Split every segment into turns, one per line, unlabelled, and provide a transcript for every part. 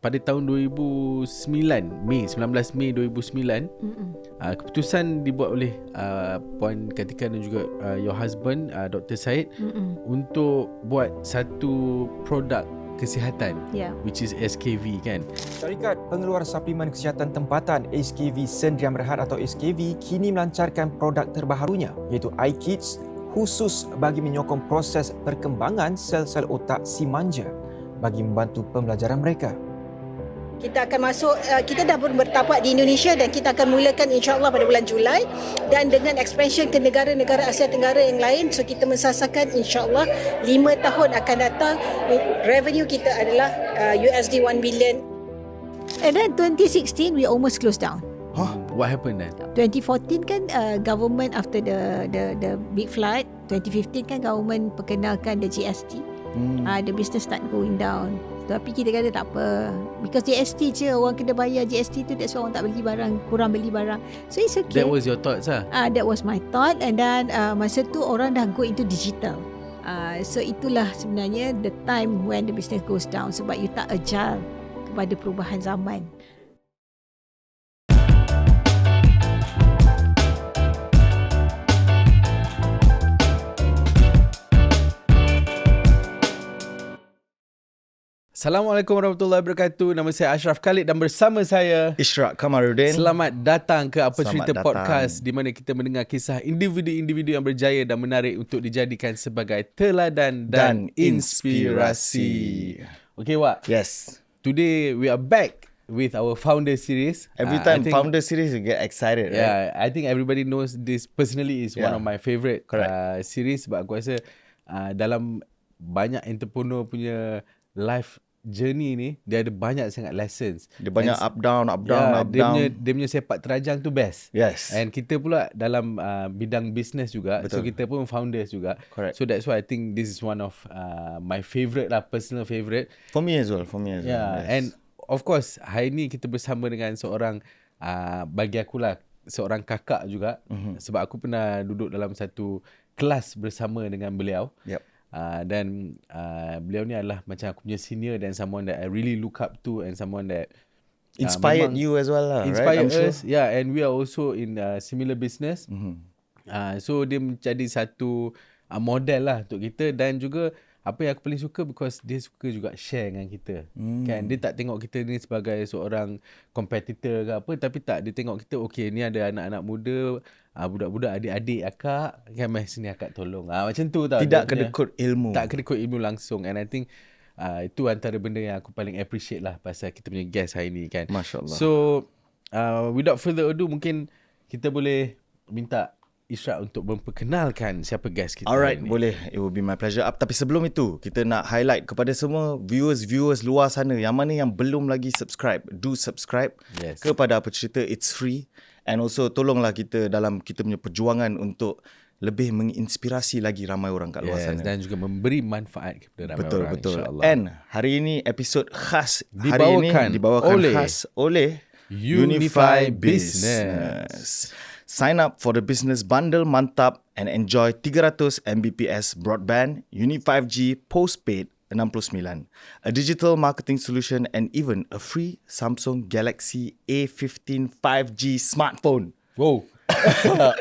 pada tahun 2009, 19 Mei 2009, keputusan dibuat oleh Puan Kartika dan juga your husband, Dr. Syed, untuk buat satu produk kesihatan, which is Eskayvie kan.
Syarikat pengeluar suplemen kesihatan tempatan Eskayvie Sdn Bhd atau Eskayvie kini melancarkan produk terbaharunya iaitu iKids, khusus bagi menyokong proses perkembangan sel-sel otak si manja bagi membantu pembelajaran mereka.
Kita akan masuk, kita dah bertapak di Indonesia dan kita akan mulakan insya-Allah pada bulan Julai, dan dengan expansion ke negara-negara Asia Tenggara yang lain. So kita mensasarkan insya-Allah 5 tahun akan datang revenue kita adalah USD 1 billion. And then 2016 we almost closed down.
What happened then?
2014 kan government after the big flood, 2015 kan government perkenalkan the GST. The business start going down. Tapi kita kata tak apa, because GST je, orang kena bayar GST tu, that's why orang tak beli barang, kurang beli barang. So it's okay.
That was your thoughts lah?
That was my thought. And then masa tu orang dah go into digital. So itulah sebenarnya the time when the business goes down, sebab you tak agile kepada perubahan zaman.
Assalamualaikum warahmatullahi wabarakatuh. Nama saya Ashraf Khalid dan bersama saya
Ishraq Kamaruddin.
Selamat datang ke Apa Cerita Podcast, di mana kita mendengar kisah individu-individu yang berjaya dan menarik untuk dijadikan sebagai teladan dan inspirasi. Okay, Wak.
Yes.
Today we are back with our founder series.
Every time founder series you get excited, right?
Yeah, I think everybody knows this personally is one of my favourite series, sebab aku rasa dalam banyak entrepreneur punya life journey ni, dia ada banyak sangat lessons.
Dia banyak up down.
Dia punya sepak terajang tu best.
Yes.
And kita pula dalam bidang business juga. Betul. So kita pun founders juga.
Correct.
So that's why I think this is one of my favourite lah, personal favourite.
For me as well.
Yeah.
Yes.
And of course hari ni kita bersama dengan seorang, bagi akulah seorang kakak juga. Sebab aku pernah duduk dalam satu kelas bersama dengan beliau.
Yep.
Dan beliau ni adalah macam aku punya senior dan someone that I really look up to, and someone that
inspired you as well lah,
inspired
right?
us, yeah. And we are also in similar business. So dia menjadi satu model lah untuk kita. Dan juga apa yang aku paling suka, because dia suka juga share dengan kita. Kan, dia tak tengok kita ni sebagai seorang competitor ke apa, tapi tak, dia tengok kita, okay, ni ada anak-anak muda, budak-budak, adik-adik akak, kan, mai sini akak tolong. Macam tu tau.
Tidak kedekut ilmu.
Tak kedekut ilmu langsung. And I think itu antara benda yang aku paling appreciate lah pasal kita punya guest hari ni kan.
Masya Allah.
So without further ado, mungkin kita boleh minta Ishraq untuk memperkenalkan siapa guest kita.
Alright, boleh. It will be my pleasure. Tapi sebelum itu, kita nak highlight kepada semua viewers luar sana yang mana yang belum lagi subscribe. Do subscribe kepada Apa Cerita. It's free. And also tolonglah kita dalam kita punya perjuangan untuk lebih menginspirasi lagi ramai orang kat luar sana.
Dan juga memberi manfaat kepada ramai orang, insyaAllah.
And hari ini episod khas
dibawakan
khas oleh
Unify Business.
Sign up for the business bundle Mantap and enjoy 300 Mbps broadband, Uni 5G Postpaid 69, a digital marketing solution, and even a free Samsung Galaxy A15 5G smartphone.
Whoa.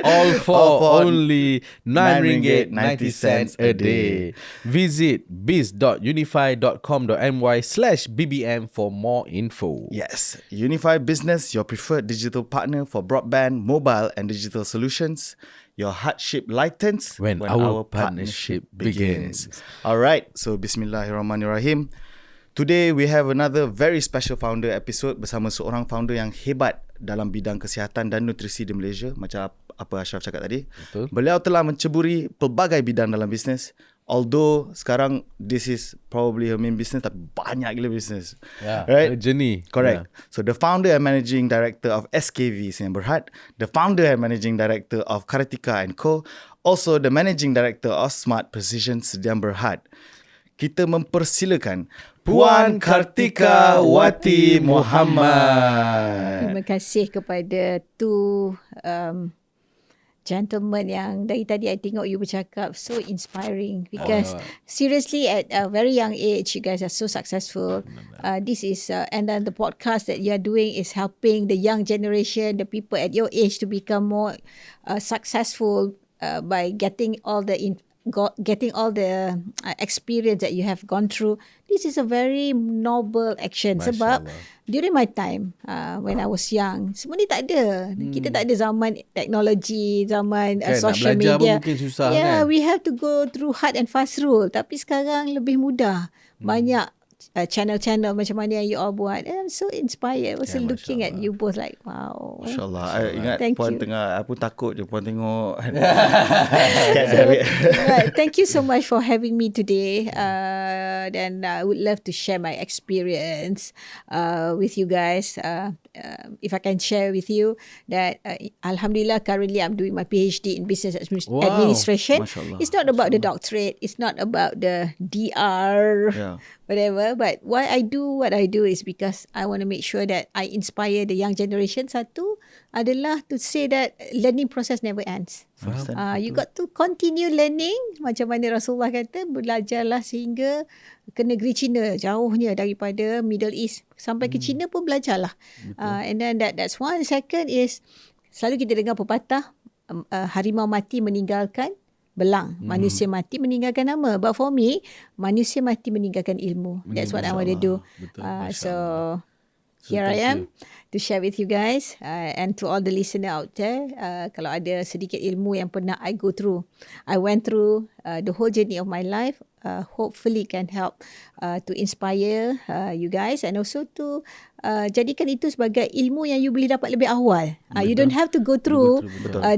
All for only RM9.90 a day. Visit biz.unify.com.my/bbm for more info.
Yes, Unify Business, your preferred digital partner for broadband, mobile and digital solutions. Your hardship lightens
when our partnership begins.
Alright, so bismillahirrahmanirrahim. Today we have another very special founder episode bersama seorang founder yang hebat dalam bidang kesihatan dan nutrisi di Malaysia, macam apa Ashraf cakap tadi.
Betul.
Beliau telah menceburi pelbagai bidang dalam bisnes. Although sekarang this is probably her main business, tapi banyak gila business. Right?
A journey.
Correct.
Yeah.
So the founder and managing director of Eskayvie Sdn Bhd, the founder and managing director of Kartika & Co, also the managing director of Smart Precision Sdn Bhd. Kita mempersilakan Puan Kartika Wati Mohamed.
Terima kasih kepada gentleman yang dari tadi I tengok you bercakap, so inspiring because seriously at a very young age you guys are so successful. This is and then the podcast that you are doing is helping the young generation, the people at your age to become more successful by getting all the experience that you have gone through. This is a very noble action.
Masya
Sebab
Allah.
during my time when I was young, semua ni tak ada. Kita tak ada zaman teknologi, zaman
Kan,
social
nak belajar
media.
pun mungkin susah
Yeah,
kan.
we have to go through hard and fast rule. Tapi sekarang lebih mudah. Banyak channel-channel macam mana yang you all buat. And I'm so inspired. I was
Ya,
looking
Masya
at you both like, wow.
Masya Allah. I ingat
Thank
Puan
you.
tengah, aku takut je Puan tengok.
Right. Thank you so much for having me today. Then I would love to share my experience with you guys. If I can share with you that Alhamdulillah, currently I'm doing my PhD in business administration.
Masya Allah.
It's not about the doctorate. It's not about the DR, whatever. But why I do what I do is because I want to make sure that I inspire the young generation. Satu adalah to say that learning process never ends. You got to continue learning. Macam mana Rasulullah kata, belajarlah sehingga ke negeri China, jauhnya daripada Middle East sampai ke China pun belajarlah. And then that's one. Second is selalu kita dengar pepatah, harimau mati meninggalkan belang, manusia mati meninggalkan nama. But for me, manusia mati meninggalkan ilmu. That's what I want to do. So here I am to share with you guys and to all the listener out there. Kalau ada sedikit ilmu yang pernah I go through, I went through the whole journey of my life, hopefully can help to inspire you guys and also to jadikan itu sebagai ilmu yang you boleh dapat lebih awal. You don't have to go through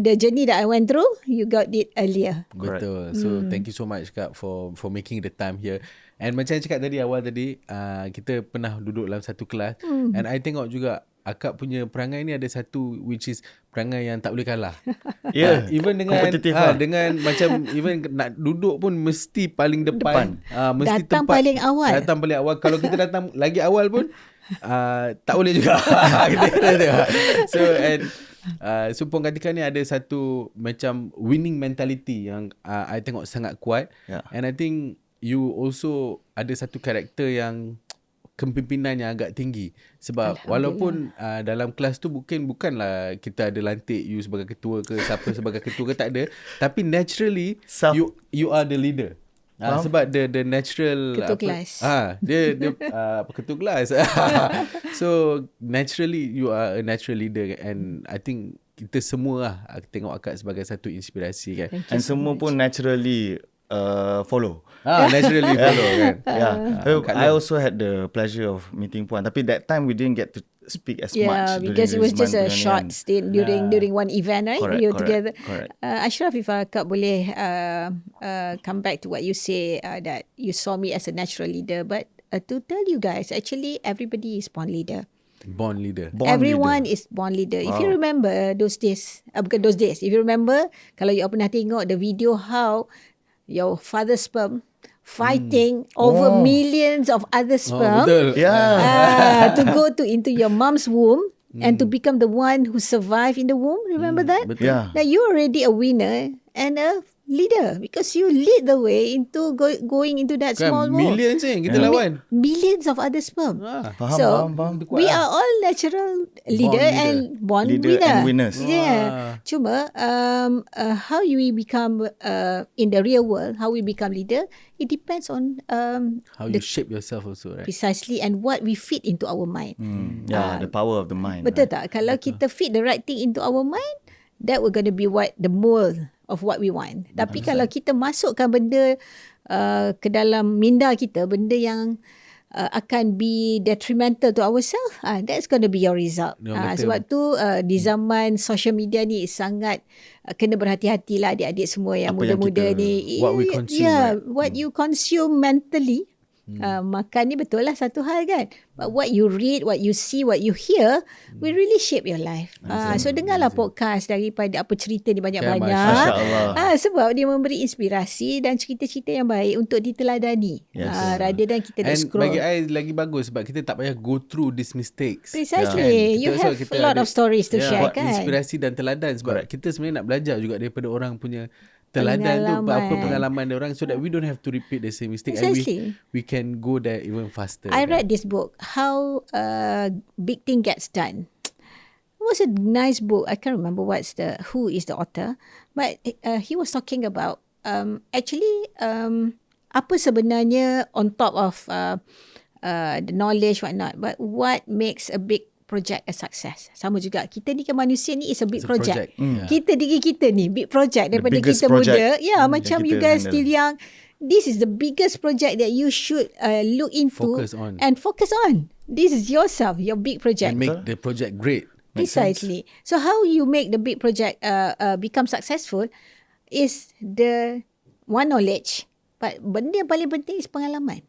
the journey that I went through. You got it earlier.
Betul. So thank you so much Kak for making the time here. And macam cakap tadi awal tadi, kita pernah duduk dalam satu kelas and I tengok juga Akak punya perangai ni ada satu which is perangai yang tak boleh kalah. Even dengan dengan macam even nak duduk pun mesti paling depan. Mesti
datang
tempat
paling awal.
Datang paling awal. Kalau kita datang lagi awal pun tak boleh juga. So and so Puan Kartika ni ada satu macam winning mentality yang I tengok sangat kuat. And I think you also ada satu karakter yang kepimpinan yang agak tinggi. Sebab walaupun dalam kelas tu bukanlah kita ada lantik you sebagai ketua ke siapa sebagai ketua ke, tak ada, tapi naturally you are the leader. Sebab the natural
ketua kelas.
Dia ketua kelas. So naturally you are a natural leader and I think kita semua tengok akak sebagai satu inspirasi kan.
And semua pun naturally follow.
Naturally follow kan.
I also had the pleasure of meeting Puan, tapi that time we didn't get to speak as much.
Yeah, because it was just a short stint during one event, right?
Correct,
We were together.
Correct.
Ashraf, if Kak boleh come back to what you say, that you saw me as a natural leader, but to tell you guys, actually everybody is born leader.
Born leader.
Everyone is born leader. If you remember those days, bukan those days. If you remember, kalau you pernah tengok the video how your father's sperm fighting over millions of other sperm to go into your mom's womb and to become the one who survived in the womb. Remember that?
Betul.
Now you're already a winner and a leader because you lead the way into going into that small world.
Millions kita lawan.
Millions of other sperm.
Faham.
We are all natural leader and born winner.
And winners.
Yeah. Cuma how we become in the real world, how we become leader, it depends on
how you shape yourself also, right?
Precisely, and what we feed into our mind.
The power of the mind.
Betul tak? Kalau kita feed the right thing into our mind, that we're going to be the mold of what we want. Tapi kalau kita masukkan benda ke dalam minda kita, benda yang akan be detrimental to ourselves, that's going to be your result. Sebab tu di zaman social media ni sangat kena berhati-hatilah adik-adik semua yang muda-muda ni.
What we consume.
What you consume mentally
Makan ni betul lah satu hal kan. But what you read, what you see, what you hear will really shape your life. So dengarlah podcast daripada Apa Cerita ni banyak-banyak.
Masya-Allah.
Sebab dia memberi inspirasi dan cerita-cerita yang baik untuk diteladani. Rather than kita nak scroll.
Bagi I lagi bagus sebab kita tak payah go through these mistakes.
Precisely. You have a lot of stories to share kan.
Inspirasi dan teladan sebab kita sebenarnya nak belajar juga daripada orang punya teladan tu, apa pengalaman dia orang, so that we don't have to repeat the same mistake.
Precisely.
And we can go there even faster.
I read this book, How Big Thing Gets Done. It was a nice book. I can't remember who is the author, but he was talking about apa sebenarnya on top of the knowledge whatnot, but what makes a big project a success. Sama juga. Kita ni kan manusia ni is a big project. Kita diri kita ni big project daripada kita muda. Macam you guys still young. This is the biggest project that you should look into and focus on. This is yourself, your big project.
And make the project great.
Precisely. So how you make the big project become successful is the one knowledge. But benda yang paling penting is pengalaman.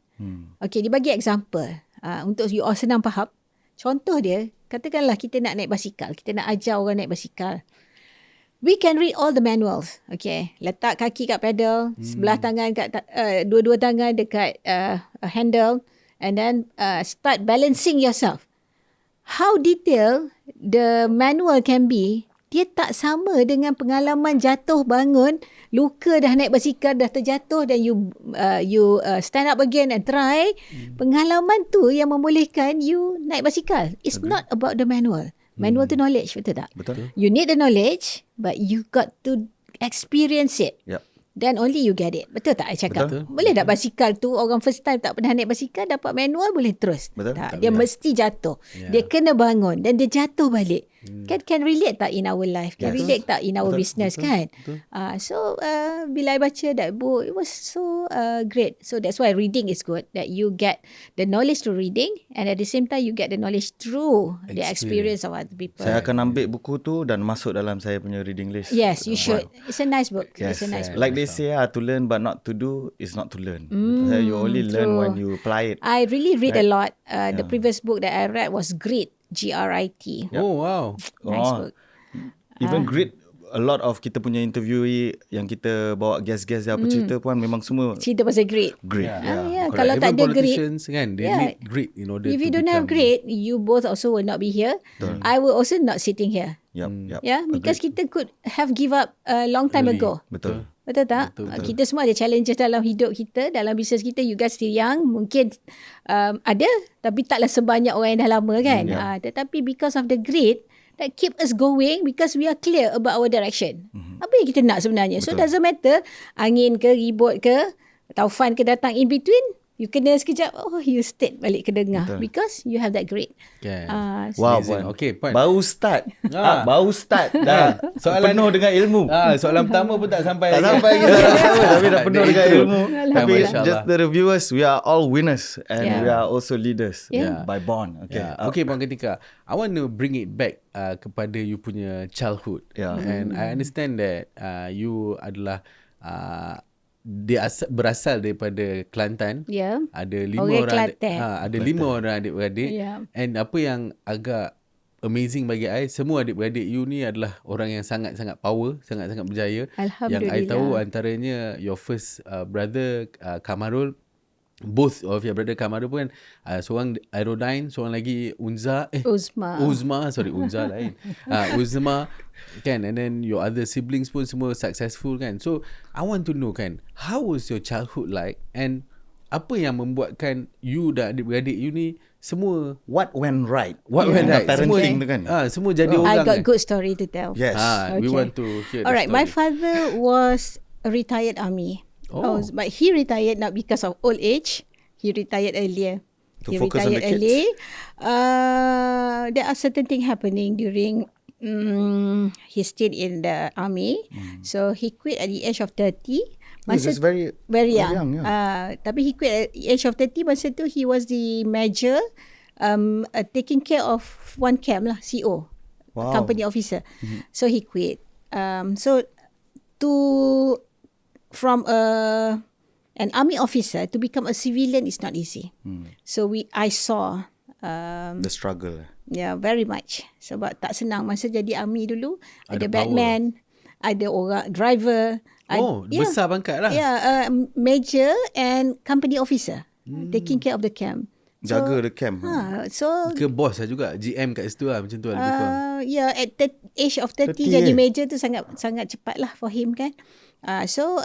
Okay, dia bagi example. Untuk you all senang faham. Contoh dia, katakanlah kita nak naik basikal. Kita nak ajar orang naik basikal. We can read all the manuals. Okay. Letak kaki kat pedal. Sebelah tangan kat, dua-dua tangan dekat handle. And then start balancing yourself. How detailed the manual can be, dia tak sama dengan pengalaman jatuh bangun, luka dah naik basikal, dah terjatuh dan you stand up again and try. Pengalaman tu yang membolehkan you naik basikal. It's not about the manual. Manual tu knowledge, betul tak?
Betul.
You need the knowledge, but you got to experience it.
Yep.
Then only you get it. Betul tak I cakap?
Betul.
Boleh tak basikal tu orang first time tak pernah naik basikal dapat manual boleh terus?
Betul.
Tak, dia mesti jatuh. Dia kena bangun dan dia jatuh balik. Can relate tak in our life? Can relate tak in our business kan? So bila I baca that book, it was so great. So that's why reading is good. That you get the knowledge through reading and at the same time you get the knowledge through the experience of other people.
Saya akan ambil buku tu dan masuk dalam saya punya reading list.
Yes, you should. It's a nice book.
Yes.
It's a nice book.
Like they say, to learn but not to do is not to learn. You only learn when you apply it.
I really read a lot. The previous book that I read was Grit. G-R-I-T.
Oh, wow.
Nice book.
Even Grit, a lot of kita punya interviewee yang kita bawa guest-guest yang Apa Cerita Puan memang semua
Cerita pasal grit.
Grit.
Kalau tak ada grit,
kan, they need grit in order
if
to
you don't have grit, you both also will not be here. I will also not sitting here.
Yep.
Yeah, because kita could have give up a long time ago.
Betul.
Betul tak? Betul. Kita semua ada challenges dalam hidup kita, dalam bisnes kita. You guys still young, mungkin ada, tapi taklah sebanyak orang yang dah lama kan. Tetapi because of the grit that keep us going, because we are clear about our direction. Apa yang kita nak sebenarnya? So doesn't matter angin ke, ribut ke, taufan ke datang in between. You kena sekejap, you stay balik ke dengar. Because you have that grit.
Wow,
Puan. Okay, Puan.
Baru start. Baru start dah.
Soalan
penuh dengan ilmu.
Soalan pertama pun tak sampai.
Tak sampai kita tapi dah penuh dengan ilmu. Tapi
Masya
just
Allah.
the reviewers, we are all winners and we are also leaders
Yeah.
by born. Okay.
Okay, Puan Kartika. I want to bring it back kepada you punya childhood. And I understand that you adalah dia berasal daripada Kelantan. Ada 5
Orang
orang
Kelantan.
ada 5 orang adik-beradik. And apa yang agak amazing bagi I, semua adik-beradik you ni adalah orang yang sangat-sangat power, sangat-sangat berjaya.
Alhamdulillah.
Yang I tahu antaranya your first brother Kamarul. Both of your brother Kamarul pun seorang Aerodyne, seorang lagi Uzma lain. Uzma kan, and then your other siblings pun semua successful kan. So I want to know kan, how was your childhood like and apa yang membuatkan you dan adik-beradik you ni semua
What went right?
semua,
Parenting tu kan.
semua jadi orang.
I got good story to tell.
Yes.
We want to hear the
Alright,
story.
my father was a retired army. But he retired not because of old age. He retired earlier.
To focus on the kids.
early. There are certain things happening during he stayed in the army. So he quit at the age of 30.
This is very
young. Tapi he quit at the age of 30. Masa tu he was the major taking care of one camp lah, CO.
Wow.
Company officer. So he quit. So from an army officer to become a civilian is not easy. So I saw
The struggle.
yeah, very much. Sebab tak senang masa jadi army dulu. Ada
Ada
batman, ada orang driver.
Besar pangkat lah.
Yeah, major and company officer taking care of the camp.
Jaga the camp.
So
Ke bos lah juga. GM kat situ lah. Macam tu lah lebih kurang.
yeah, at the age of 30 jadi major tu sangat cepat lah for him kan. So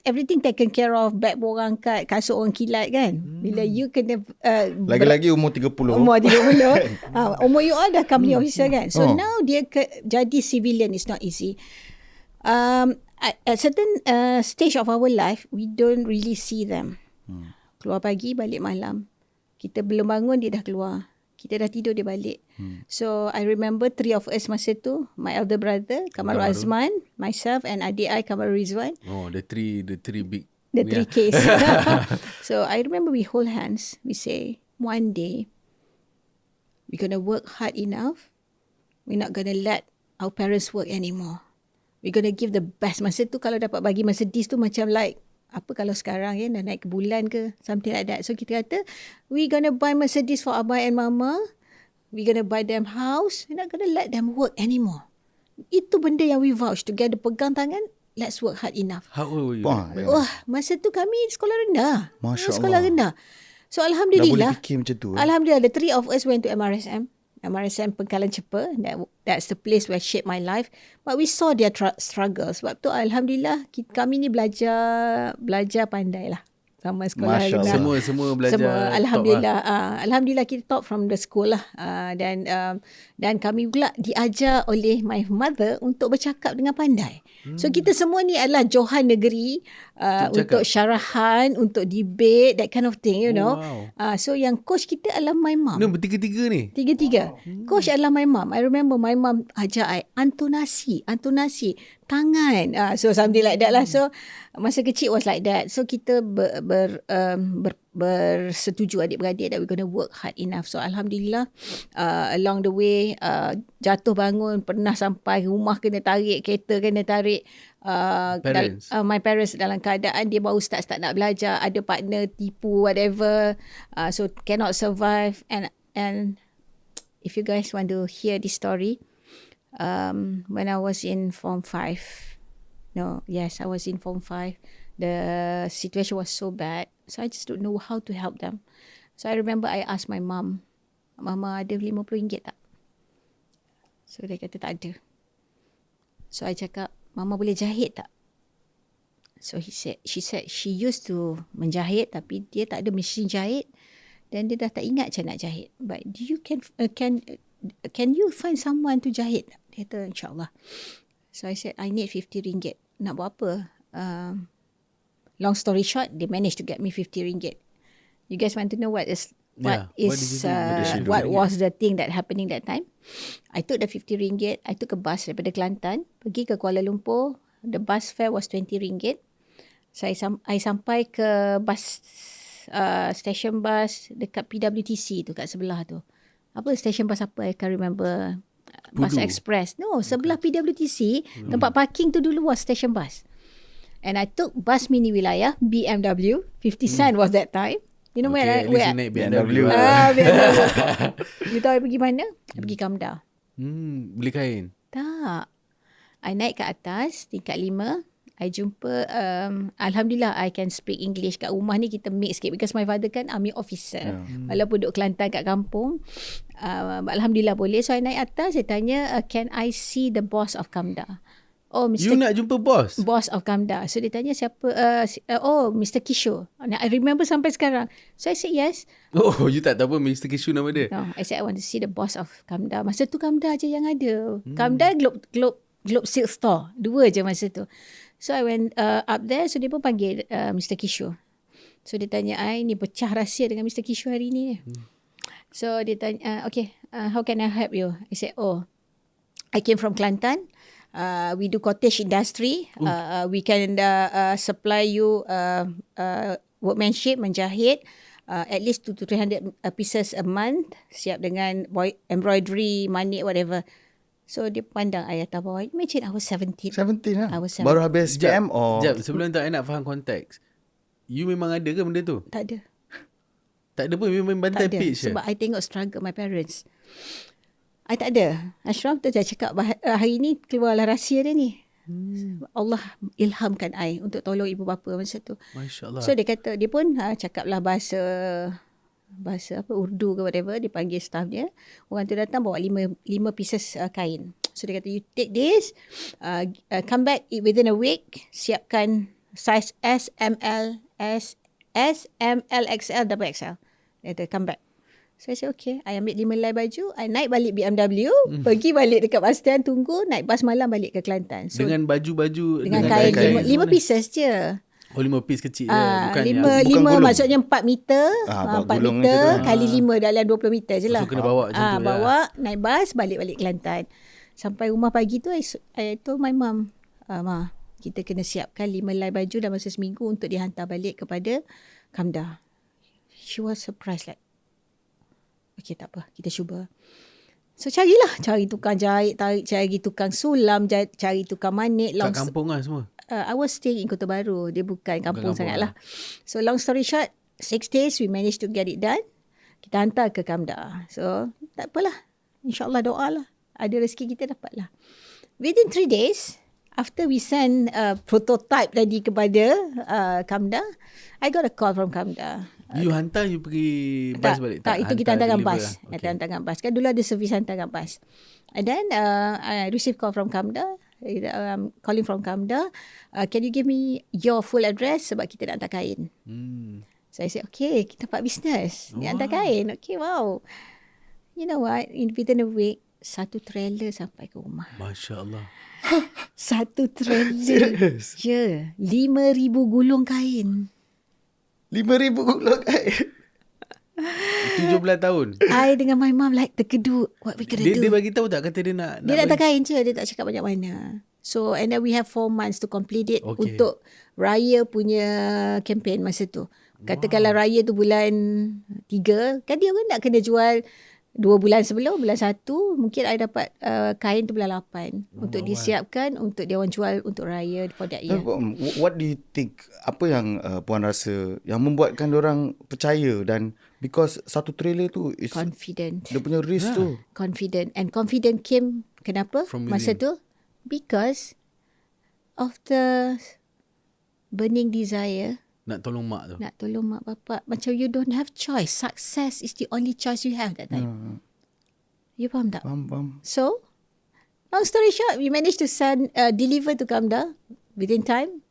everything taken care of, beg orang angkat, kasut orang kilat kan. Bila you kena
Lagi-lagi umur 30.
umur 30 umur you all dah company officer kan. So now dia jadi civilian is not easy. At certain stage of our life we don't really see them. Keluar pagi balik malam. Kita belum bangun dia dah keluar. Kita dah tidur dia balik. So I remember 3 of us masa tu, my elder brother Kamarul Azman, myself and adik I Kamarul Rizwan.
Oh, the three big.
The 3 case. So I remember we hold hands. We say, one day we're going to work hard enough. We're not going to let our parents work anymore. We're going to give the best. Masa tu kalau dapat bagi Mercedes tu macam like, apa kalau sekarang dah naik ke bulan ke, something like that. So kita kata, we going to buy Mercedes for Abah and Mama. We going to buy them house. We're not going to let them work anymore. Itu benda yang we vouch together, pegang tangan, let's work hard enough.
How old were you?
Wah, masa tu kami sekolah rendah.
Masya
Sekolah
Allah.
rendah. So
Dah
Alhamdulillah.
boleh fikir macam tu.
Alhamdulillah, the 3 of us went to MRSM. MRSM Pengkalan Cepa. That's the place where shaped my life. But we saw their struggles. Sebab tu Alhamdulillah kami ni belajar pandai lah. Sama sekolah
Masya
rendah.
Allah.
Semua belajar
Semua
top
Alhamdulillah. Alhamdulillah kita top from the school lah. Dan kami pula diajar oleh my mother untuk bercakap dengan pandai. So kita semua ni adalah johan negeri untuk syarahan, untuk debate, that kind of thing, you know.
Wow.
So yang coach kita adalah my mom.
No, bertiga-tiga ni.
Tiga-tiga. Coach adalah my mom. I remember my mom ajar I antonasi, tangan. So something like that lah. So masa kecil was like that. So kita bersetuju adik-beradik that we're going to work hard enough. So Alhamdulillah along the way jatuh bangun, pernah sampai rumah kena tarik, kereta kena tarik.
Parents.
My parents dalam keadaan dia baru start nak belajar, ada partner tipu whatever, so cannot survive. And if you guys want to hear this story, when I was in Form 5, I was in Form 5, the situation was so bad, so I just don't know how to help them. So I remember I asked my mum, Mama ada RM50 tak? So dia kata tak ada. So I cakap, Mama boleh jahit tak? So she said she used to menjahit tapi dia tak ada mesin jahit dan dia dah tak ingat macam nak jahit. But can you find someone to jahit? Dia kata insyaAllah. So I said I need RM50. Nak buat apa? Long story short, they managed to get me RM50. You guys want to know what was the thing that happening that time? I took the RM50. I took a bus daripada Kelantan pergi ke Kuala Lumpur. The bus fare was RM20. So I sampai ke bus station bus dekat PWTC tu kat sebelah tu. Apa station bus apa? I can't remember. Bus Express. No, sebelah PWTC, tempat parking tu dulu was station bus. And I took bus mini wilayah BMW. 50 cent was that time. You know where?
Naik BMW.
You tahu I pergi mana? I pergi Kamda.
Beli kain.
Tak. I naik ke atas, tingkat 5. I jumpa, Alhamdulillah I can speak English. Kat rumah ni kita mix sikit. Because my father kan army officer. Walaupun duduk Kelantan kat kampung. Alhamdulillah boleh. So I naik atas, saya tanya, can I see the boss of Kamda? Oh,
You nak jumpa bos?
Boss of Kamda. So dia tanya siapa? Mr. Kishore. I remember sampai sekarang. So I said yes.
Oh, you tak tahu apa Mr. Kishu nama dia?
No, I said I want to see the boss of Kamda. Masa tu Kamda je yang ada. Kamda Globe Silk Store. 2 je masa tu. So I went up there. So dia pun panggil Mr. Kishore. So dia tanya I, ni pecah rahsia dengan Mr. Kishore hari ni. So dia tanya, okay, how can I help you? I said, I came from Kelantan. We do cottage industry. We can supply you workmanship, menjahit, at least 200 to 300 pieces a month. Siap dengan embroidery, manik, whatever. So dia pandang I atas bawah. Imagine I was 17.
17 lah.
I was 17.
Baru habis SPM or?
Sekejap, sebelum tu I nak faham konteks. you memang ada ke benda tu?
Tak ada.
Tak ada pun, memang bantai
Tak ada.
page je.
Sebab I tengok struggle my parents. I tak ada. Ashraf tu dah cakap hari ni keluarlah rahsia dia ni. Allah ilhamkan I untuk tolong ibu bapa masa tu.
Masya Allah.
So dia kata, dia pun cakaplah bahasa apa, Urdu ke whatever. Dia panggil staff dia. Orang tu datang bawa 5 pieces kain. So dia kata, you take this, come back within a week, siapkan size S, ML, XL, double XL. Dia kata, come back. So I said, okay. I ambil 5 helai baju. I naik balik BMW. Pergi balik dekat bus stand. Tunggu. Naik bas malam balik ke Kelantan. So,
dengan baju-baju.
dengan kain 5 pieces je.
Oh, 5 piece kecil je. Bukan
5 maksudnya 4 meter. 4 meter kali 5 dalam 20 meter je lah.
So kena bawa macam tu.
Bawa, naik bas, balik-balik Kelantan. Sampai rumah pagi tu, I told my mum, Ma, kita kena siapkan 5 helai baju dalam masa seminggu untuk dihantar balik kepada Kamda. She was surprised like, okay, tak apa, kita cuba. So cari tukang jahit, cari tukang sulam, cari tukang manik.
Kat kampung lah semua?
I was staying in Kota Baru. Dia bukan kampung sangat lah. So long story short, 6 days we managed to get it done. Kita hantar ke Kamda. So tak apalah. InsyaAllah doa lah. Ada rezeki kita dapat lah. Within 3 days, after we send prototype tadi kepada Kamda, I got a call from Kamda.
You hantar, you pergi bas balik?
Tak, itu kita hantarkan bas.
Lah.
Kita hantarkan bas. Kan dulu ada servis hantarkan bas. And then I received call from Kamda. Calling from Kamda. Can you give me your full address? Sebab kita nak hantar kain. So I said, okay, kita dapat business. Dia hantar kain. Okay, wow. You know what? Within a week, 1 trailer sampai ke rumah.
Masya Allah.
1 trailer. Ya. 5,000 gulung kain.
5,000 gulung kain.
17 tahun.
I dengan my mum like terkedut. What we gonna do?
Dia bagi tahu tak, kata dia nak
Dia nak hantar kain je. Dia tak cakap banyak mana. So and then we have 4 months to complete it.
Okay.
Untuk Raya punya campaign masa tu. Katakanlah Raya tu bulan 3. Kan dia kan nak kena jual 2 bulan sebelum, bulan 1, mungkin I dapat kain tu bulan 8 untuk disiapkan untuk dia orang jual untuk Raya for that year.
What do you think? Apa yang Puan rasa yang membuatkan diorang percaya? Dan because 1 trailer tu is
confident.
Dia punya risk tu.
Confident. And confident came, kenapa?
From
masa tu? Because of the burning desire.
Nak tolong mak tu.
Nak tolong mak bapak. Macam you don't have choice. Success is the only choice you have that time. You faham tak?
Faham.
So, long story short, we managed to deliver to Kamda within time.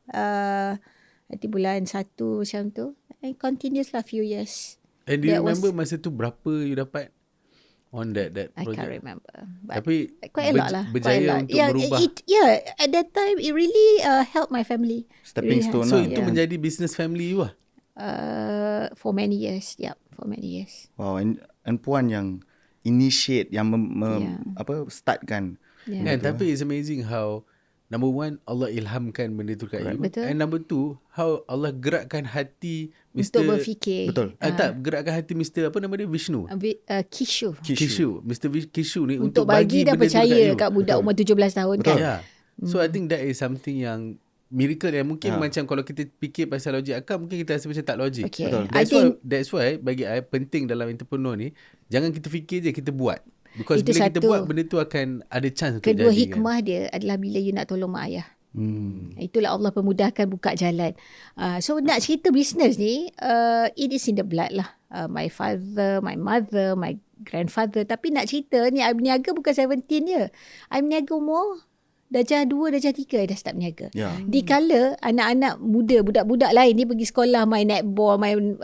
Nanti bulan 1 macam tu. And continuous lah few years.
And do you remember masa tu berapa you dapat on that project?
I can't remember.
Tapi
quite a lot lah.
Berjaya untuk merubah.
At that time, it really helped my family.
Stepping stone
So
lah.
itu menjadi business family you lah?
For many years. Yep, for many years.
Wow, and Puan yang initiate, yang startkan.
Yeah.
Kan, tapi it's amazing how number 1, Allah ilhamkan benda tu kat you.
Betul.
And number 2, how Allah gerakkan hati Mr.
Untuk berfikir.
Betul.
Tak, gerakkan hati Mr. apa nama dia? Vishnu.
Kishu.
Mr. Kishu ni
Untuk bagi dah
benda tu
percaya
you.
kat budak umur 17 tahun kan.
Yeah. So I think that is something yang miracle yang mungkin macam kalau kita fikir pasal logik akal, mungkin kita rasa macam tak logik.
Okay.
That's why bagi I penting dalam entrepreneur ni, jangan kita fikir je, kita buat. Because
itu
bila kita
satu.
buat, benda tu akan ada chance untuk jadi.
Kedua hikmah dia adalah bila you nak tolong mak ayah. Itulah Allah pemudahkan buka jalan. So nak cerita bisnes ni, it is in the blood lah. My father, my mother, my grandfather. Tapi nak cerita ni, I berniaga bukan 17 je. I berniaga umur darjah 2, darjah 3 I dah start berniaga. Di kala anak-anak muda, budak-budak lain ni pergi sekolah main netball, main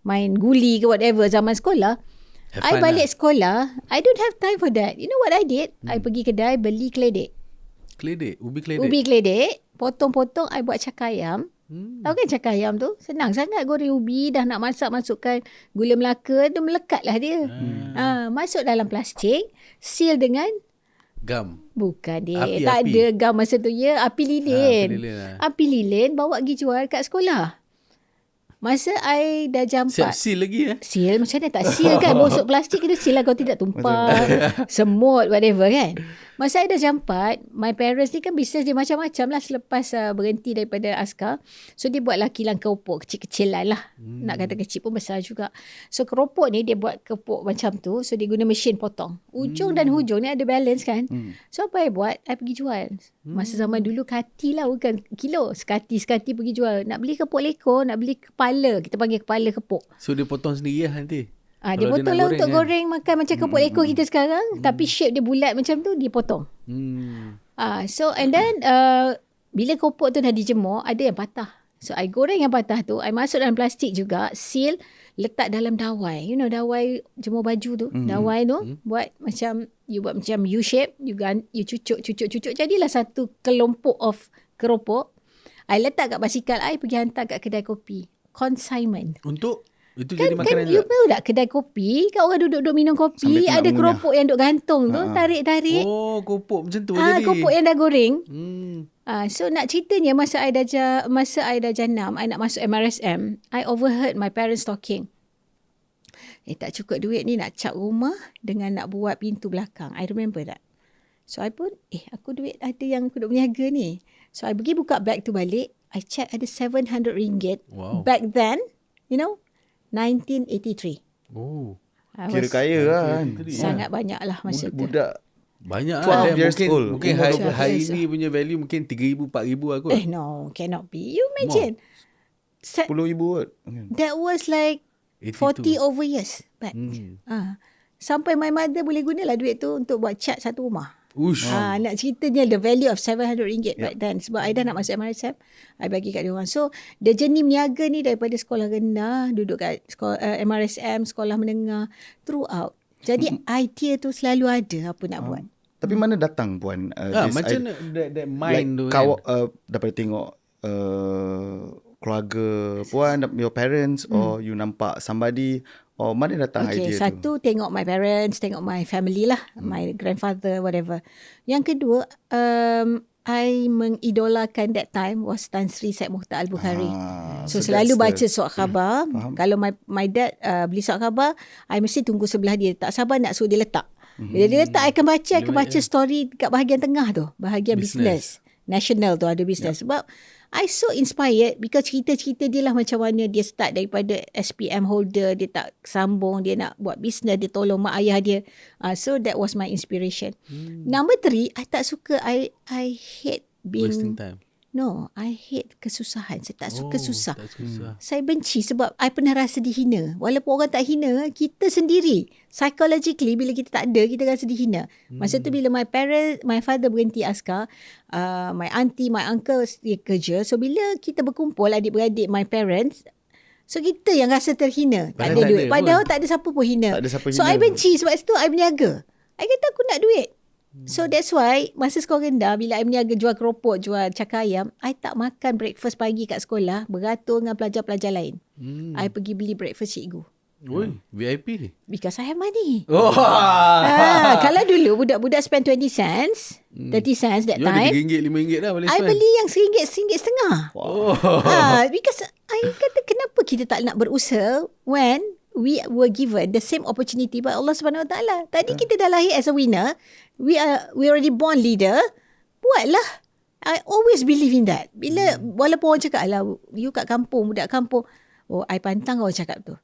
main guli ke whatever zaman sekolah. I balik sekolah, I don't have time for that. You know what I did? I pergi kedai beli keledek.
Ubi
keledek, potong-potong, I buat cakar ayam. Tahu kan cakar ayam tu? Senang sangat goreng ubi, dah nak masak, masukkan gula Melaka, dia melekat lah dia. Masuk dalam plastik, seal dengan
gam.
Bukan dia, tak ada gam masa tu ya, api lilin. Api lilin bawa pergi jual kat sekolah. Masa I dah jam 4.
Siap seal lagi
Seal macam mana tak seal kan? Bosok plastik kena seal lah kalau tidak tumpah. Semut, whatever kan. Masa I dah jam 4, my parents ni kan bisnes dia macam-macam lah selepas berhenti daripada askar. So dia buatlah kilang keropok kecil-kecilan lah. Nak kata kecil pun besar juga. So keropok ni dia buat keropok macam tu. So dia guna mesin potong. Ujung dan hujung ni ada balance kan. So apa I buat? I pergi jual. Masa zaman dulu kati lah, bukan kilo. Sekati pergi jual. Nak beli kepok lekor, nak beli kepala. Kita panggil kepala kepok.
So dia potong sendiri lah nanti.
Dia potong lah untuk goreng makan macam kepok lekor kita sekarang. Tapi shape dia bulat macam tu, dia potong. So and then bila kepok tu dah dijemur, ada yang patah. So I goreng yang patah tu, I masuk dalam plastik juga, seal, letak dalam dawai. You know dawai jemur baju tu. Dawai tu buat macam U shape, you cucuk. Jadilah satu kelompok of keropok. I letak kat basikal I, pergi hantar kat kedai kopi. Consignment.
Untuk itu
Kan
jadi makanan
you tahu tak kedai kopi, kan orang duduk minum kopi, ada keropok yang duk gantung tu, tarik-tarik.
Oh, kopok macam tu jadi.
Kopok yang dah goreng. So nak ceritanya masa I dah jenam, I nak masuk MRSM, I overheard my parents talking. Tak cukup duit ni nak cat rumah dengan nak buat pintu belakang. I remember that. So I pun, aku duit ada yang aku duk berniaga ni. So I pergi buka bag tu balik, I check ada RM700.
Wow.
Back then, 1983.
Oh.
Kira kaya lah kan.
Sangat banyak lah masa tu.
Budak
Banyak
12 years old.
Mungkin hari ni punya value mungkin 3,000, 4,000 lah kot.
No, cannot be. You imagine.
10,000 kot.
That was like 40 over years back. Sampai my mother boleh gunalah duit tu untuk buat cat satu rumah. Nak ceritanya the value of RM700 back then. Sebab I dah nak masuk MRSM, I bagi kat dia orang. So the journey berniaga ni daripada sekolah rendah, duduk kat MRSM, sekolah menengah, throughout. Jadi idea tu selalu ada apa nak buat.
Tapi mana datang Puan?
Macam that mind tu
kau
kan.
daripada tengok keluarga Puan, your parents, or you nampak somebody, or mana datang idea tu?
Satu, tengok my parents, tengok my family lah, my grandfather, whatever. Yang kedua, I mengidolakan that time was Tan Sri Syed Muhtar Al-Bukhari. So selalu baca surat khabar. Kalau my dad beli surat khabar, I mesti tunggu sebelah dia. Tak sabar nak suruh dia letak. Bila dia letak, I akan baca story kat bahagian tengah tu. Bahagian business. National tu ada business. Sebab I so inspired because cerita-cerita dia lah macam mana dia start daripada SPM holder, dia tak sambung, dia nak buat business, dia tolong mak ayah dia. So that was my inspiration. Number 3, I tak suka, I hate being...
Wasting time.
No, I hate kesusahan. Saya tak suka susah.
Tak susah.
Saya benci sebab I pernah rasa dihina. Walaupun orang tak hina, kita sendiri, psychologically bila kita tak ada, kita rasa dihina. Masa tu bila my father berhenti askar, my auntie, my uncle dia kerja. So bila kita berkumpul adik-beradik, my parents, so kita yang rasa terhina. Tak ada duit. Padahal tak ada siapa pun hina. So I benci sebab itu I berniaga. I kata aku nak duit. So that's why masa sekolah rendah, bila I berniaga jual keropok, jual cakar ayam, I tak makan breakfast pagi kat sekolah beratur dengan pelajar-pelajar lain. I pergi beli breakfast cikgu.
VIP.
Because I have money. Kalau dulu budak-budak spend 20 cents, 30 cents that time,
RM3, RM5 dah boleh
I
spend.
beli yang RM1.50. Because I kata kenapa kita tak nak berusaha when we were given the same opportunity by Allah Subhanahu Wa Taala. Tadi kita dah lahir as a winner. We already born leader. Buatlah. I always believe in that. Bila walaupun orang cakap lah, you kat kampung, budak kampung. I pantang orang cakap tu.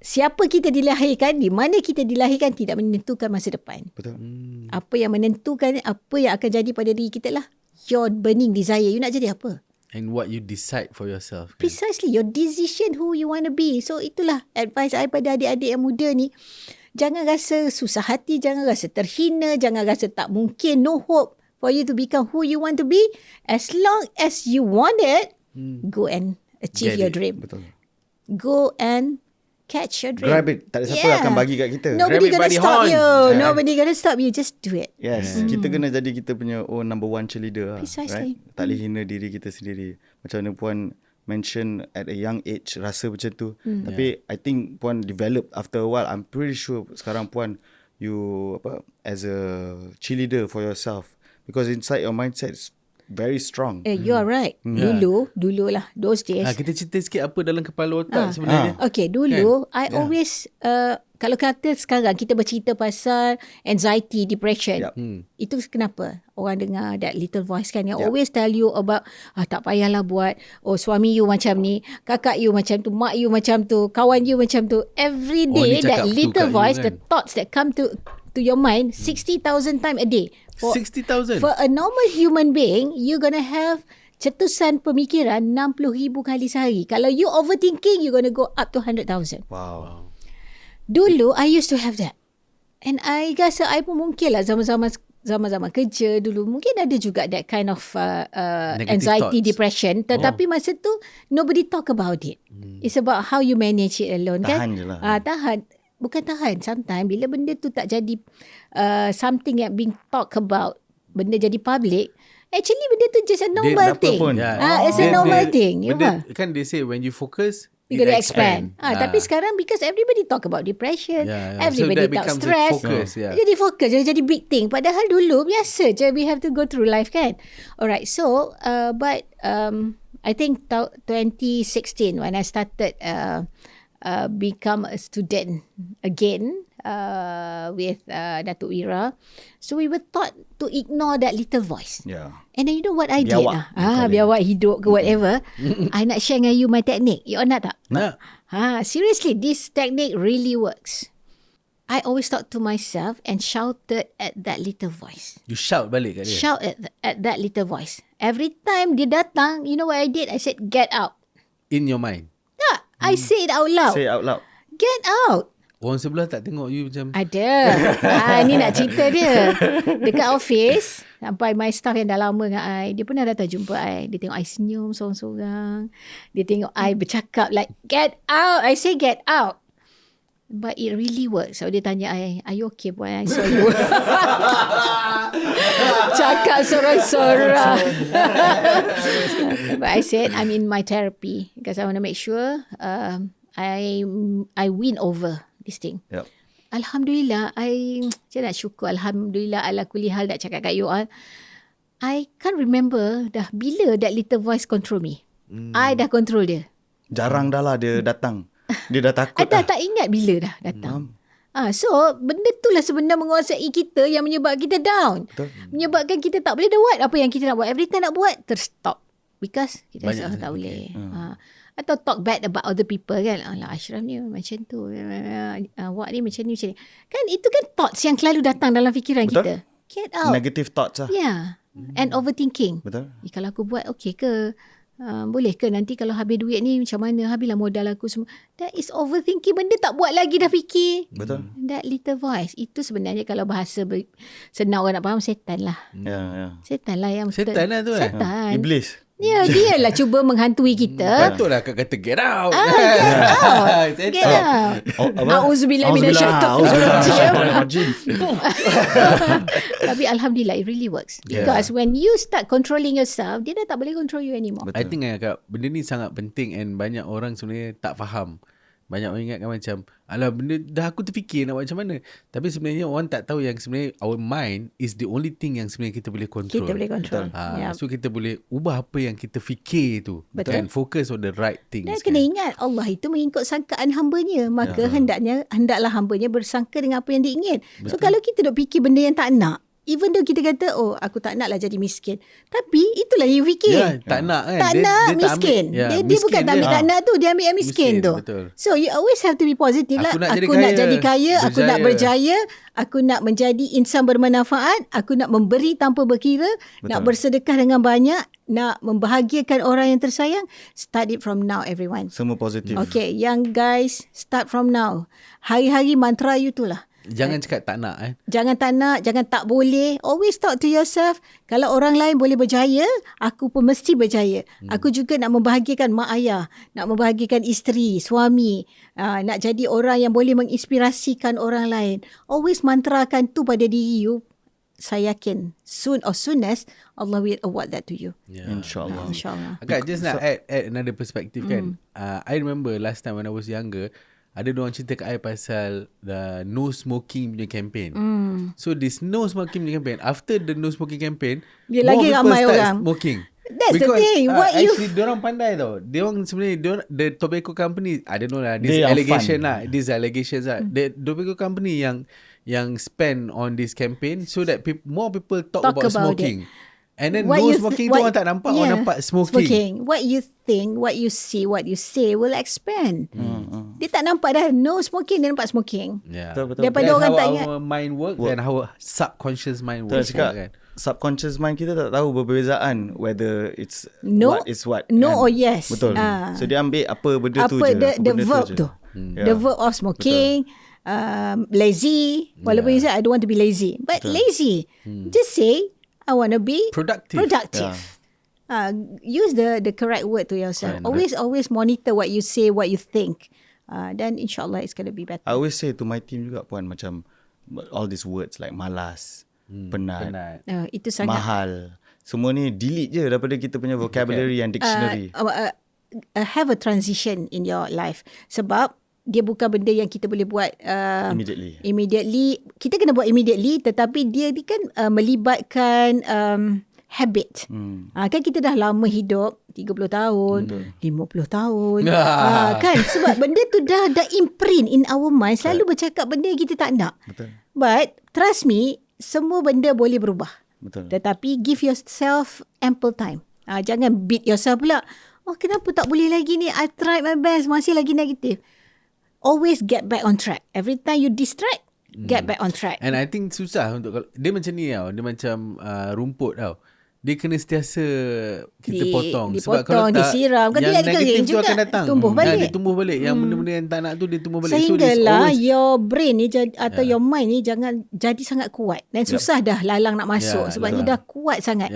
Siapa kita dilahirkan, di mana kita dilahirkan tidak menentukan masa depan.
Betul.
Apa yang menentukan, apa yang akan jadi pada diri kita lah your burning desire. You nak jadi apa?
And what you decide for yourself. Kan?
Precisely, your decision who you want to be. So itulah advice I pada adik-adik yang muda ni. Jangan rasa susah hati, jangan rasa terhina, jangan rasa tak mungkin, no hope for you to become who you want to be. As long as you want it, go and achieve your dream.
Betul.
Go and catch your dream.
Grab it. Tak ada siapa akan bagi kat kita.
Nobody
Grab it
gonna
by the
stop
horn.
you. Nobody gonna stop you. Just do it.
Yes. Kita kena jadi kita punya number one cheerleader lah.
Precisely.
Right? Tak boleh hina diri kita sendiri. Macam mana Puan mention at a young age rasa macam tu. Tapi I think Puan develop after a while. I'm pretty sure sekarang Puan you as a cheerleader for yourself. Because inside your mindset very strong.
You are right. Dulu lah, those days.
Kita cerita sikit apa dalam kepala otak sebenarnya.
Okay, dulu I always kalau kata sekarang kita bercerita pasal anxiety, depression. Itu kenapa? Orang dengar that little voice kan yang always tell you about tak payahlah buat, suami you macam ni, kakak you macam tu, mak you macam tu, kawan you macam tu. Every day that little voice, the thoughts that come to your mind 60,000 times a day.
60,000?
For a normal human being, you're gonna have cetusan pemikiran 60,000 kali sehari. Kalau you overthinking, you're gonna go up to 100,000.
Wow.
Dulu, I used to have that. And I rasa I pun mungkin lah zaman-zaman kerja dulu, mungkin ada juga that kind of anxiety,
thoughts.
Depression. Tetapi masa tu, nobody talk about it. It's about how you manage it alone.
Tahan
kan?
je lah.
Tahan. Bukan tahan. Sometimes, bila benda tu tak jadi something yang being talk about, benda jadi public, actually benda tu just a normal thing. It's a normal thing.
Kan they say when you focus,
you gotta expand. Tapi sekarang because everybody talk about depression, everybody
so
talk stress. Jadi fokus, jadi big thing. Padahal dulu biasa je, we have to go through life kan. Alright, so but I think 2016 when I started become a student again with Datuk Ira, so we were taught to ignore that little voice. And then you know what I did? Biar awak hidup ke whatever. I nak share dengan you my technique. You nak tak?
Nak.
Seriously, this technique really works. I always talk to myself and shouted at that little voice.
You shout balik kat dia?
Shout at that little voice. Every time dia datang, you know what I did? I said, get out.
In your mind?
Tak, I say it out loud.
Say it out loud.
Get out.
Orang sebelah tak tengok you macam...
Ada. Ni nak cerita dia. Dekat office, sampai my staff yang dah lama dengan I, dia pernah datang jumpa I. Dia tengok I senyum sorang-sorang. Dia tengok I bercakap like, get out. I say get out. But it really works. So dia tanya I, are you okay Puan? I saw you. Cakap sorang-sorang. But I said, I'm in my therapy. Because I want to make sure I win over this thing. Alhamdulillah, saya nak syukur. Alhamdulillah, ala kulli hal nak cakap kat you all. I can't remember dah bila that little voice control me. I dah control dia.
Jarang dah lah dia datang. Dia dah takut
dah. Tak ingat bila dah datang. So, benda tu lah sebenarnya menguasai kita yang menyebabkan kita down.
Betul.
Menyebabkan kita tak boleh dah buat apa yang kita nak buat. Every time nak buat, terstop. Because kita rasa tak boleh. Atau talk bad about other people kan. Alah, Ashraf ni macam tu. Awak ni macam ni, macam ni. Kan itu kan thoughts yang selalu datang dalam fikiran kita. Get out.
Negative thoughts lah.
And overthinking.
Betul.
Kalau aku buat, okay ke? Boleh ke nanti kalau habis duit ni macam mana? Habislah modal aku semua. That is overthinking. Benda tak buat lagi dah fikir.
Betul.
That little voice. Itu sebenarnya kalau bahasa senang orang nak faham, setan lah. Setan lah yang...
Setan lah tu
Setan.
Iblis.
Ya, dia lah cuba menghantui kita.
Patutlah kau kata get out.
Get out. A'udzubillah minasyaitanir. Tapi alhamdulillah it really works. Because when you start controlling yourself, dia dah tak boleh control you anymore.
I think benda ni sangat penting and banyak orang sebenarnya tak faham. Banyak orang ingatkan macam, alah benda dah aku terfikir nak buat macam mana. Tapi sebenarnya orang tak tahu yang sebenarnya our mind is the only thing yang sebenarnya kita boleh control.
Kita boleh control.
So kita boleh ubah apa yang kita fikir tu.
Betul.
And focus on the right things.
Dan kena ingat, Allah itu mengikut sangkaan hambanya. Maka hendaklah hambanya bersangka dengan apa yang dia ingin. So kalau kita duk fikir benda yang tak nak, even though kita kata, aku tak nak lah jadi miskin. Tapi itulah yang fikir.
Tak nak kan.
Tak nak miskin. Dia bukan tak ambil tak nak tu. Dia ambil yang miskin tu.
Betul.
So you always have to be positive lah.
Aku nak
jadi kaya. Aku nak berjaya. Aku nak menjadi insan bermanfaat. Aku nak memberi tanpa berkira. Betul. Nak bersedekah dengan banyak. Nak membahagiakan orang yang tersayang. Start it from now everyone.
Semua positif.
Okay, young guys, start from now. Hari-hari mantra you tu lah.
Jangan cakap tak nak.
Jangan tak nak, jangan tak boleh. Always talk to yourself. Kalau orang lain boleh berjaya, aku pun mesti berjaya. Aku juga nak membahagiakan mak ayah, nak membahagiakan isteri, suami, nak jadi orang yang boleh menginspirasikan orang lain. Always mantrakan tu pada diri you. Saya yakin soon or soonest Allah will award that to you.
InsyaAllah.
InsyaAllah.
Okay, just nak add another perspective kan. I remember last time when I was younger, ada diorang cerita kat I pasal the no smoking punya campaign. So this no smoking punya campaign, after the no smoking campaign,
Dia
more
lagi
people
ramai
start
orang.
smoking.
That's the thing. What
Actually, diorang pandai tau. Diorang sebenarnya, the tobacco company, I don't know lah, this
They are
allegation
fun.
lah, these allegations lah. The tobacco company yang spend on this campaign so that more people talk about smoking. And then no smoking tu orang tak nampak, orang nampak smoking.
What you think, what you see, what you say will expand. Dia tak nampak dah no smoking, dia nampak smoking.
Yeah.
Betul.
Daripada
That's
orang
how
tak ingat.
our mind work and how subconscious mind
Betul
works.
cakap,
Kan?
subconscious mind kita tak tahu perbezaan whether it's
No,
what is what.
no or yes.
Betul. So dia ambil apa benda tu
Apa
je.
the verb tu. The verb of smoking, lazy. Walaupun you say I don't want to be lazy, but lazy. Just say I want to be
Productive.
Use the correct word to yourself. Always monitor what you say, what you think. Then insyaAllah it's going to be better.
I always say to my team juga Puan, macam all these words like malas, penat,
Itu sangat
mahal, semua ni delete je daripada kita punya vocabulary and dictionary.
have a transition in your life. Sebab dia bukan benda yang kita boleh buat immediately. Kita kena buat immediately, tetapi dia ni kan melibatkan habit. Kan kita dah lama hidup 30 tahun, 50 tahun. Kan sebab benda tu dah imprint in our mind, selalu bercakap benda yang kita tak nak.
Betul.
But trust me, semua benda boleh berubah.
Betul.
Tetapi give yourself ample time. Jangan beat yourself pula. Oh, kenapa tak boleh lagi ni? I tried my best, masih lagi negatif. Always get back on track. Every time you distract, get back on track.
And I think susah untuk, dia macam ni tau. Dia macam rumput tau. Dia kena sentiasa kita potong. Sebab kalau tak,
disiram. Kalau
yang
tidak
negatif tu akan datang.
Tumbuh balik.
Dia tumbuh balik. Yang benda-benda yang tak nak tu, dia tumbuh balik.
Sehinggalah your brain ni atau your mind ni jangan jadi sangat kuat. Dan susah dah lalang nak masuk. Sebab dia dah kuat sangat.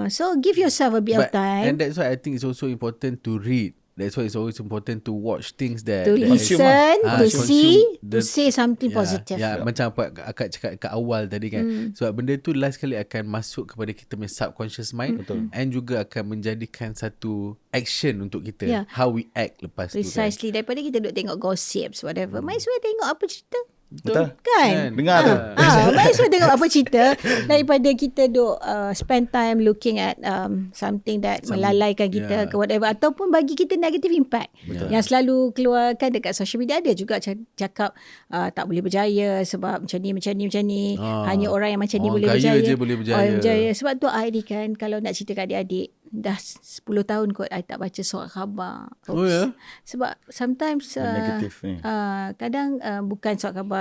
So give yourself a bit of time.
And that's why I think it's also important to read. That's why it's always important to watch things that
to listen, to see, to say something positive.
Macam apa akak cakap kat awal tadi kan. Sebab benda tu last kali akan masuk kepada kita punya subconscious mind. And juga akan menjadikan satu action untuk kita. How we act lepas tu kan.
Precisely. Daripada kita duduk tengok gossips, whatever. Might as well tengok apa cerita.
Betul.
Kan?
Dengar tu.
Might as well tengok apa cerita daripada kita duk spend time looking at something that melalaikan kita ke whatever, ataupun bagi kita negative impact. Yang selalu keluarkan dekat social media. Ada juga cakap tak boleh berjaya sebab macam ni. Hanya orang yang macam ni boleh berjaya.
Je boleh berjaya.
Orang berjaya. Sebab tu I ni kan, kalau nak cerita kat adik-adik, dah 10 tahun kot I tak baca surat khabar. Sebab sometimes
negatif ni.
Kadang bukan surat khabar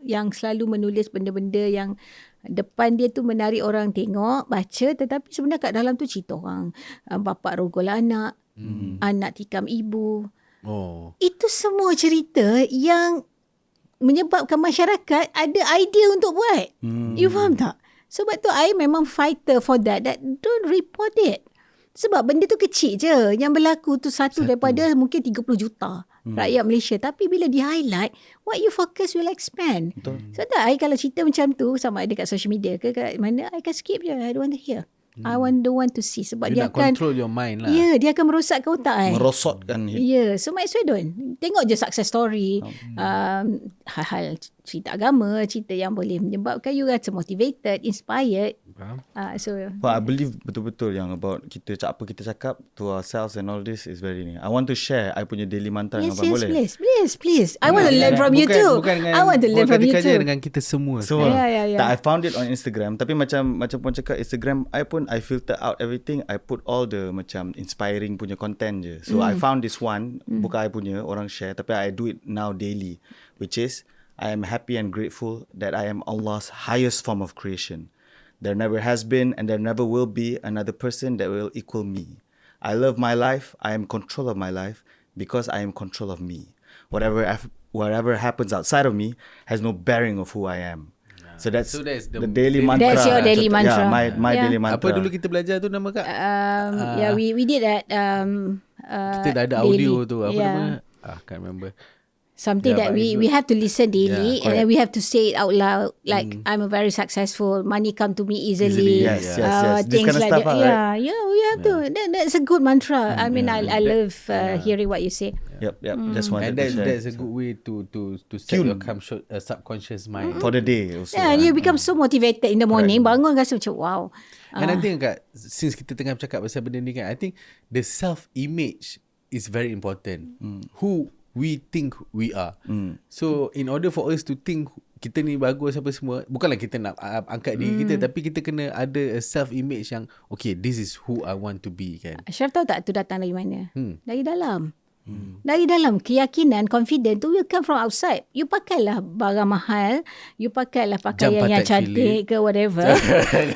yang selalu menulis benda-benda yang depan dia tu menarik orang tengok, baca, tetapi sebenarnya kat dalam tu cerita orang bapa rogol anak, anak tikam ibu. Itu semua cerita yang menyebabkan masyarakat ada idea untuk buat. You faham tak? Sebab tu I memang fighter for that don't report it. Sebab benda tu kecil je. Yang berlaku tu satu daripada mungkin 30 juta rakyat Malaysia. Tapi bila di-highlight, what you focus will expand. So tak, I kalau cerita macam tu, sama ada kat social media ke kat mana, I akan skip je. I don't want to hear. I don't want to see. Sebab dia akan
control your mind lah.
Dia akan merosakkan otak I.
Merosotkan.
So might as well don't. Tengok je success story. Hal-hal cerita agama, cerita yang boleh menyebabkan you rasa motivated, inspired.
But I believe betul-betul yang about kita apa kita cakap to ourselves and all this is very ni. I want to share I punya daily mantra dengan abang boleh.
Please. I want to learn from you too. I want to learn from you too.
Dengan kita semua.
Yeah.
I found it on Instagram. Tapi macam Puan cakap, Instagram I filter out everything. I put all the macam inspiring punya content je. So I found this one, bukan I punya, orang share, tapi I do it now daily, which is I am happy and grateful that I am Allah's highest form of creation. There never has been and there never will be another person that will equal me. I love my life. I am control of my life because I am control of me. Whatever happens outside of me has no bearing of who I am. So that's the daily mantra.
That's your daily mantra.
Yeah, my daily mantra.
Apa dulu kita belajar tu nama Kak?
We did that.
Kita dah ada audio tu. Apa nama? Can't remember.
Something that we have to listen daily, and then we have to say it out loud. Like I'm a very successful. Money come to me easily.
Yes.
Things
This kind of
like
stuff,
that.
right?
We have to. That's a good mantra. I mean, I love hearing what you say.
Yep. Just wanted
And
to share.
that's a good way to set
Tune.
your subconscious mind.
For the day also.
Yeah, you become so motivated in the morning. Bangun rasa macam wow.
And I think since kita tengah bercakap pasal benda ni kan, I think the self-image is very important. Who we think we are. So in order for us to think kita ni bagus apa semua, bukanlah kita nak angkat diri kita, tapi kita kena ada a self-image yang okay, this is who I want to be kan.
Ashraf tahu tak tu datang dari mana? Dari dalam. Dari dalam keyakinan, confident tu will come from outside. You pakailah barang mahal, you pakailah pakaian yang cantik ke whatever.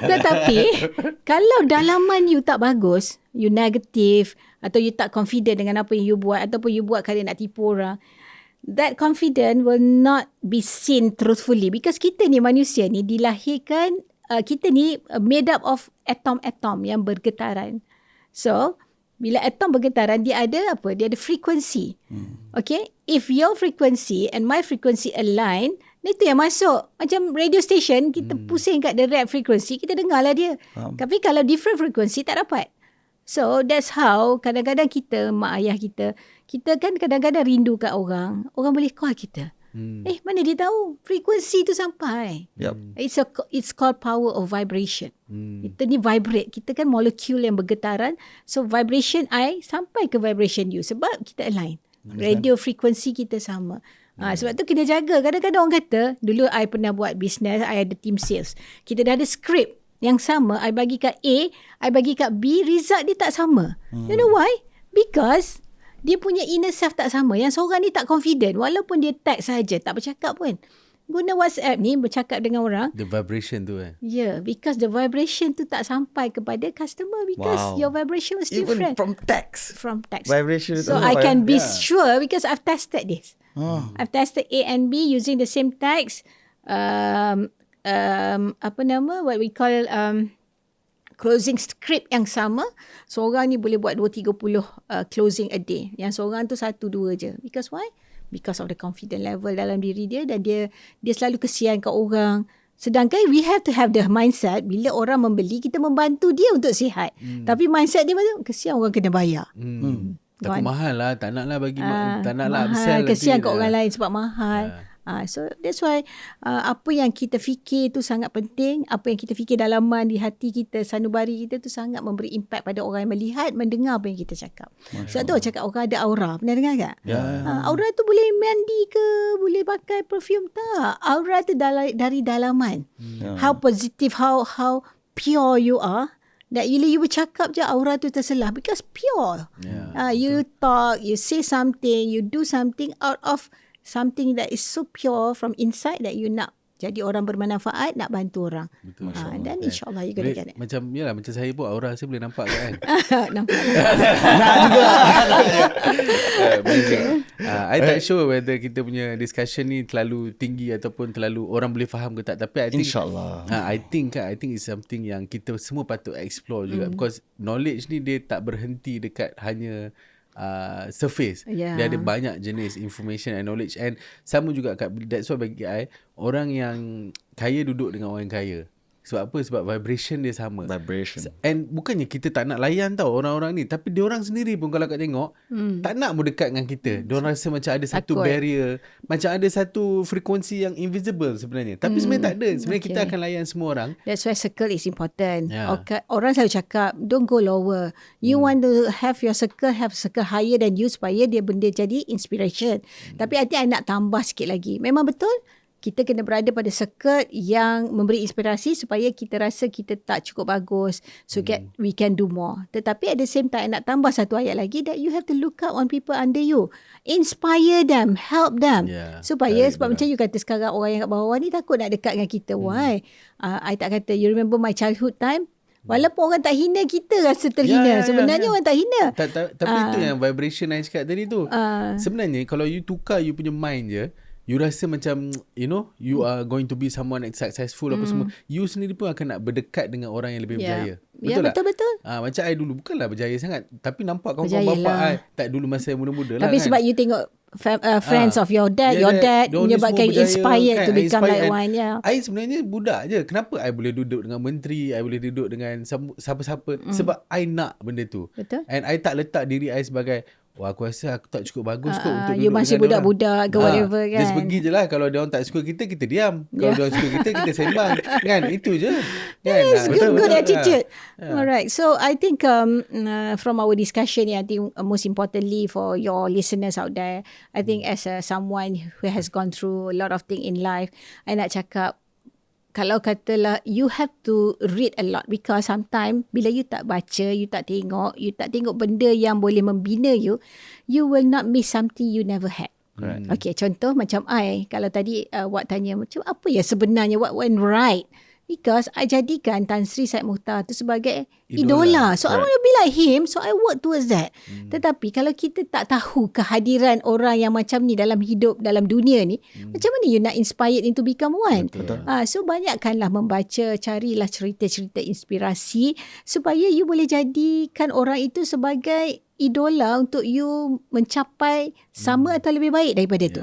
Tetapi kalau dalaman you tak bagus, you negative atau you tak confident dengan apa yang you buat ataupun you buat kerana nak tipu orang, that confident will not be seen truthfully, because kita ni manusia ni dilahirkan, kita ni made up of atom-atom yang bergetaran. So bila atom bergetaran, dia ada apa? Dia ada frekuensi. Okay? If your frequency and my frequency align, itu yang masuk. Macam radio station, kita pusing kat the right frequency, kita dengar lah dia. Tapi kalau different frequency, tak dapat. So that's how kadang-kadang kita, mak ayah kita kan kadang-kadang rindu kat orang. Orang boleh call kita. Mana dia tahu? Frekuensi tu sampai. It's called power of vibration. Kita ni vibrate. Kita kan molekul yang bergetaran. So vibration I sampai ke vibration you. Sebab kita align. Radio frekuensi kita sama. Sebab tu kena jaga. Kadang-kadang orang kata, dulu I pernah buat business, I ada team sales. Kita dah ada script yang sama. I bagi kat A, I bagi kat B, result dia tak sama. You know why? Because dia punya inner self tak sama. Yang seorang ni tak confident. Walaupun dia text saja, tak bercakap pun. Guna WhatsApp ni, bercakap dengan orang.
The vibration tu
Yeah, because the vibration tu tak sampai kepada customer. Because your vibration was
Even
different.
from text.
From text.
Vibration
So I can be sure because I've tested this. I've tested A and B using the same text. What we call closing script yang sama. Seorang ni boleh buat 2-30 closing a day. Yang seorang tu 1-2 je. Because why? Because of the confident level dalam diri dia, dan dia selalu kesian kat orang. Sedangkan we have to have the mindset, bila orang membeli, kita membantu dia untuk sihat. Tapi mindset dia macam, kesian orang kena bayar.
Takut mahal lah, tak nak lah bagi, tak nak lah upsell.
Kesian kat orang lain sebab mahal. So that's why apa yang kita fikir tu sangat penting. Apa yang kita fikir dalaman di hati kita, sanubari kita tu sangat memberi impact pada orang yang melihat, mendengar apa yang kita cakap. Sebab tu cakap orang ada aura. Pernah dengar tak? Aura tu boleh mandi ke, boleh pakai perfume tak? Aura tu dari dalaman. How positive, how pure you are. That you bercakap je, aura tu terselah. Because pure. You talk, you say something, you do something out of something that is so pure from inside that you nak jadi orang bermanfaat, nak bantu orang. Dan insyaAllah you gonna get it.
Macam saya pun aura saya boleh nampak kan.
Nampak.
I tak sure whether kita punya discussion ni terlalu tinggi ataupun terlalu orang boleh faham ke tak. Tapi I think
InsyaAllah.
I think it's something yang kita semua patut explore juga. Because knowledge ni dia tak berhenti dekat hanya surface. Dia ada banyak jenis information and knowledge. And sama juga kat, that's why bagi I, orang yang kaya duduk dengan orang yang kaya. Sebab apa? Sebab vibration dia sama.
Vibration.
And bukannya kita tak nak layan tau orang-orang ni, tapi diorang sendiri pun kalau kat tengok tak nak berdekat dengan kita. Diorang rasa macam ada satu barrier, macam ada satu frekuensi yang invisible sebenarnya. Tapi sebenarnya tak ada. Sebenarnya kita akan layan semua orang.
That's why circle is important. Okay. Orang selalu cakap, don't go lower. You want to have your circle, have circle higher than you supaya dia benda jadi inspiration. Tapi I think I nak tambah sikit lagi. Memang betul, kita kena berada pada circle yang memberi inspirasi supaya kita rasa kita tak cukup bagus. So we can do more. Tetapi at the same time, nak tambah satu ayat lagi, that you have to look up on people under you. Inspire them, help them. Supaya, sebab macam you kata sekarang orang yang kat bawah ni takut nak dekat dengan kita. Why? I tak kata, you remember my childhood time? Walaupun orang tak hina, kita rasa terhina. Sebenarnya orang tak hina.
Tapi itu yang vibration I cakap tadi tu. Sebenarnya kalau you tukar you punya mind je, you rasa macam, you know, you are going to be someone yang successful apa semua. You sendiri pun akan nak berdekat dengan orang yang lebih berjaya. Betul tak?
Betul.
Macam I dulu bukanlah berjaya sangat, tapi nampak kawan-kawan bapak I tak dulu masa muda-muda lah.
Tapi sebab you tengok friends of your dad, menyebabkan inspired to become like one.
I sebenarnya budak je. Kenapa I boleh duduk dengan menteri, I boleh duduk dengan siapa-siapa? Sebab I nak benda tu.
Betul.
And I tak letak diri I sebagai, Wah, aku rasa aku tak cukup bagus kot untuk
You
duduk
masih
dengan
budak-budak ke whatever kan.
Just pergi je lah. Kalau dia orang tak suka kita diam. Kalau dia orang suka kita sembang. Kan? Itu je. Kan?
Yes, good attitude.
Yeah.
Alright. So I think from our discussion, I think most importantly for your listeners out there, I think as someone who has gone through a lot of things in life, I nak cakap, kalau katalah you have to read a lot, because sometimes bila you tak baca, you tak tengok benda yang boleh membina you will not miss something you never had.
Correct.
Okay, contoh macam I, kalau tadi Wak tanya macam apa ya sebenarnya what went right, because I jadikan Tan Sri Syed Mukhtar tu sebagai idola. So I want to be like him, so I work towards that. Tetapi kalau kita tak tahu kehadiran orang yang macam ni dalam hidup, dalam dunia ni, macam mana you nak inspired into become one? So banyakkanlah membaca, carilah cerita-cerita inspirasi supaya you boleh jadikan orang itu sebagai idola untuk you mencapai sama atau lebih baik daripada tu.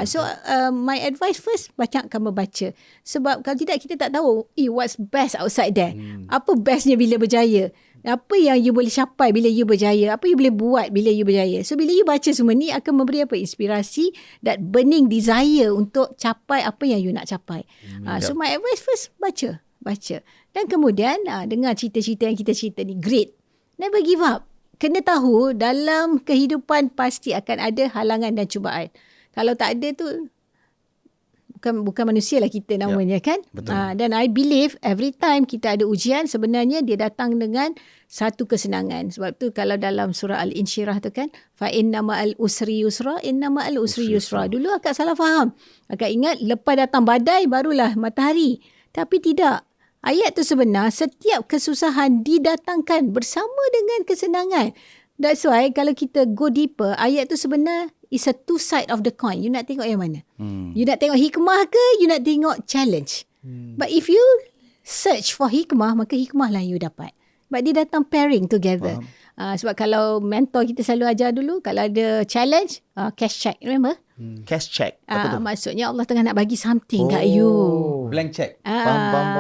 So my advice first, banyakkan membaca. Sebab kalau tidak kita tak tahu what's best outside there. Apa bestnya bila berjaya? Apa yang you boleh capai bila you berjaya? Apa you boleh buat bila you berjaya? So bila you baca semua ni akan memberi inspirasi dan burning desire untuk capai apa yang you nak capai. So my advice first, baca. Dan kemudian dengar cerita-cerita yang kita cerita ni, great. Never give up. Kena tahu dalam kehidupan pasti akan ada halangan dan cubaan. Kalau tak ada tu bukan manusia lah kita namanya, kan? Dan I believe every time kita ada ujian sebenarnya dia datang dengan satu kesenangan. Sebab tu kalau dalam surah Al-Insyirah tu kan, fa inna ma'al usri yusra, inna ma'al usri yusra. Dulu akak salah faham. Akak ingat lepas datang badai barulah matahari. Tapi tidak. Ayat tu sebenar, setiap kesusahan didatangkan bersama dengan kesenangan. That's why kalau kita go deeper, ayat tu sebenar is a two side of the coin. You nak tengok yang mana? You nak tengok hikmah ke? You nak tengok challenge? But if you search for hikmah, maka hikmah lah you dapat. But dia datang pairing together. Sebab kalau mentor kita selalu ajar dulu, kalau ada challenge, cash check. Remember?
Cash check. Apa tu?
Maksudnya Allah tengah nak bagi something kat you.
Blank check.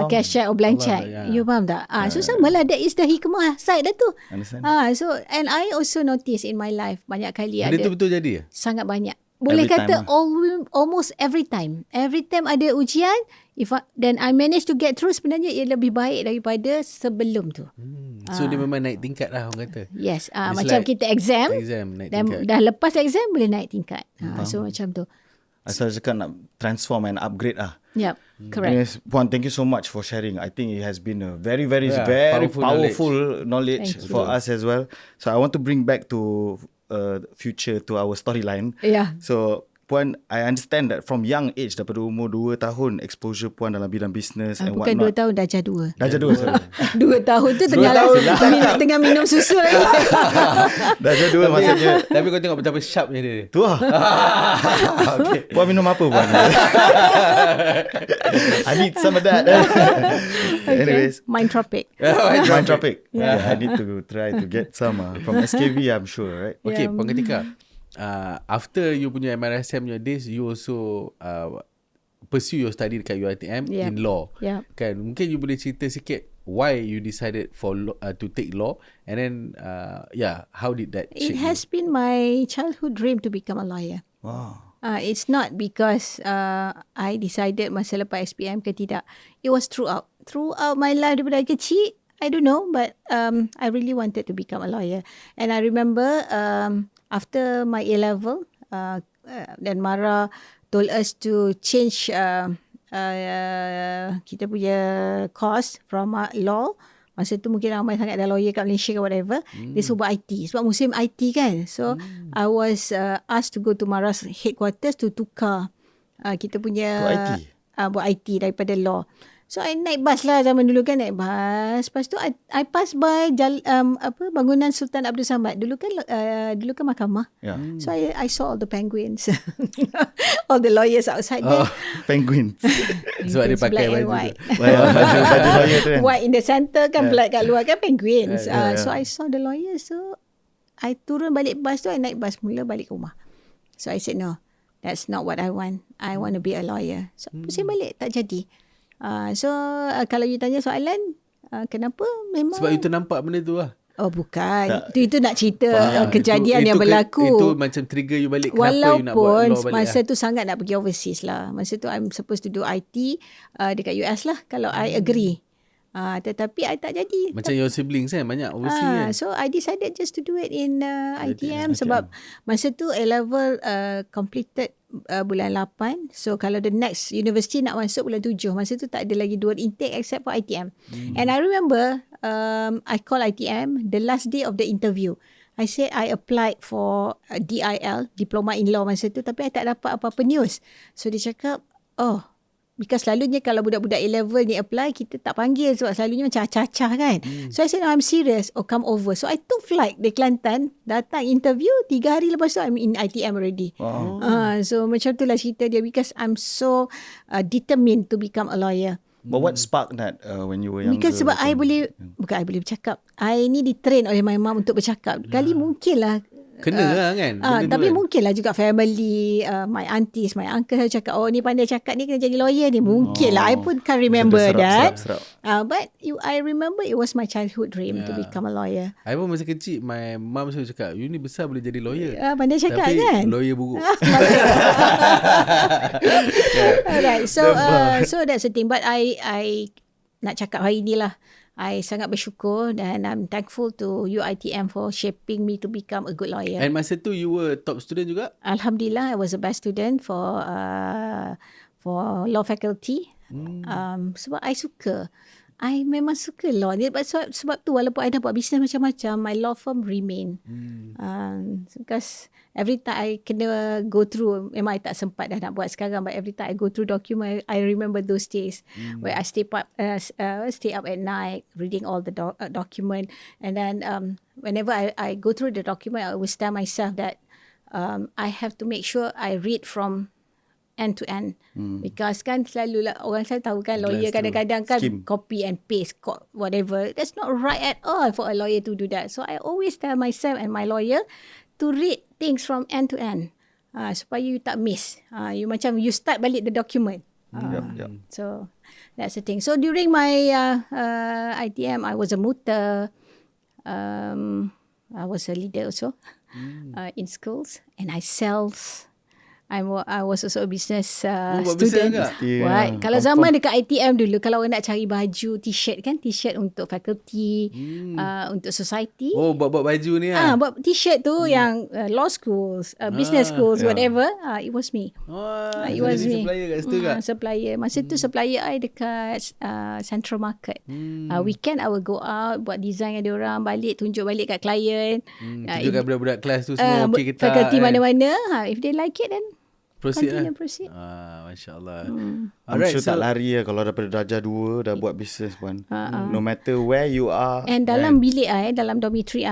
Cash check or blank check. You faham tak? So samalah, that is the hikmah side dah tu.
Understand.
So and I also notice in my life banyak kali
Benda
ada.
tu betul jadi?
Sangat banyak. Boleh
Every
kata
time
almost every time. Every time ada ujian, then I manage to get through, sebenarnya ia lebih baik daripada sebelum tu.
So dia memang naik tingkat lah orang kata.
Yes, macam like kita exam
naik
dan
tingkat.
dah lepas exam boleh naik tingkat. So macam tu.
Asal cakap nak transform and upgrade lah.
Yep, correct.
Yes, Puan, thank you so much for sharing. I think it has been a very powerful knowledge for us as well. So I want to bring back to future to our storyline.
Yeah.
So Puan, I understand that from young age, daripada umur 2 tahun, exposure Puan dalam bidang business and
bukan
whatnot.
2 tahun, darjah 2.
Darjah 2, sorry.
2 tahun tu tengah minum susu lagi.
Darjah 2 maksudnya.
Tapi kau tengok betapa sharpnya dia.
Tu lah. Okay. Puan minum apa, Puan? I need some of that. Anyways.
Mind tropic.
Mind tropic. Yeah, I need to try to get some from Eskayvie, I'm sure, right?
Okay, Puan Kartika. After you punya MRSM punya days, you also pursue your study dekat UiTM in law. Kan? Mungkin you boleh cerita sikit why you decided for to take law, and then how did that shape
It has been my childhood dream to become a lawyer.
Wow.
It's not because I decided masa lepas SPM ke tidak. It was throughout my life daripada kecil. I don't know, but I really wanted to become a lawyer. And I remember after my A-level, then Mara told us to change kita punya course from law. Masa tu mungkin ramai sangat dah lawyer kat Malaysia ke whatever. Dia suruh buat IT. Sebab musim IT kan. So, I was asked to go to Mara's headquarters to tukar kita punya buat IT daripada law. So I naik bas lah zaman dulu kan, naik bas. Lepas tu I pass by bangunan Sultan Abdul Samad. Dulu kan mahkamah. So I saw all the penguins. All the lawyers outside there.
Penguins.
Sebab dia pakai baju
white.
Baju lawyer tu kan.
White in the center kan, black kat luar kan penguins. So I saw the lawyers. So I turun balik bas tu, I naik bas mula balik ke rumah. So I said no, that's not what I want. I want to be a lawyer. So pusing balik, tak jadi. So kalau you tanya soalan, kenapa, memang
sebab you ternampak benda tu lah.
Oh bukan. Itu nak cerita kejadian
itu,
yang berlaku.
Itu macam trigger you balik. Kenapa you nak buat
Walaupun
law balik?
masa tu sangat nak pergi overseas lah. Masa tu I'm supposed to do IT dekat US lah kalau I agree. Tetapi I tak jadi.
Macam your siblings kan banyak overseas kan.
So I decided just to do it in ITM sebab masa tu A-level completed bulan 8. So kalau the next university nak masuk bulan 7. Masa tu tak ada lagi dual intake except for ITM. And I remember I call ITM the last day of the interview. I said I applied for DIL, Diploma in Law masa tu, tapi I tak dapat apa-apa news. So dia cakap, because selalunya kalau budak-budak A-level ni apply, kita tak panggil sebab selalunya macam acah-acah kan. So I said, no, I'm serious. Come over. So I took flight dari Kelantan, datang interview, 3 hari lepas tu I'm in ITM already. Wow. So macam tu lah cerita dia, because I'm so determined to become a lawyer.
But what sparked that when you were younger?
Because sebab I boleh bercakap. I ni ditrain oleh my mum untuk bercakap. Kali mungkin lah
Kena lah kan.
Tapi mungkinlah juga family, my aunties, my uncle cakap, ni pandai cakap ni kena jadi lawyer ni. Mungkinlah. I pun can't remember that. But I remember it was my childhood dream to become a lawyer.
I pun masa kecil, my mum selalu cakap, you ni besar boleh jadi lawyer.
Pandai cakap
tapi
kan.
Tapi lawyer buruk.
Alright. So that's the thing. But I nak cakap hari ni lah, I sangat bersyukur dan I'm thankful to UiTM for shaping me to become a good lawyer.
And masa tu you were top student juga?
Alhamdulillah, I was the best student for law faculty. Sebab I suka. I memang suka law. Sebab tu walaupun I dah buat bisnes macam-macam, my law firm remain. Because every time I kena go through, memang I tak sempat dah nak buat sekarang, but every time I go through document, I remember those days where I stay up at night reading all the document. And then whenever I go through the document, I always tell myself that I have to make sure I read from end to end. Because kan selalu lah, orang selalu tahu kan lawyer kadang-kadang kan copy and paste whatever. That's not right at all for a lawyer to do that. So I always tell myself and my lawyer to read things from end to end, supaya you tak miss. You start balik the document. So that's the thing. So during my ITM, I was a muter. I was a leader also in schools, and I sells. I was also a business student. Right. Kalau zaman dekat ITM dulu, kalau orang nak cari baju, t-shirt kan, t-shirt untuk faculty, untuk society.
Buat baju ni lah.
Buat t-shirt tu yang law schools, business schools, whatever. It was me. It was me.
Supplier kat situ kan?
Supplier. Masa tu supplier I dekat Central Market. Weekend I will go out, buat design dengan diorang, balik, tunjuk balik kat klien.
Tunjukkan budak-budak kelas tu semua okey ke tak.
Faculty mana-mana. If they like it, then
proceed lah. Masya Allah.
Alright, so tak lari lah kalau daripada darjah 2 dah buat bisnes pun. No matter where you are.
And dalam bilik dalam dormitory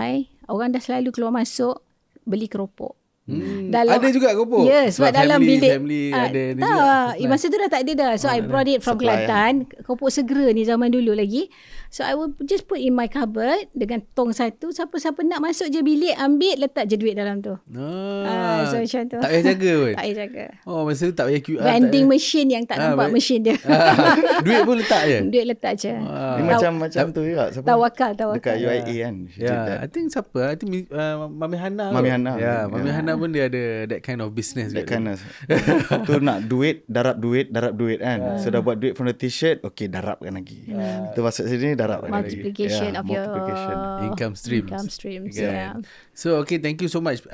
orang dah selalu keluar masuk beli keropok.
Ada juga keropok?
Ya, sebab dalam bilik
ada ni
tak, masa tu dah tak ada dah. So I brought it from Kelantan. Keropok segera ni zaman dulu lagi. So I will just put in my cupboard dengan tong satu. Siapa-siapa nak masuk je bilik, ambil, letak je duit dalam tu. So macam tu.
Tak payah jaga pun?
Tak payah jaga.
Masa tu tak payah QR.
Vending machine yang tak nampak mesin dia.
Duit pun letak je?
Duit letak je.
Macam tu juga.
Tawakal.
Dekat UIA kan?
I think siapa? I think Mami Hana. Mami Hana pun dia ada that kind of business.
That kind of tu nak duit, darab duit kan. So dah buat duit from the t-shirt, okay, darabkan lagi. Kita masuk sini, darabkan lagi.
Multiplication of your
income streams.
Yeah.
So okay, thank you so much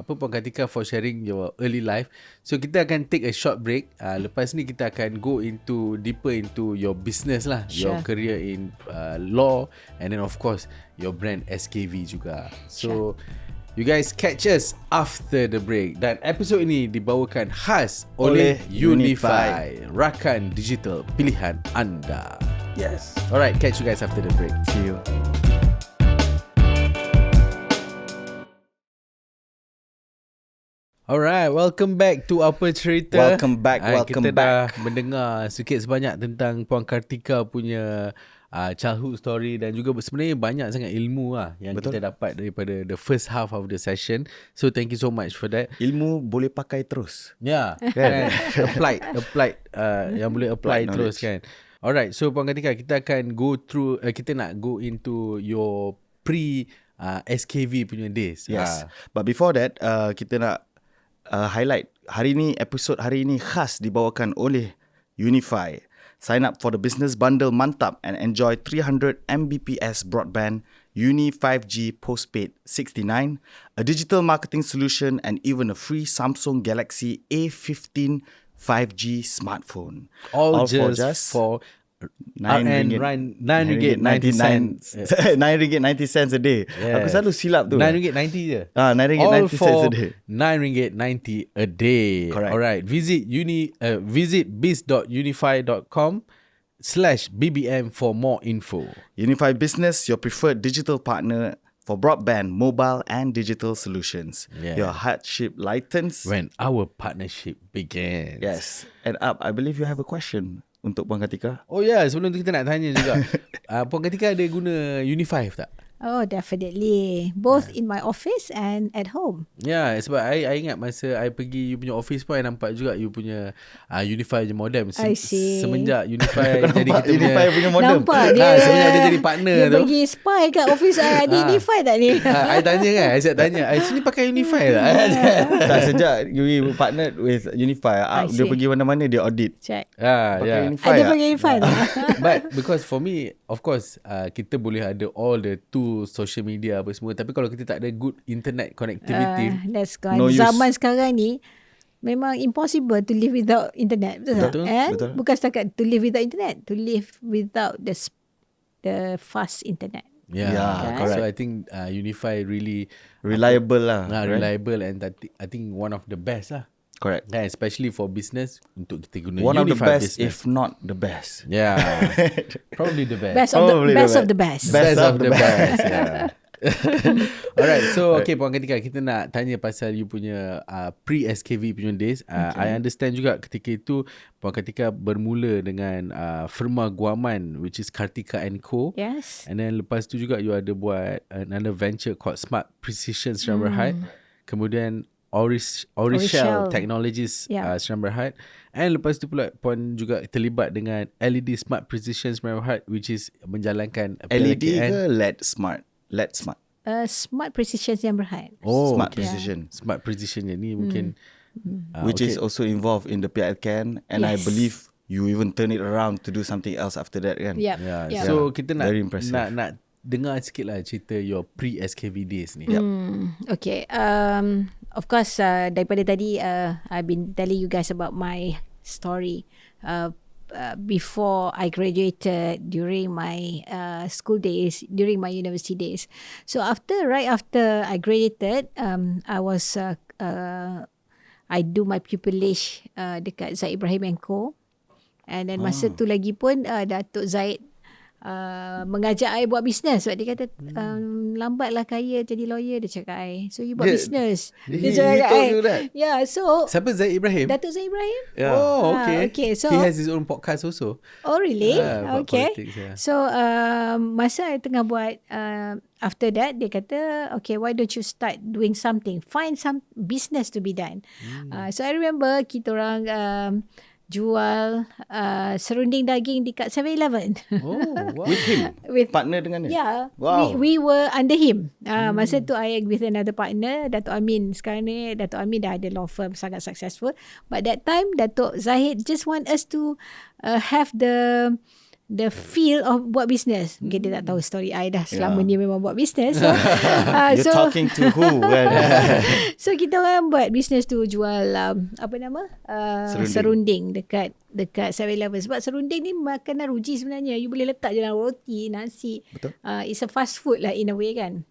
Puan Kartika for sharing your early life. So kita akan take a short break. Lepas ni kita akan go deeper into your business lah. Sure. Your career in law, and then of course your brand Eskayvie juga. So you guys catch us after the break. Dan episod ini dibawakan khas oleh Unify, rakan digital pilihan anda.
Yes.
Alright, catch you guys after the break.
See you.
Alright, welcome back to Apa Cerita.
Welcome back.
Kita dah mendengar sikit sebanyak tentang Puan Kartika punya childhood story, dan juga sebenarnya banyak sangat ilmu yang kita dapat daripada the first half of the session. So thank you so much for that.
Ilmu boleh pakai terus.
Kan? Applied yang boleh apply terus kan. Alright, so Puan Kartika, kita akan go through kita nak go into your Eskayvie punya days.
Yes. But before that, kita nak highlight episod hari ini khas dibawakan oleh Unify. Sign up for the business bundle Mantap and enjoy 300 Mbps broadband, Uni 5G Postpaid 69, a digital marketing solution, and even a free Samsung Galaxy A15 5G smartphone.
All just for RM9.90.
RM9.90 a day.
Yes.
Aku selalu silap tu.
RM9.90 je.
RM9.90 a day.
RM9.90 a day.
Correct.
Alright. Visit biz.unify.com/bbm for more info.
Unify Business, your preferred digital partner for broadband, mobile and digital solutions.
Yeah.
Your hardship lightens
When our partnership begins.
Yes. And I believe you have a question untuk Puan Kartika.
Oh ya, sebelum tu kita nak tanya juga. Puan Kartika ada guna Unify tak?
Oh, definitely. Both in my office and at home.
Ya, sebab I ingat masa I pergi you punya office pun I nampak juga you punya Unify je modem.
I see.
Semenjak Unify jadi kita
Unify punya modem.
Nampak dia.
semenjak dia jadi partner
dia
tu.
pergi spy kat office I. Ada Unify tak ni?
I tanya kan, I siap tanya, sini pakai Unify tak?
Tak, sejak you partnered with Unify, dia
see.
pergi mana-mana dia audit.
Check.
Ya.
Unify
Ada
tak?
pakai Unify tak?
But because for me, of course, kita boleh ada all the social media apa semua, tapi kalau kita tak ada good internet connectivity,
That's gone.
No use.
Zaman sekarang ni memang impossible to live without internet.
Betul,
betul.
Bukan setakat to live without internet, to live without the fast internet.
yeah,
Yeah,
so
correct.
I think Unify really
Reliable lah. right?
reliable, and I think one of the best lah.
Correct.
Kan, especially for business, untuk kita guna
One of the
Unify
best,
business.
if not the best.
Yeah, probably the best.
Best of the
Probably
best
the
of the best.
Best of the best. Yeah. Alright, so okay Puan Kartika, kita nak tanya pasal you punya pre-Eskayvie punya days. I understand juga ketika itu Puan Kartika bermula dengan firma guaman which is Kartika & Co.
Yes.
And then lepas tu juga you ada buat another venture called Smart Precision Sdn Bhd. Kemudian Orishell Technologies Sdn Bhd. And lepas tu pula Puan juga terlibat dengan LED Smart Precision Sdn Bhd, which is menjalankan
LED
PLKN.
ke LED Smart? LED Smart.
Smart Precision Sdn Bhd.
Oh,
Smart
okay.
Precision.
Smart Precision ni mungkin
Which is also involved in the PLKN. And I
Yes.
believe you even turn it around to do something else after that kan?
Yep.
yeah.
Yep.
So kita nak
Very impressive.
nak dengar sikit lah cerita your pre-Eskayvie days ni.
Okay. Of course, daripada tadi, I've been telling you guys about my story. Before I graduated, during my school days, during my university days. So right after I graduated, I was I do my pupillage dekat Zaid Ibrahim & Co. And then masa tu lagi pun Datuk Zaid mengajak I buat bisnes sebab dia kata lambatlah kaya jadi lawyer, dia cakap I. So you buat bisnes. Dia cakap
he
kat
told
I.
you that?
Yeah, so
Siapa Zaid Ibrahim?
Datuk Zaid Ibrahim.
Oh, okay.
Okay, so
he has his own podcast also.
oh really?
About
Okay.
politics, yeah.
So masa I tengah buat after that, dia kata, okay, why don't you start doing something? Find some business to be done. So I remember kita orang jual serunding daging dekat 7-Eleven.
Oh, wow.
With him?
With
Partner dengan dia?
yeah,
Wow.
we were under him. Masa tu I with another partner, Datuk Amin. Sekarang ni Datuk Amin dah ada law firm sangat successful. But that time Datuk Zahid just want us to have the feel of buat business. Mungkin dia tak tahu story I dah selama ni memang buat business. So,
You're talking to who?
so kita orang buat business tu jual apa nama? Serunding dekat 7-Eleven. Sebab serunding ni makanan ruji sebenarnya. You boleh letak je dalam roti, nasi.
Betul.
It's a fast food lah in a way kan.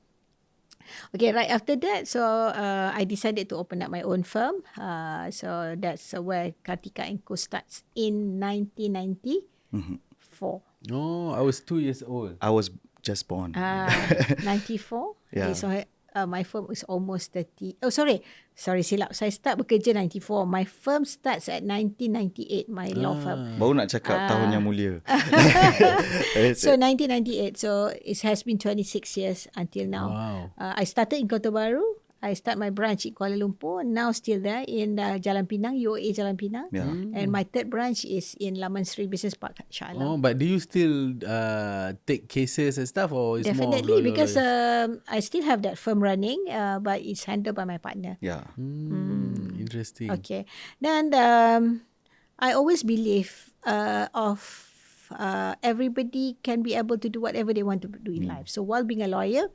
Okay, right after that, so I decided to open up my own firm. So that's where Kartika & Co starts in 1994.
Oh, I was 2 years old.
I was just born.
94.
Yeah.
Okay, so my firm is almost 30. Oh, sorry silap. Saya start bekerja 94. My firm starts at 1998. My law firm.
Baru nak cakap tahun yang mulia.
So 1998. So it has been 26 years until now.
Wow.
I started in Kota Baru. I start my branch in Kuala Lumpur. Now still there in Jalan Pinang, UOA Jalan Pinang.
Yeah.
And my third branch is in Laman Sri Business Park, Shah Alam.
Oh, but do you still take cases and stuff, or it's
Definitely,
more
because I still have that firm running, but it's handled by my partner.
Yeah.
Interesting.
Okay. Then I always believe everybody can be able to do whatever they want to do in life. So while being a lawyer,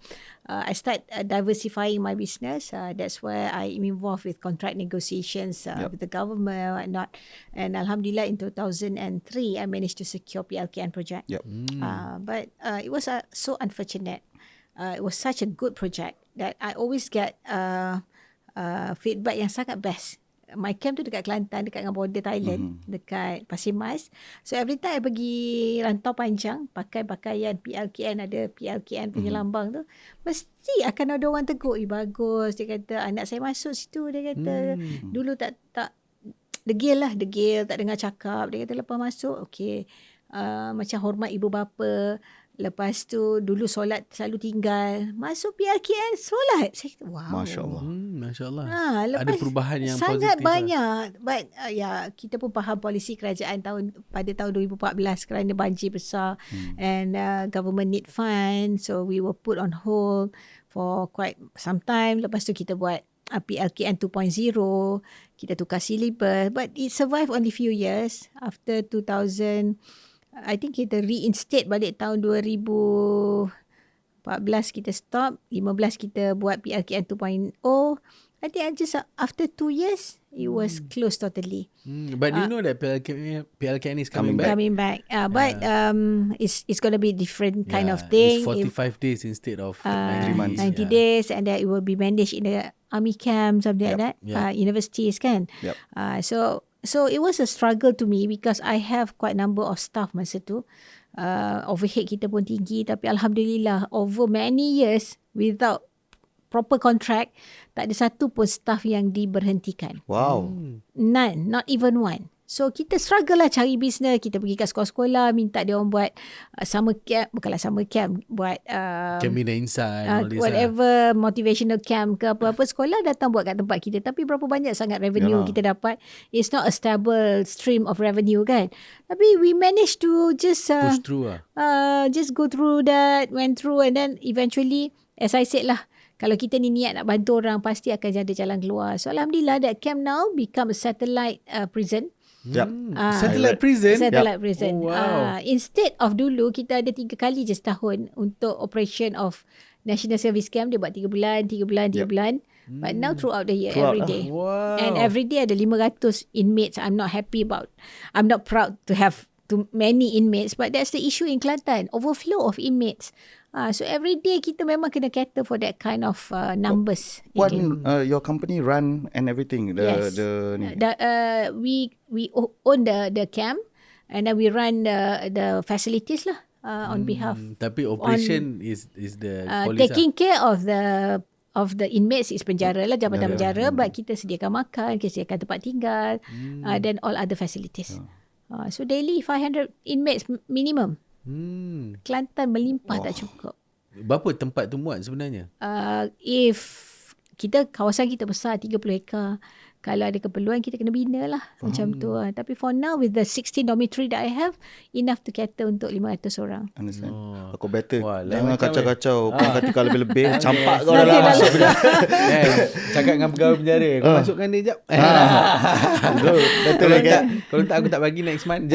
I start diversifying my business. That's where I am involved with contract negotiations with the government and whatnot. And Alhamdulillah, in 2003, I managed to secure PLKN project.
Yep.
But it was so unfortunate. It was such a good project that I always get feedback yang sangat best. My camp tu dekat Kelantan, dekat dengan border Thailand, dekat Pasir Mas. So every time I pergi rantau panjang, pakai pakaian PLKN, ada PLKN punya lambang tu, mesti akan ada orang tegur, bagus. Dia kata, anak saya masuk situ. Dia kata, dulu tak degil, tak dengar cakap. Dia kata, lepas masuk, okay, macam hormat ibu bapa. Lepas tu dulu solat selalu tinggal. Masuk PLKN solat. Saya kata wow.
Masya Allah.
Masya Allah.
Lepas
ada perubahan yang
sangat
positif
banyak. But kita pun faham polisi kerajaan pada tahun 2014 kerana banjir besar and government need fund. So we were put on hold for quite some time. Lepas tu kita buat PLKN 2.0. Kita tukar syllabus. But it survived only few years. After 2000, I think kita reinstate balik tahun 2014 kita stop, 15 kita buat PLKN 2.0. I think just after 2 years it was closed totally.
But do you know that PLKN is coming back?
Coming back. But it's going to be different kind of thing.
It's 45 days instead of
3 months.
90 days, and then it will be managed in the army camp, something like that. Universities kan.
Yep.
So it was a struggle to me because I have quite number of staff masa tu. Overhead kita pun tinggi, tapi Alhamdulillah over many years without proper contract, tak ada satu pun staff yang diberhentikan.
Wow.
None, not even one. So kita struggle lah cari business. Kita pergi kat sekolah-sekolah, minta dia orang buat summer camp, bukanlah summer camp, buat
Camp in the Inside, all this
whatever motivational camp ke apa-apa. Sekolah datang buat kat tempat kita, tapi berapa banyak sangat revenue kita dapat. It's not a stable stream of revenue kan. Tapi we managed to just
push through
just go through that, went through, and then eventually, as I said lah, kalau kita ni niat nak bantu orang, pasti akan ada jalan keluar. So Alhamdulillah, that camp now become a satellite prison.
Yep.
Satellite prison?
Satellite prison.
Oh, wow.
Instead of dulu, kita ada 3 kali je setahun untuk operation of National Service Camp. Dia buat 3 bulan, 3 bulan, 3 bulan. But now throughout the year, every day.
Wow.
And every day ada 500 inmates. I'm not proud to have too many inmates. But that's the issue in Kelantan. Overflow of inmates. So every day kita memang kena cater for that kind of numbers.
What your company run and everything?
Yes. We own the camp, and then we run the facilities lah on behalf.
Tapi operation is the police
taking care of the inmates is penjara lah, jabatan penjara. But kita sediakan makan, kita sediakan tempat tinggal, then all other facilities. So daily 500 inmates minimum. Kelantan melimpah tak cukup.
Berapa tempat tu muat sebenarnya?
If kawasan kita besar 30 ekar, kalau ada keperluan kita kena bina lah macam tu. Tapi for now with the 16 dormitory that I have, enough to cater untuk 500 orang.
Understand. Aku better.
Wah,
jangan
macam
kacau-kacau. Puan Kartika lebih-lebih. Campak kau dalam masuk
cakap dengan pegawai penjara, kau masukkan dia jap.
Betul kan?
Kalau tak aku tak bagi next month.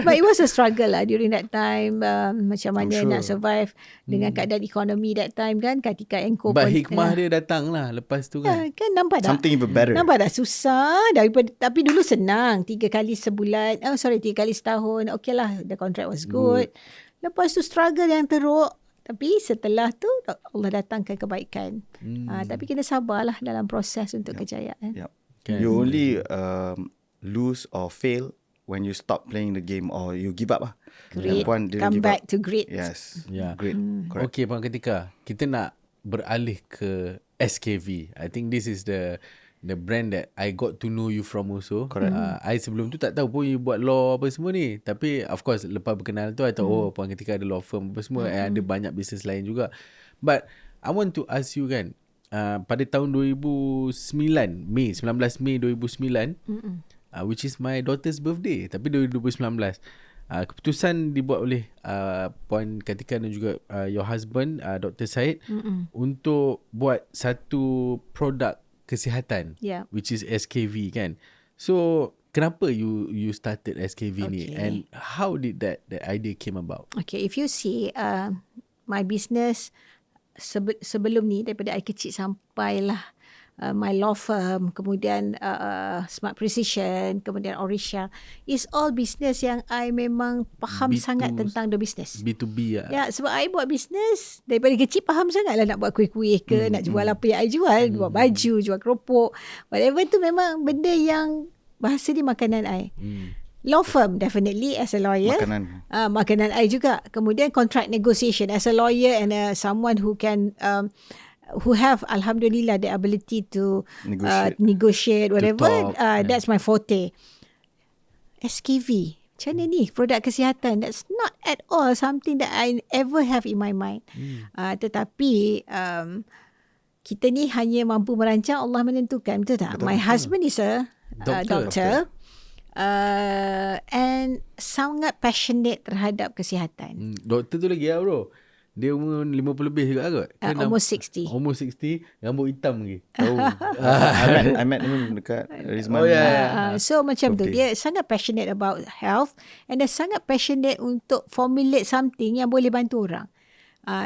But it was a struggle lah during that time. Macam mana nak survive dengan keadaan ekonomi that time kan. Ketika Engkau
But
pun
hikmah dia datang lah lepas tu kan.
kan nampak tak?
Something even better.
Nampak dah susah tapi dulu senang. 3 kali sebulan, 3 kali setahun. Okay lah, the contract was good. Lepas tu struggle yang teruk. Tapi setelah tu Allah datangkan kebaikan. Tapi kena sabarlah dalam proses untuk kejayaan.
Yep. You only lose or fail when you stop playing the game or you give up lah.
Great.
Puan didn't
Come
give
back
up.
to great.
Yes.
Yeah.
Great. Correct.
Okay, Puan Kartika, kita nak beralih ke Eskayvie. I think this is the brand that I got to know you from also.
Correct.
I sebelum tu tak tahu pun you buat law apa semua ni. Tapi of course lepas berkenal tu I tahu Puan Kartika ada law firm apa semua, and ada banyak bisnes lain juga. But I want to ask you kan, pada tahun 2009, 19 Mei 2009, which is my daughter's birthday, tapi 2019. Keputusan dibuat oleh Puan Kartika dan juga your husband, Dr. Syed, untuk buat satu produk kesihatan, which is Eskayvie kan. So kenapa you started Eskayvie ni, and how did that idea came about?
Okay, if you see my business sebelum ni, daripada I kecil sampailah my law firm, kemudian Smart Precision, kemudian Orisha, is all business yang I memang faham sangat tentang the business.
B2B lah.
Ya, sebab I buat business daripada kecil, faham sangat lah nak buat kuih-kuih ke, nak jual apa yang I jual, buat baju, jual keropok, whatever tu memang benda yang bahasa di makanan I. Law firm, definitely as a lawyer. Makanan I juga. Kemudian contract negotiation as a lawyer and someone who can who have alhamdulillah the ability to negotiate whatever. That's my forte. Eskayvie, macam mana ni produk kesihatan? That's not at all something that I ever have in my mind. Tetapi kita ni hanya mampu merancang, Allah menentukan, betul tak? My husband is a doctor. And sangat passionate terhadap kesihatan.
Doktor tu lagi lah bro. Dia umur 50 lebih juga kot.
Almost 60.
Almost 60. Rambut hitam lagi. Tahu.
I met him dekat Rizman.
So macam tu. Dia sangat passionate about health. And dia sangat passionate untuk formulate something yang boleh bantu orang.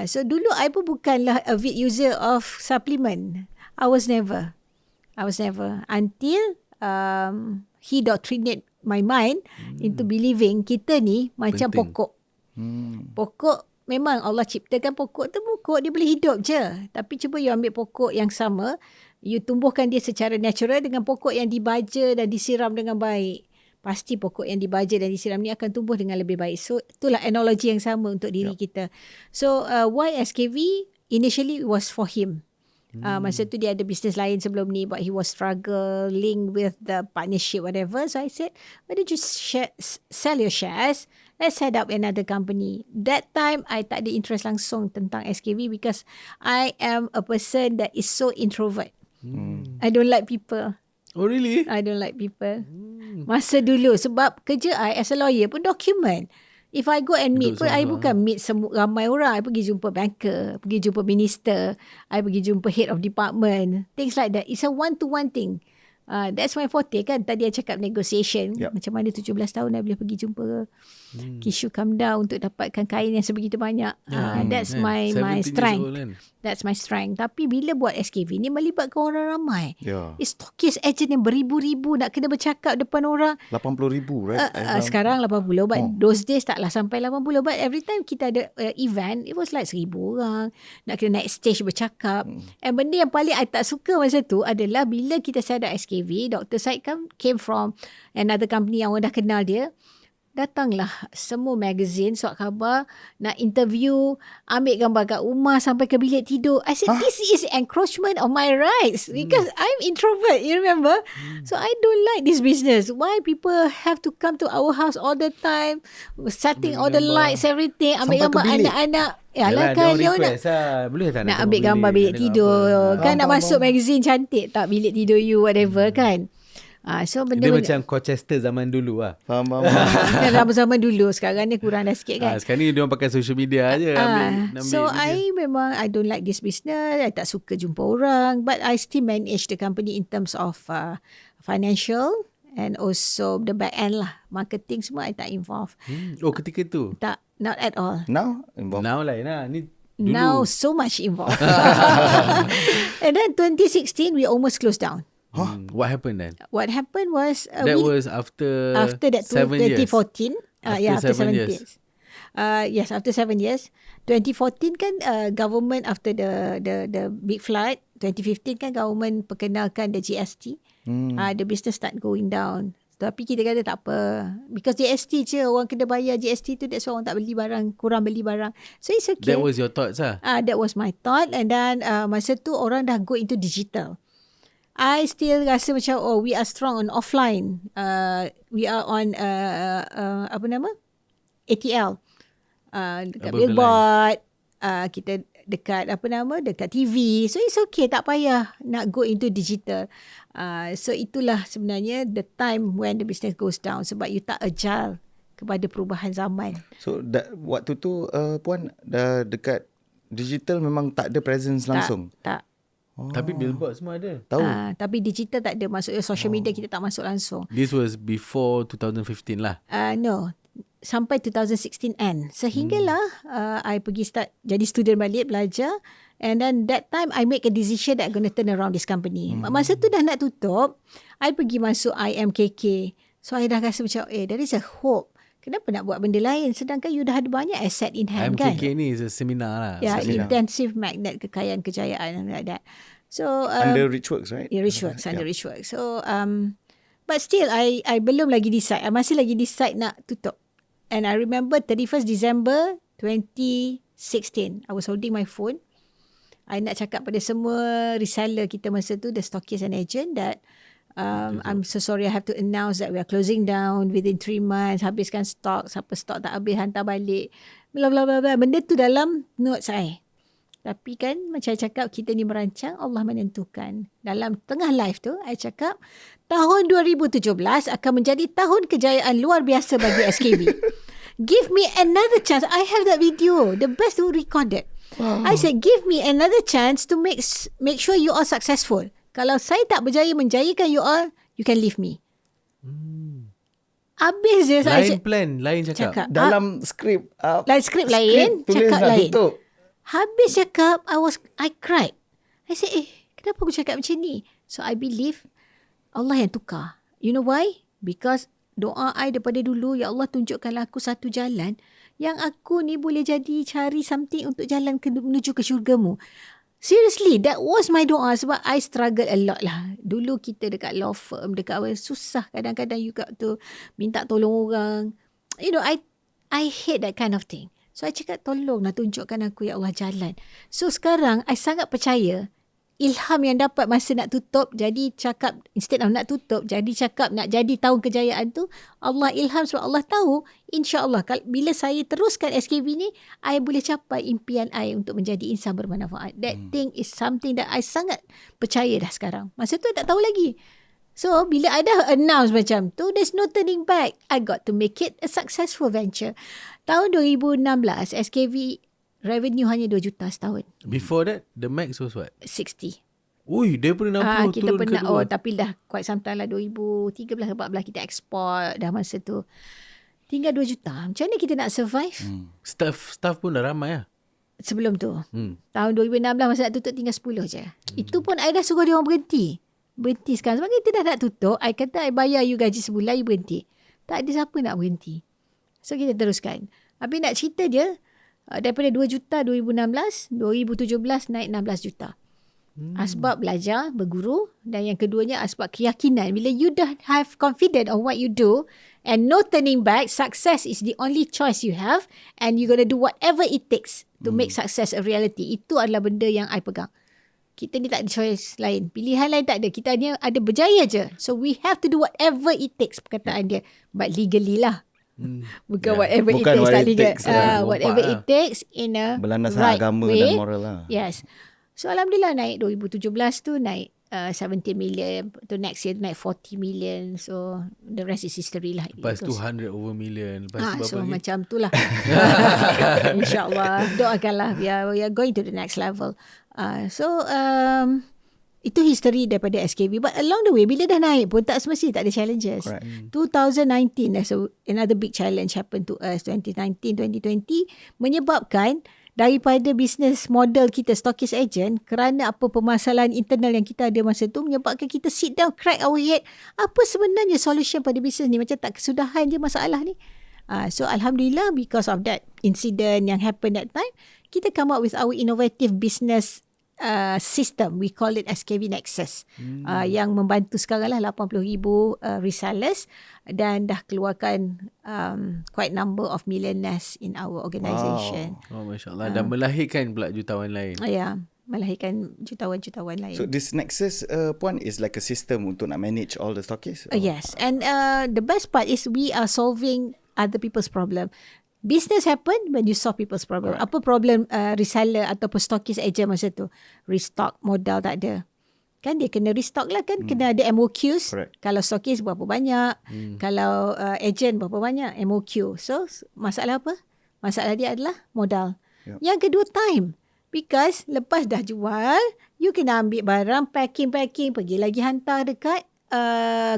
So dulu I pun bukanlah a big user of supplement. I was never. Until he doctrinate my mind into believing kita ni macam pokok. Pokok, memang Allah ciptakan pokok tu, pokok dia boleh hidup je. Tapi cuba you ambil pokok yang sama, you tumbuhkan dia secara natural dengan pokok yang dibaja dan disiram dengan baik. Pasti pokok yang dibaja dan disiram ni akan tumbuh dengan lebih baik. So itulah analogi yang sama untuk diri kita. So why Eskayvie? Initially it was for him. Masa tu dia ada bisnes lain sebelum ni, but he was struggling with the partnership whatever. So I said, why don't you sell your shares? Let's set up another company. That time I tak ada interest langsung tentang Eskayvie because I am a person that is so introvert. I don't like people.
Oh really?
I don't like people. Masa dulu sebab kerja I as a lawyer pun document. If I go and meet pun, I bukan meet ramai orang. I pergi jumpa banker, pergi jumpa minister, I pergi jumpa head of department, things like that. It's a one-to-one thing. That's my forte kan. Tadi I cakap negotiation. Macam mana 17 tahun I boleh pergi jumpa Kishu Kamda untuk dapatkan kain yang sebegitu banyak. That's my strength. That's my strength. Tapi bila buat Eskayvie ni melibatkan orang ramai. It's talkies agent yang beribu-ribu nak kena bercakap depan orang.
80,000 right?
Sekarang 80. But those days taklah sampai 80. But every time kita ada event, it was like 1,000 orang. Nak kena naik stage bercakap. And benda yang paling I tak suka masa tu adalah bila kita set up Eskayvie, Dr. Syed came from another company yang orang dah kenal dia. Datanglah semua magazine, surat khabar, nak interview, ambil gambar kat rumah sampai ke bilik tidur. I said, this is encroachment of my rights because I'm introvert, you remember? So I don't like this business. Why people have to come to our house all the time, setting all the lights, everything, ambil gambar anak-anak. Yalah kan dia nak ambil gambar bilik tidur. Kan nak masuk magazine cantik tak bilik tidur you, whatever kan. So
dia macam Colchester zaman dulu lah.
Faham.
Kan zaman dulu. Sekarang ni kurang dah sikit kan.
Sekarang ni dia orang pakai social media je.
So I don't like this business. I tak suka jumpa orang. But I still manage the company in terms of financial and also the back end lah. Marketing semua I tak involve.
Oh ketika tu?
Tak, not at all.
Now involved?
Now lain lah. Ni dulu.
Now so much involved. And then 2016 we almost closed down.
What happened then?
What happened was
that was after
that 2014. After 7 years. Yes, after 7 years. 2014 kan government after the big flood. 2015 kan government perkenalkan the GST. The business start going down. Tapi kita kata tak apa. Because GST je orang kena bayar GST tu, that's why orang tak beli barang, kurang beli barang. So it's okay.
That was your thoughts lah?
That was my thought. And then masa tu orang dah go into digital. I still rasa macam we are strong on offline. We are on apa nama? ATL. Dekat billboard. Kita dekat TV. So it's okay, tak payah nak go into digital. So itulah sebenarnya the time when the business goes down, sebab you tak agile kepada perubahan zaman.
So waktu tu Puan dah dekat digital memang tak ada presence langsung.
Tak.
Tapi billboard semua ada.
Tahu.
Tapi digital tak ada. Maksudnya social media kita tak masuk langsung.
This was before 2015 lah.
No. Sampai 2016 end. Sehinggalah I pergi start jadi student balik, belajar. And then that time I make a decision that I'm going to turn around this company. Masa tu dah nak tutup, I pergi masuk IMKK. So I dah rasa macam, there is a hope. Kenapa nak buat benda lain? Sedangkan you dah ada banyak asset in hand kan?
IMKK ni is a seminar lah.
Intensive Magnet Kekayaan Kejayaan like that. So
under Richworks, right?
Yeah, Richworks, under Richworks. So but still I belum lagi decide. I masih lagi decide nak tutup. And I remember 31st December 2016, I was holding my phone. I nak cakap pada semua reseller kita masa tu, the stockist and agent, that I'm so sorry, I have to announce that we are closing down within 3 months. Habiskan stok, siapa stok tak habis hantar balik, bla bla bla bla. Benda tu dalam notes saya. Tapi kan macam saya cakap, kita ni merancang, Allah menentukan. Dalam tengah live tu I cakap tahun 2017 akan menjadi tahun kejayaan luar biasa bagi Eskayvie. Give me another chance. I have that video, the best to record it. I said give me another chance to make sure you are successful. Kalau saya tak berjaya menjayakan you all, you can leave me. Habis je saya
lain cakap.
Dalam skrip.
Lain skrip lain, cakap lain.
Tutup.
Habis cakap, I cried. I said, kenapa aku cakap macam ni? So I believe Allah yang tukar. You know why? Because doa I daripada dulu, ya Allah tunjukkanlah aku satu jalan yang aku ni boleh jadi cari something untuk jalan menuju ke syurgamu. Seriously, that was my doa, sebab I struggle a lot lah. Dulu kita dekat law firm, dekat awal, susah kadang-kadang you got to minta tolong orang. You know, I hate that kind of thing. So I cakap, tolonglah tunjukkan aku ya Allah jalan. So sekarang I sangat percaya ilham yang dapat masa nak tutup, jadi cakap instead of nak tutup, jadi cakap nak jadi tahun kejayaan tu, Allah ilham sebab Allah tahu insya-Allah bila saya teruskan Eskayvie ni, I boleh capai impian I untuk menjadi insan bermanfaat. That thing is something that I sangat percaya dah sekarang. Masa tu I tak tahu lagi. So bila I dah announce macam tu, there's no turning back. I got to make it a successful venture. Tahun 2016 Eskayvie revenue hanya 2 juta setahun.
Before that, the max was what?
60.
Ui, daripada 60
kita
turun
pernah,
ke 2.
tapi dah quite some time lah, 2013-14 kita export dah masa tu. Tinggal 2 juta. Macam mana kita nak survive?
Staff pun dah ramai lah.
Sebelum tu. Tahun 2016 masa nak tutup tinggal 10 je. Itu pun I dah suruh dia orang berhenti. Berhenti sekarang. Sebab kita dah nak tutup, I kata I bayar you gaji sebulan, you berhenti. Tak ada siapa nak berhenti. So kita teruskan. Habis nak cerita je, daripada 2 juta 2016, 2017 naik 16 juta. Asbab belajar, berguru, dan yang keduanya asbab keyakinan. Bila you dah have confidence on what you do and no turning back, success is the only choice you have and you gonna do whatever it takes to make success a reality. Itu adalah benda yang I pegang. Kita ni tak ada choice lain. Pilihan lain tak ada. Kita hanya ada berjaya je. So we have to do whatever it takes, perkataan dia. But legally lah. Bukan whatever it takes, tak legal. Whatever it takes in a
berlandaskan
right
agama
way.
dan moral lah.
Yes. So Alhamdulillah naik 2017 tu naik 17 million. Tu next year naik 40 million. So the rest is history lah.
Lepas tu 100 over million. Lepas tu
So
berapa lagi?
macam tu lah. InsyaAllah. Doakanlah. We are going to the next level. Itu history daripada Eskayvie. But along the way, bila dah naik pun tak semestinya tak ada challenges.
Correct.
2019, there's another big challenge happened to us. 2019, 2020 menyebabkan daripada business model kita stockist agent, kerana apa permasalahan internal yang kita ada masa tu, menyebabkan kita sit down, crack our head. Apa sebenarnya solution pada bisnes ni? Macam tak kesudahan je masalah ni. So Alhamdulillah, because of that incident yang happened that time, kita come up with our innovative business system. We call it Eskayvie Nexus. Yang membantu sekarang lah 80,000 resellers dan dah keluarkan quite number of millionaires in our organisation.
Oh, Masya Allah. Dan melahirkan pula jutawan lain.
Ya, melahirkan jutawan-jutawan lain.
So this Nexus, Puan, is like a system untuk nak manage all the stockists?
Yes. And the best part is we are solving other people's problem. Business happen when you solve people's problem. Apa problem reseller ataupun stockist agent masa tu? Restock, modal tak ada. Kan dia kena restock lah kan. Kena ada MOQs.
Correct.
Kalau stockist berapa banyak. Kalau agent berapa banyak MOQ. So masalah apa? Masalah dia adalah modal.
Yep.
Yang kedua time. Because lepas dah jual, you kena ambil barang, packing, pergi lagi hantar dekat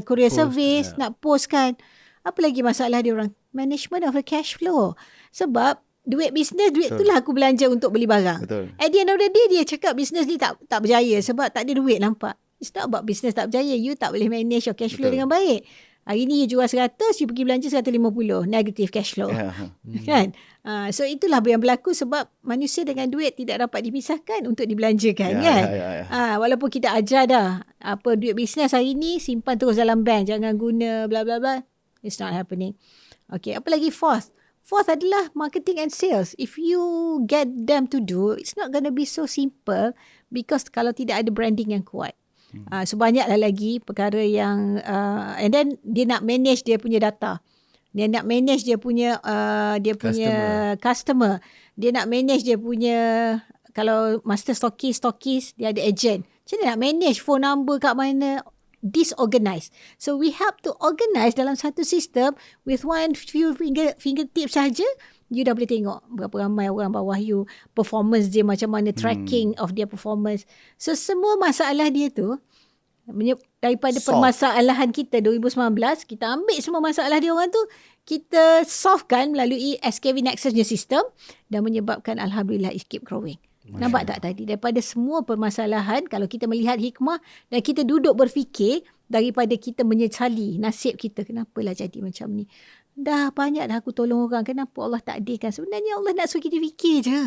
courier service, nak post kan. Apa lagi masalah dia orang? Management of the cash flow. Sebab duit bisnes, duit tu lah aku belanja untuk beli barang.
Betul.
At the end of the day, dia cakap bisnes ni tak berjaya sebab tak ada duit, nampak. It's not about bisnes tak berjaya. You tak boleh manage your cash flow dengan baik. Hari ni you jual 100, you pergi belanja 150. Negative cash flow. Kan? So itulah yang berlaku sebab manusia dengan duit tidak dapat dipisahkan untuk dibelanjakan. Kan? Walaupun kita ajar dah. Apa duit bisnes hari ni, simpan terus dalam bank. Jangan guna bla bla bla. It's not happening. Okay, apa lagi fourth? Fourth adalah marketing and sales. If you get them to do, it's not going to be so simple because kalau tidak ada branding yang kuat. So banyaklah lagi perkara yang and then dia nak manage dia punya data. Dia nak manage dia punya customer. Dia nak manage dia punya, kalau master stockist dia ada agent. Macam mana nak manage phone number kat mana? Disorganized. So we help to organize dalam satu sistem with one few fingertips saja. You dah boleh tengok berapa ramai orang bawah you, performance dia macam mana, tracking of their performance. So semua masalah dia tu daripada permasalahan kita 2019, kita ambil semua masalah dia orang tu, kita solvekan melalui Eskayvie Nexus punya sistem dan menyebabkan alhamdulillah it keep growing. Nampak tak tadi? Daripada semua permasalahan, kalau kita melihat hikmah dan kita duduk berfikir, daripada kita menyesali nasib kita, kenapalah jadi macam ni. Dah banyak dah aku tolong orang, kenapa Allah takdirkan? Sebenarnya Allah nak suruh kita fikir je.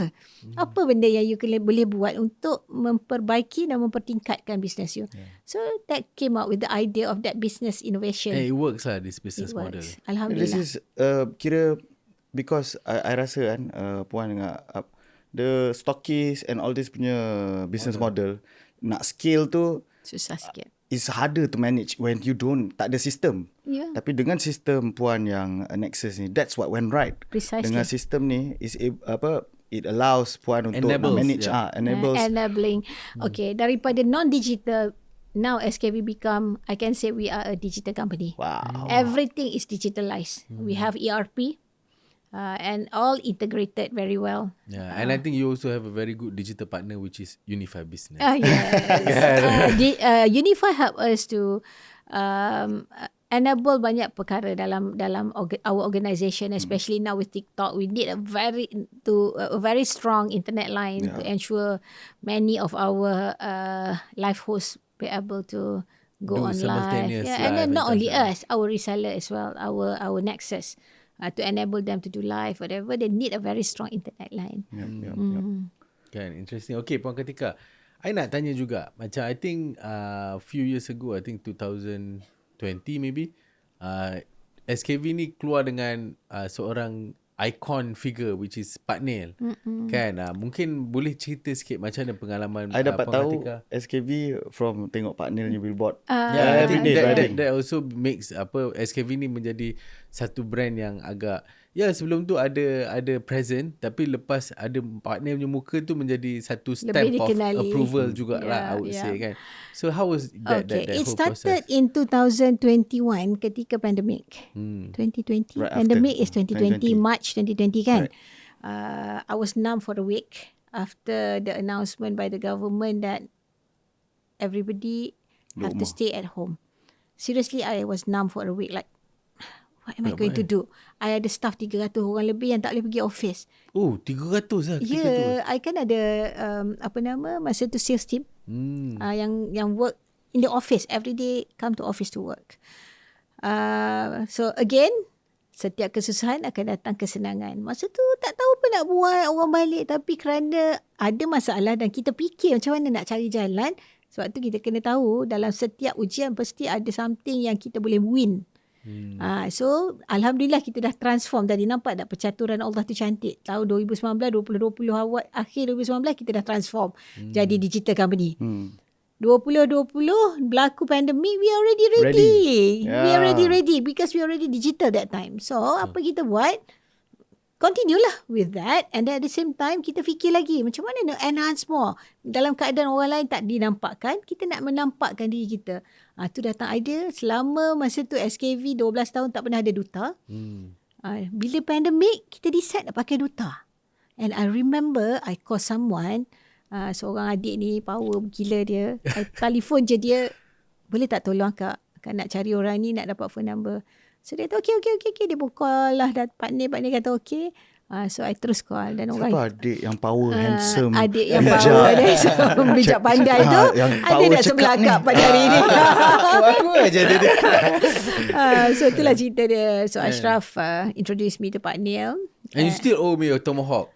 Apa benda yang you boleh buat untuk memperbaiki dan mempertingkatkan bisnes you. So that came out with the idea of that business innovation.
It works lah, this business model.
Alhamdulillah.
This is kira because I rasa kan Puan dengan the stockist and all this punya business model nak scale tu
susah sikit.
It's harder to manage when you tak ada sistem.
Yeah.
Tapi dengan sistem Puan yang Nexus ni, that's what went right.
Precisely.
Dengan sistem ni it allows Puan untuk manage
enabling. Okay, daripada non-digital, now Eskayvie become, I can say we are a digital company.
Wow.
Everything is digitalized. We have ERP. And all integrated very well.
Yeah, and I think you also have a very good digital partner, which is Unify Business.
Yes. Unify help us to enable banyak perkara dalam our organisation, especially now with TikTok. We need a very strong internet line to ensure many of our live hosts be able to go on live. And then not only us, our reseller as well, our Nexus. To enable them to do live, whatever, they need a very strong internet line.
Kan, interesting. Okay, Puan Kartika, I nak tanya juga. Macam I think few years ago, I think 2020 maybe, Eskayvie ni keluar dengan seorang icon figure which is Pak Nil. Kan, mungkin boleh cerita sikit macam mana pengalaman
I dapat
Puan
tahu
Kartika?
Eskayvie from tengok Pak Nil punya billboard.
I think
everyday
that also makes Eskayvie ni menjadi satu brand yang agak, sebelum tu ada present, tapi lepas ada Pak Nil punya muka tu menjadi satu stamp of approval jugalah, I would say kan. So how was that
it
whole
started
process?
in 2021 ketika pandemic. 2020.
Right
Pandemic
after.
is 2020, March 2020 kan.
Right.
I was numb for a week after the announcement by the government that everybody have to stay at home. Seriously, I was numb for a week. Like, what am I going to do? I ada staff 300 orang lebih yang tak boleh pergi office.
Oh, 300 lah ketika tu.
I kan ada masa tu sales team yang work in the office every day, come to office to work. So again, setiap kesusahan akan datang kesenangan. Masa tu tak tahu apa nak buat, orang balik, tapi kerana ada masalah dan kita fikir macam mana nak cari jalan, sebab tu kita kena tahu dalam setiap ujian pasti ada something yang kita boleh win. So alhamdulillah kita dah transform tadi. Nampak tak percaturan Allah tu cantik. Tahun 2019, 2020 awal, akhir 2019 kita dah transform jadi digital company. 2020 berlaku pandemik, we already ready. We already ready because we already digital that time. So apa kita buat? continue lah with that, and then at the same time kita fikir lagi macam mana nak enhance more dalam keadaan orang lain tak dinampakkan, kita nak menampakkan diri kita. Tu datang idea. Selama masa tu Eskayvie 12 tahun tak pernah ada duta. Bila pandemik kita decide nak pakai duta, and I remember I call someone, seorang adik ni power gila dia. I telefon je dia, boleh tak tolong kak nak cari orang ni, nak dapat phone number. So dia kata okay. Dia pun call lah, partner kata okay. So I terus call. Dan
siapa
orang
adik yang power, handsome,
adik yang power handsome, bijak pandai tu, ada nak sebelah kak pada hari ni.
Aku aja dia.
So itulah cerita dia. So Ashraf introduced me to Pak Neil.
And you still owe me a tomahawk.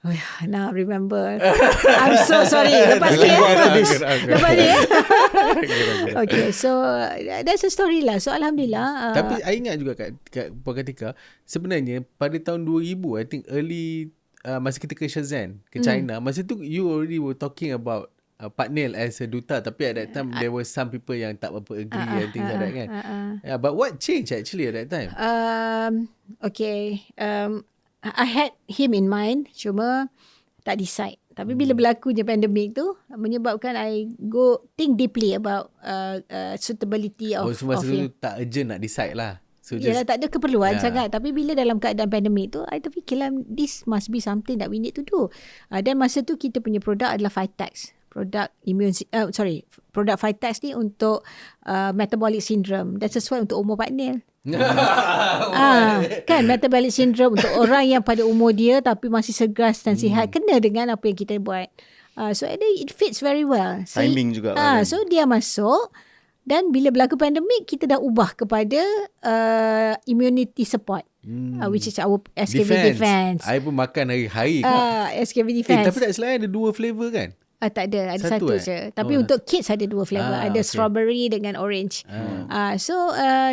Oh yeah, now remember. I'm so sorry. Lepas ni Okay, so that's a story lah. So Alhamdulillah.
Tapi I ingat juga kat Puan Kartika, sebenarnya pada tahun 2000, I think early, masa kita ke Shenzhen, ke China, masa tu you already were talking about Pak Neil as a duta, tapi at that time there were some people yang tak apa agree and things like that kan. Yeah, but what changed actually at that time?
I had him in mind, cuma tak decide. Tapi bila berlakunya pandemik tu, menyebabkan I go think deeply about suitability of
masa tu
him.
tak urgent nak decide lah. So
Yalah, tak ada keperluan sangat. Tapi bila dalam keadaan pandemik tu, I terfikirlah this must be something that we need to do. Dan masa tu kita punya produk adalah Vitex. Produk Vitex ni untuk metabolic syndrome, dan sesuai untuk umur Pak Neil. Kan metabolic syndrome untuk orang yang pada umur dia tapi masih segar dan sihat, kena dengan apa yang kita buat. So it fits very well.
Timing juga.
So dia masuk, dan bila berlaku pandemik kita dah ubah kepada immunity support, which is our Eskayvie Defense.
I pun makan hari-hari.
Eskayvie Defense.
Tapi tak salah ada 2 flavor kan?
Tak ada satu je. Tapi untuk kids ada 2 flavor. Ada strawberry dengan orange.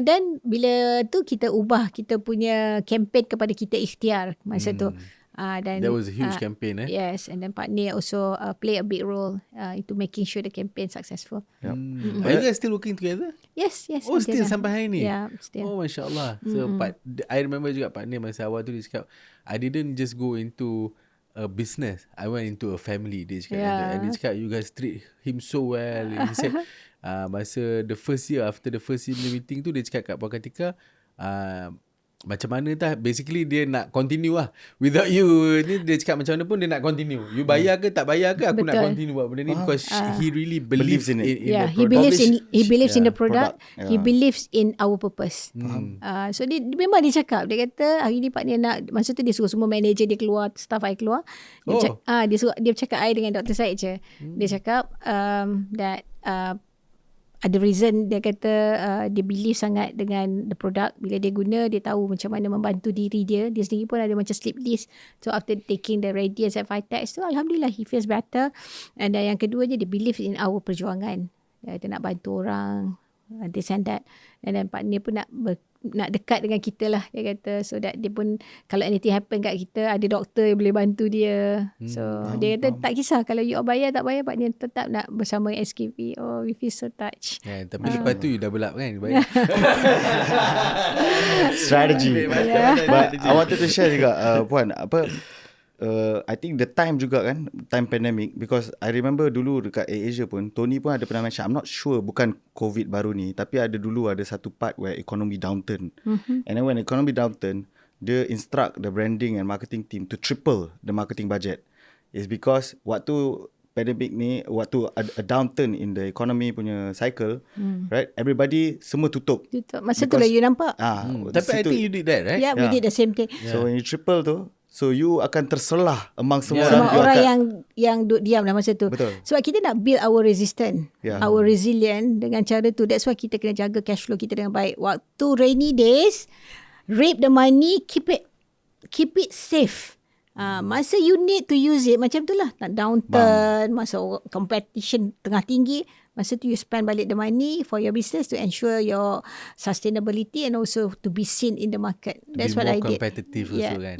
Dan bila tu kita ubah kita punya campaign kepada kita ikhtiar masa tu. Dan
that was a huge campaign.
Yes, and then Pak Neil also play a big role into making sure the campaign successful.
Yep.
Are you guys still working together?
Yes.
Oh, still sampai hari ni?
Yeah, still.
Oh, Masya Allah. So I remember juga Pak Neil masa awal tu dia cakap, I didn't just go into a business, I went into a family. Dia cakap, and dia cakap, you guys treat him so well. He said, masa after the first year meeting tu, dia cakap kat Puan Kartika, macam mana basically dia nak continue lah without you ni. Dia cakap macam mana pun dia nak continue, you bayar ke tak bayar ke, aku nak continue buat benda ni, because he really believes in the product.
He believes in the product. He believes in our purpose. So dia memang dia cakap, dia kata hari ni Pak Neil nak, masa tu dia suruh semua manager dia keluar, staff I keluar, dia cakap I dengan Dr. Syed je. Dia cakap that ada reason, dia kata dia believe sangat dengan the product. Bila dia guna, dia tahu macam mana membantu diri dia. Dia sendiri pun ada macam sleep list. So after taking the Radiance and Vitex tu, Alhamdulillah he feels better. And then yang kedua je, dia believe in our perjuangan. Dia nak bantu orang, this and that. And then Pak Neil pun nak dekat dengan kita lah, dia kata, so that dia pun kalau anything happen kat kita, ada doktor yang boleh bantu dia. So dia kata tak kisah kalau you all bayar tak bayar, Pak Neil tetap nak bersama Eskayvie. Oh, we feel so touched.
Tapi lepas tu you double up kan, bayar.
Strategy. But I wanted to share juga, Puan, I think the time juga kan, time pandemic, because I remember dulu dekat Asia pun, Tony pun ada pernah mention, I'm not sure, bukan COVID baru ni, tapi ada satu part where economy downturn. And then when economy downturn, dia instruct the branding and marketing team to triple the marketing budget. It's because waktu pandemic ni, waktu a downturn in the economy punya cycle, right, everybody semua tutup.
Masa tu lah you nampak.
Tapi I think you did that, right?
Yeah, we did the same thing.
So when you triple tu, so you akan terselah among semua
orang yang duduk diam dalam masa tu.
Betul.
Sebab kita nak build our resistance, our resilient dengan cara tu. That's why kita kena jaga cash flow kita dengan baik. Waktu rainy days, rape the money, keep it safe. Masa you need to use it, macam tu lah, nak downturn, masa competition tengah tinggi, masa tu you spend balik the money for your business to ensure your sustainability and also to be seen in the market. That's what I did.
Be more competitive also kan.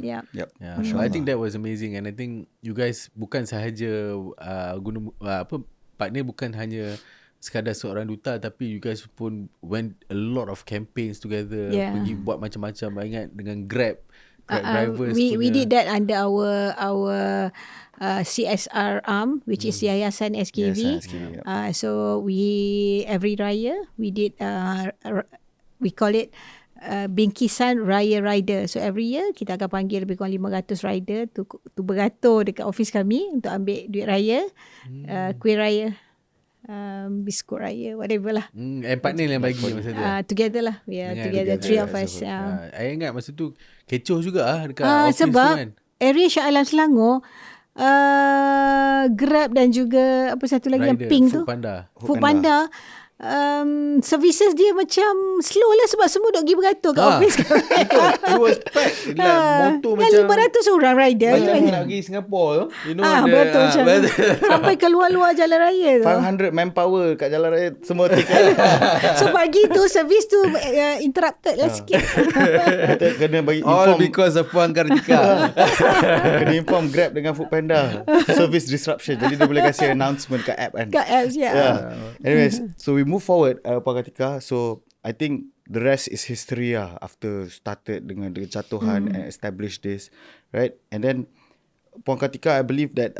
So I think that was amazing, and I think you guys bukan sahaja Pak Neil bukan hanya sekadar seorang duta, tapi you guys pun went a lot of campaigns together, pergi buat macam-macam. I ingat dengan Grab drivers
we did that under our CSR arm, which is Yayasan Eskayvie. So we every raya we did we call it bingkisan raya rider. So every year kita akan panggil lebih kurang 500 rider tu beratur dekat office kami untuk ambil duit raya, kuih raya, biskut raya, whatever lah.
Partner yang bagi masa tu.
Together lah. Together, three of us.
I ingat masa tu kecoh juga dekat office
sebab
tu kan.
area Shah Alam Selangor, Grab dan juga apa satu lagi yang pink tu, Food Panda. Services dia macam slow lah sebab semua duk pergi beratur kat office.
It was packed. Motor macam
500 orang rider.
Macam nak pergi Singapore tu.
Betul macam sampai ke luar-luar jalan raya tu.
500 manpower kat jalan raya semua tiket.
So pagi tu servis tu interrupted lah sikit.
Kena bagi
All
inform.
because of Puan Kartika.
Kena inform Grab dengan Food Panda. Service disruption. Jadi dia boleh kasih announcement kat app kan.
Kat apps,
Anyways, so we move forward, Puan Kartika. So I think the rest is history after started dengan jatuhan and establish this, right? And then Puan Kartika, I believe that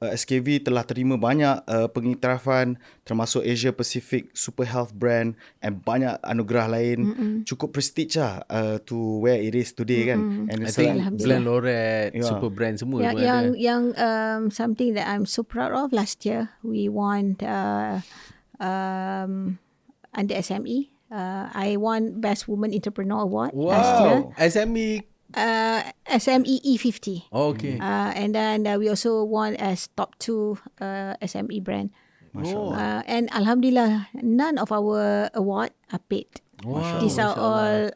Eskayvie telah terima banyak pengiktirafan termasuk Asia Pacific Super Health Brand and banyak anugerah lain. Cukup prestige to where it is today kan. And
I think Brand Laureate, Super Brand semua.
Yang something that I'm so proud of, last year we won under SME. I won Best Woman Entrepreneur Award last year.
SME
SME E50.
Okay.
And then we also won as top 2 SME brand. And Alhamdulillah, none of our award are paid. These are all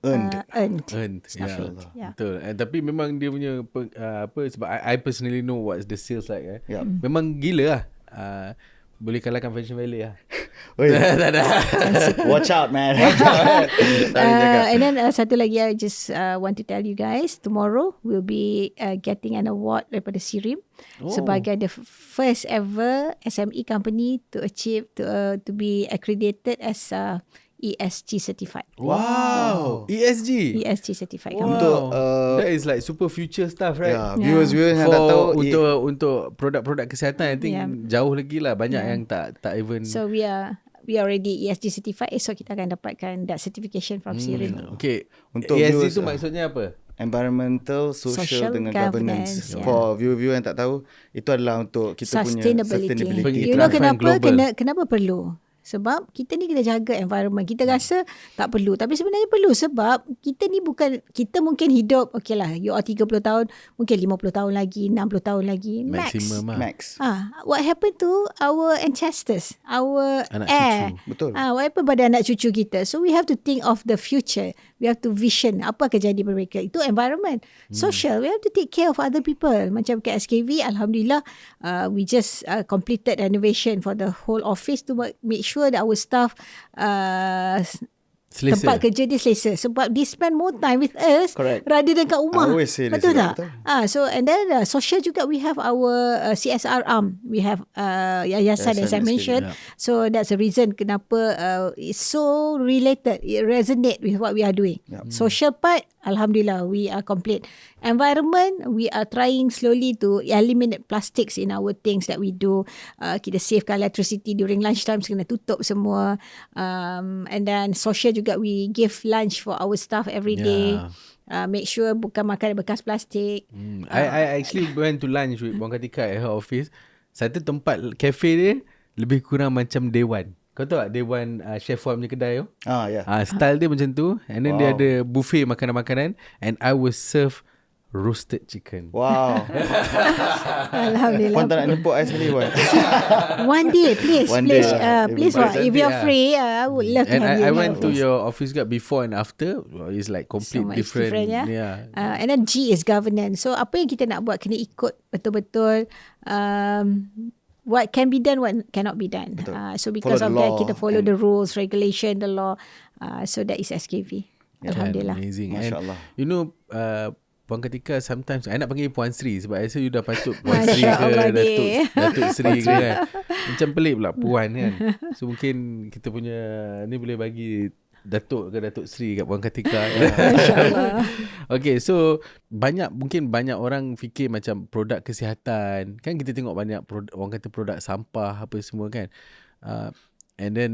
earned.
Betul. Tapi memang dia punya sebab I personally know what's the sales like. Memang gila lah. Boleh kalahkan Fashion Valley lah.
Watch out, man.
And then satu lagi, I just want to tell you guys, tomorrow we'll be getting an award daripada Sirim sebagai the first ever SME company to achieve to be accredited as ESG certified.
Wow. ESG
certified.
Wow. That is like super future stuff, right?
Viewers yang tak tahu
untuk produk-produk kesihatan, I think jauh lagi lah. Banyak yang tak even.
So we are already ESG certified. So kita akan dapatkan that certification from Sirim.
Okay.
Untuk
ESG
viewers,
tu maksudnya apa?
Environmental, social dengan governance. For viewer yang tak tahu, itu adalah untuk kita punya sustainability.
You know kenapa perlu? Sebab kita ni kena jaga environment. Kita rasa tak perlu, tapi sebenarnya perlu. Sebab kita ni kita mungkin hidup, okay lah, you are 30 tahun, mungkin 50 tahun lagi, 60 tahun lagi,
max.
What happened to our ancestors, our
anak
heir?
Cucu.
Betul.
What happened pada anak cucu kita? So we have to think of the future. We have to vision apa akan jadi pada mereka. Itu environment. Social, we have to take care of other people. Macam kat Eskayvie, Alhamdulillah, we just completed renovation for the whole office to make sure that our staff tempat kerja dia selesa. Sebab they spend more time with us rather than kat rumah.
I always say
betul
this.
Tak? So and then social juga, we have our CSR arm. We have Yayasan as I mentioned. So that's the reason kenapa it's so related. It resonate with what we are doing. Social part, Alhamdulillah, we are complete. Environment, we are trying slowly to eliminate plastics in our things that we do. Kita savekan electricity during lunchtime, kena tutup semua. And then social juga, we give lunch for our staff every day. Make sure bukan makan bekas plastik.
I actually went to lunch with Puan Kartika at her office. Satu tempat cafe dia lebih kurang macam Dewan. Kau tahu tak Dewan Chef Wan punya kedai tu? Style dia macam tu. And then dia ada buffet makanan-makanan. And I was served roasted chicken.
Wow.
Alhamdulillah.
Puan tak nak jemput I sekali, Puan.
One day, please. Please, if you're free, I would love to have you.
I went to your office before and after. It's like complete
so
different.
And then G is governance. So apa yang kita nak buat kena ikut betul-betul. What can be done, what cannot be done. So because of that, kita follow the rules, regulation, the law. So that is Eskayvie. Alhamdulillah.
Amazing.
Masya Allah.
You know, Puan Kartika, sometimes I nak panggil Puan Sri sebab I rasa you dah patut Puan Sri ke Datuk Sri ke kan. Macam pelik pula Puan kan. So mungkin kita punya ni boleh bagi Datuk ke Datuk Sri kat Puan Kartika.
InsyaAllah.
Okay, so mungkin banyak orang fikir macam produk kesihatan. Kan kita tengok banyak orang kata produk sampah apa semua kan. And then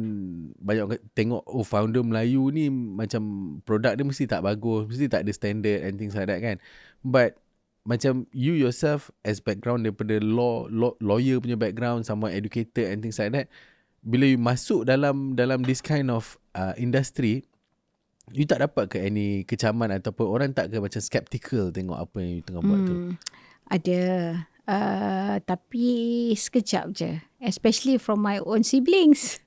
banyak orang tengok founder Melayu ni macam produk dia mesti tak bagus, mesti tak ada standard and things like that kan. But macam you yourself as background daripada lawyer punya background, sama educated and things like that, bila you masuk dalam this kind of industry, you tak dapat ke any kecaman ataupun orang tak ke macam skeptical tengok apa yang you tengah buat tu?
Ada. Tapi sekejap je. Especially from my own siblings.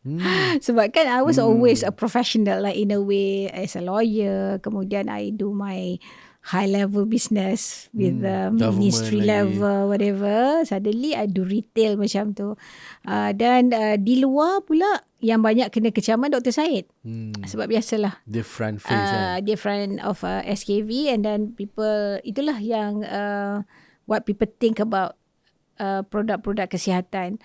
Sebab kan I was always a professional, like in a way as a lawyer. Kemudian I do my high level business with the ministry level, whatever. Suddenly I do retail macam tu. Dan di luar pula yang banyak kena kecaman Dr. Syed. Sebab biasalah.
Different face
different of Eskayvie, and then people, itulah yang what people think about produk-produk kesihatan.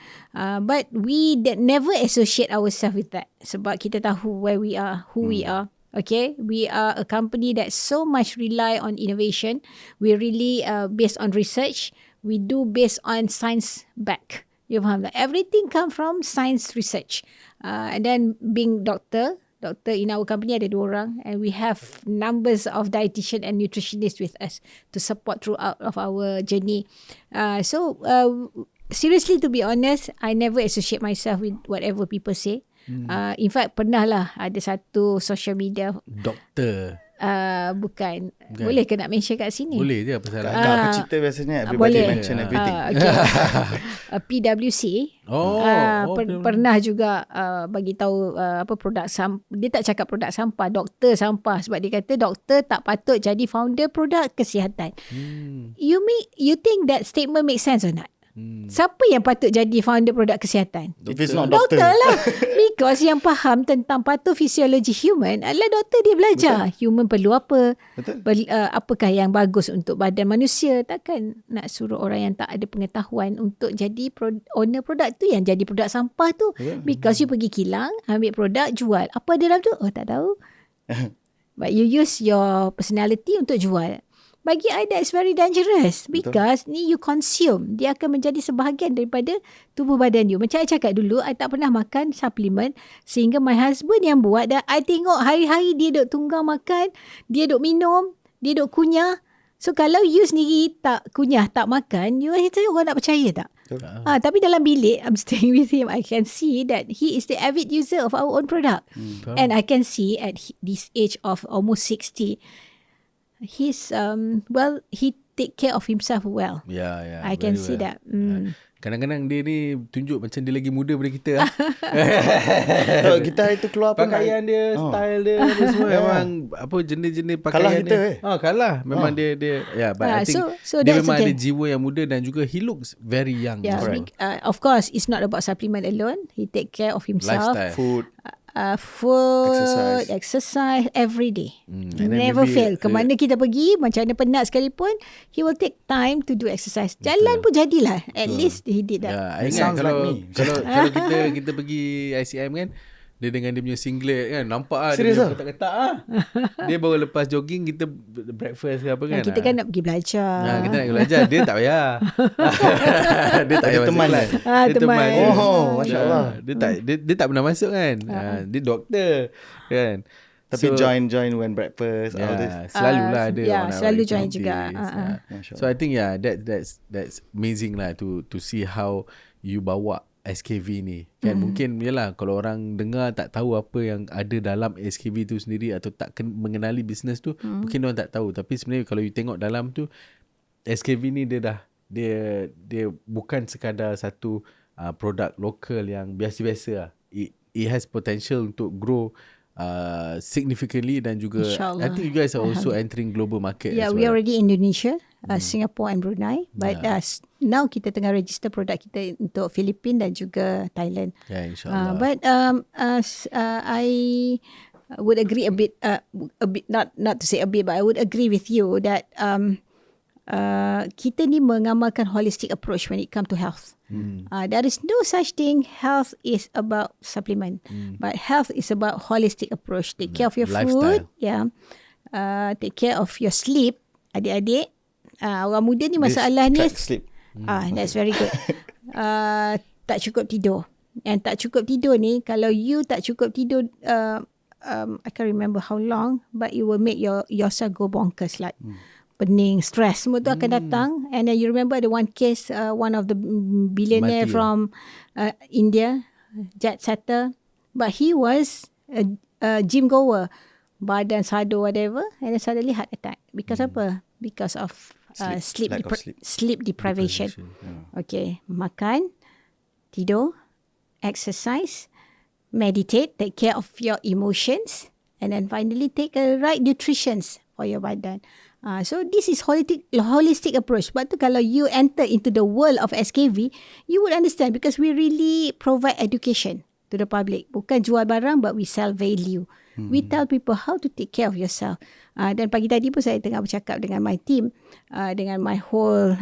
But we never associate ourselves with that. Sebab kita tahu where we are, who we are. Okay, we are a company that so much rely on innovation. We really based on research. We do based on science back. You faham tak? Everything come from science research. And then being doctor in our company ada 2 orang, and we have numbers of dietitian and nutritionists with us to support throughout of our journey. So seriously, to be honest, I never associate myself with whatever people say. In fact, pernah lah ada satu social media
doktor.
Bukan. Boleh ke nak mention kat sini?
Boleh je, apa salah.
Kat Apa Cerita biasanya everybody mention everything.
Okay. PwC. Pernah juga bagi tahu apa produk dia tak cakap produk sampah, doktor sampah, sebab dia kata doktor tak patut jadi founder produk kesihatan. You think that statement make sense or not? Siapa yang patut jadi founder produk kesihatan?
If it's not doctor
lah. Because yang faham tentang pathofisiologi human adalah doktor. Dia belajar human perlu apa, apakah yang bagus untuk badan manusia. Takkan nak suruh orang yang tak ada pengetahuan untuk jadi owner produk tu, yang jadi produk sampah tu. Because you pergi kilang, ambil produk, jual. Apa dalam tu? Oh, tak tahu. But you use your personality untuk jual. Bagi I, that's very dangerous. Because ni you consume. Dia akan menjadi sebahagian daripada tubuh badan you. Macam I cakap dulu, I tak pernah makan suplemen. Sehingga my husband yang buat. Dan I tengok hari-hari dia duk tunggang makan. Dia duk minum. Dia duk kunyah. So kalau you sendiri tak kunyah, tak makan, you orang nak percaya tak? Tapi dalam bilik, I'm staying with him, I can see that he is the avid user of our own product. And I can see at this age of almost 60, he's he take care of himself well.
Yeah,
I can see that.
Kadang-kadang dia ni tunjuk macam dia lagi muda daripada kita.
Kita itu keluar
pakaian dia, style dia, apa semua memang apa jenis-jenis pakaian dia. Kalah. Memang dia but I think
so
dia memang ada jiwa yang muda dan juga he looks very young.
Of course, it's not about supplement alone. He take care of himself.
Lifestyle.
Food, exercise every day. Never fail. Kemana kita pergi, macam mana penat sekalipun, he will take time to do exercise. Jalan pun jadilah. At least he did that.
I ingat kalau kita pergi ICM kan, dia dengan dia punya singlet kan, nampak lah dia punya ketak-ketak dia baru lepas jogging, kita breakfast ke apa kan.
Kita kan nak pergi belajar.
Kita nak pergi belajar. Dia tak payah. Dia tak payah
teman kan?
Dia teman.
Masya Allah.
Dia tak pernah masuk kan. Dia doktor kan.
Tapi join when breakfast, all this.
Selalulah ada.
Selalu join juga.
So I think that's amazing lah to see how you bawa Eskayvie ni kan. Mungkin yalah, kalau orang dengar tak tahu apa yang ada dalam Eskayvie tu sendiri, atau tak mengenali bisnes tu, mungkin orang tak tahu. Tapi sebenarnya kalau you tengok dalam tu, Eskayvie ni dia bukan sekadar satu produk lokal yang biasa-biasa lah. It has potential untuk grow significantly, dan juga I think you guys are also entering global market as well.
We already in Indonesia, Singapore and Brunei, but now kita tengah register produk kita untuk Philippines dan juga Thailand.
InsyaAllah.
But I would agree a bit, not to say a bit, but I would agree with you that kita ni mengamalkan holistic approach when it comes to health. There is no such thing health is about supplement, but health is about holistic approach. Take care of your food, take care of your sleep. Adik-adik, orang muda ni masalah ni
sleep.
That's very good. Tak cukup tidur. And tak cukup tidur ni, kalau you tak cukup tidur, I can't remember how long, but it will make yourself go bonkers, like pening, stress, semua tu akan datang. And then you remember the one case, one of the billionaire from India, jet setter, but he was a gym goer, badan sado whatever, and then suddenly heart attack. Because apa? Because of sleep deprivation. Okay, makan, tidur, exercise, meditate, take care of your emotions, and then finally take a right nutrition for your badan. So this is holistic approach. Sebab tu kalau you enter into the world of Eskayvie, you would understand, because we really provide education to the public. Bukan jual barang, but we sell value. We tell people how to take care of yourself. Dan pagi tadi pun saya tengah bercakap dengan my team, dengan my whole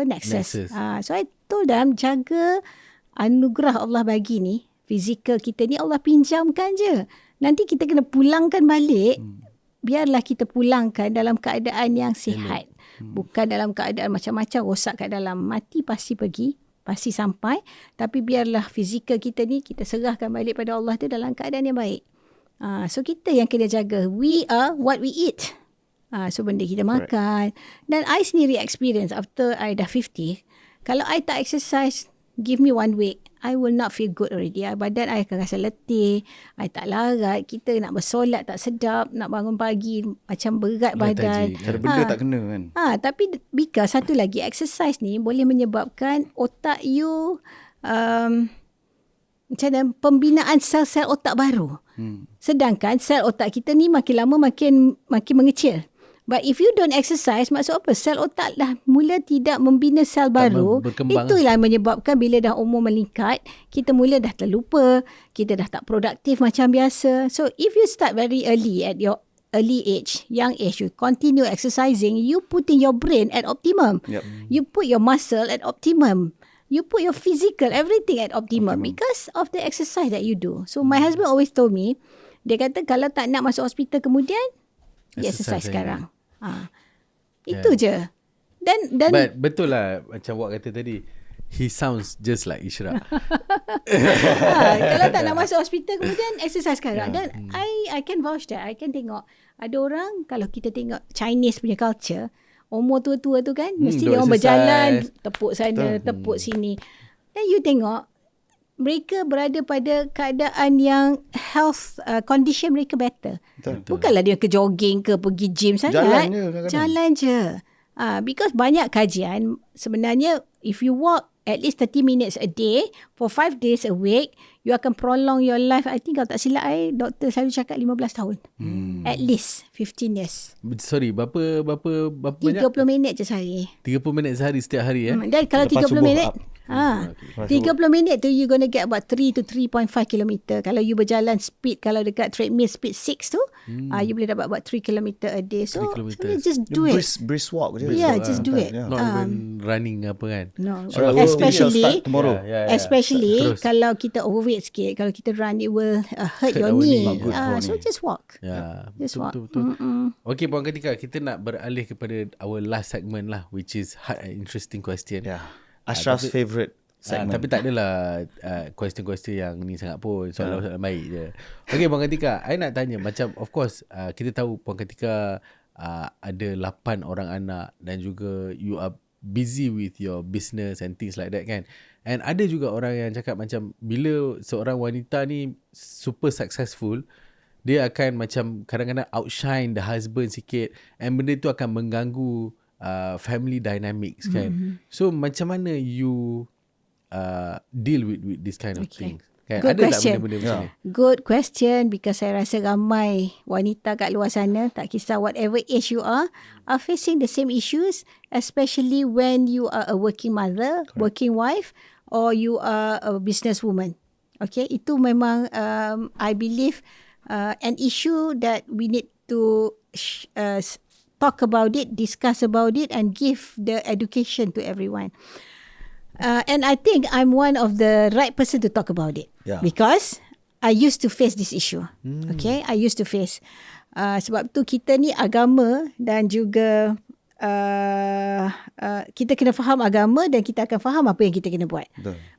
Nexus. So I told them, jaga anugerah Allah bagi ni, fizikal kita ni Allah pinjamkan je. Nanti kita kena pulangkan balik. Biarlah kita pulangkan dalam keadaan yang sihat. Bukan dalam keadaan macam-macam rosak kat dalam. Mati pasti pergi, pasti sampai. Tapi biarlah fizikal kita ni, kita serahkan balik pada Allah tu dalam keadaan yang baik. So kita yang kena jaga. We are what we eat. So benda kita makan. Dan I sendiri experience after I dah 50, kalau I tak exercise, give me 1 week, I will not feel good already. Badan I akan rasa letih, I tak larat, kita nak bersolat tak sedap, nak bangun pagi macam berat badan.
Cara benda tak kena kan.
Tapi because satu lagi, exercise ni boleh menyebabkan otak you macam mana, pembinaan sel-sel otak baru. Sedangkan sel otak kita ni makin lama makin mengecil. But if you don't exercise, maksud apa? Sel otak dah mula tidak membina sel baru. Itulah menyebabkan bila dah umur meningkat, kita mula dah terlupa, kita dah tak produktif macam biasa. So if you start very early at your early age, young age, you continue exercising, you putting your brain at optimum. You put your muscle at optimum. You put your physical, everything at optimum because of the exercise that you do. So my husband always told me, dia kata kalau tak nak masuk hospital kemudian, exercise sekarang. Itu je. Dan
but betul lah macam Wak kata tadi, he sounds just like Ishraq.
Kalau tak nak masuk hospital kemudian exercise sekarang. Dan I can vouch that. I can tengok ada orang, kalau kita tengok Chinese punya culture, umur tua-tua tu kan, mesti dia orang berjalan, tepuk sana, tepuk sini. Dan you tengok mereka berada pada keadaan yang health condition mereka better. Bukanlah dia ke jogging ke pergi gym sangat. Jalan je. Because banyak kajian, sebenarnya if you walk at least 30 minutes a day for 5 days a week, you akan prolong your life. I think kalau tak silap doktor selalu cakap 15 tahun. At least 15 years.
Sorry, berapa
30
banyak?
minit je sehari.
30 minit sehari setiap hari
Dan kalau
Lepas
30 minit, 30
subuh
minit tu you gonna get about 3 to 3.5 km. Kalau you berjalan speed, kalau dekat treadmill speed 6 tu, you boleh dapat about 3 km a day. So you just do it.
Brisk walk je.
Just do it.
Not even running apa kan.
No.
Especially
Especially kalau kita overweight sikit, kalau kita run, it will hurt your knee. So just walk. Just walk.
Betul. Okay, Puan Kartika, kita nak beralih kepada our last segment lah, which is hard and interesting question.
Ashraf's favourite segment.
Tapi tak adalah question-question yang ni sangat pun, soalan-soalan baik je. Okay, Puan Kartika, I nak tanya, macam of course kita tahu Puan Kartika ada 8 orang anak dan juga you are busy with your business and things like that kan. And ada juga orang yang cakap macam bila seorang wanita ni super successful, dia akan macam kadang-kadang outshine the husband sikit, and benda tu akan mengganggu family dynamics kan. So macam mana you deal with this kind of things? Kan?
Good
ada
question.
tak benda-benda macam ni?
Good question, because saya rasa ramai wanita kat luar sana, tak kisah whatever age you are facing the same issues, especially when you are a working mother, working wife, or you are a businesswoman. Okay, itu memang I believe an issue that we need to talk about it, discuss about it, and give the education to everyone. And I think I'm one of the right person to talk about it.
Yeah.
Because I used to face this issue. Okay, I used to face. Sebab tu kita ni agama dan juga kita kena faham agama dan kita akan faham apa yang kita kena buat.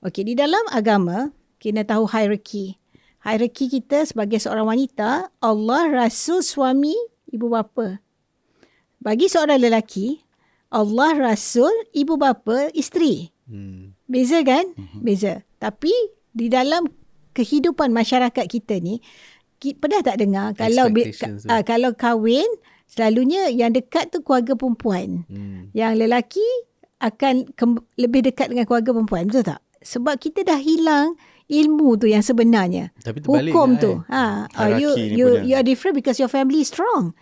Okay, di dalam agama, kena tahu hierarki. Hierarki kita sebagai seorang wanita, Allah, Rasul, suami, ibu bapa. Bagi seorang lelaki, Allah, Rasul, ibu bapa, isteri. Beza kan? Beza. Tapi di dalam kehidupan masyarakat kita ni, pernah tak dengar kalau kahwin, selalunya yang dekat tu keluarga perempuan. Yang lelaki akan lebih dekat dengan keluarga perempuan. Betul tak? Sebab kita dah hilang ilmu tu yang sebenarnya.
Tapi
hukum tu.
You
are different because your family is strong.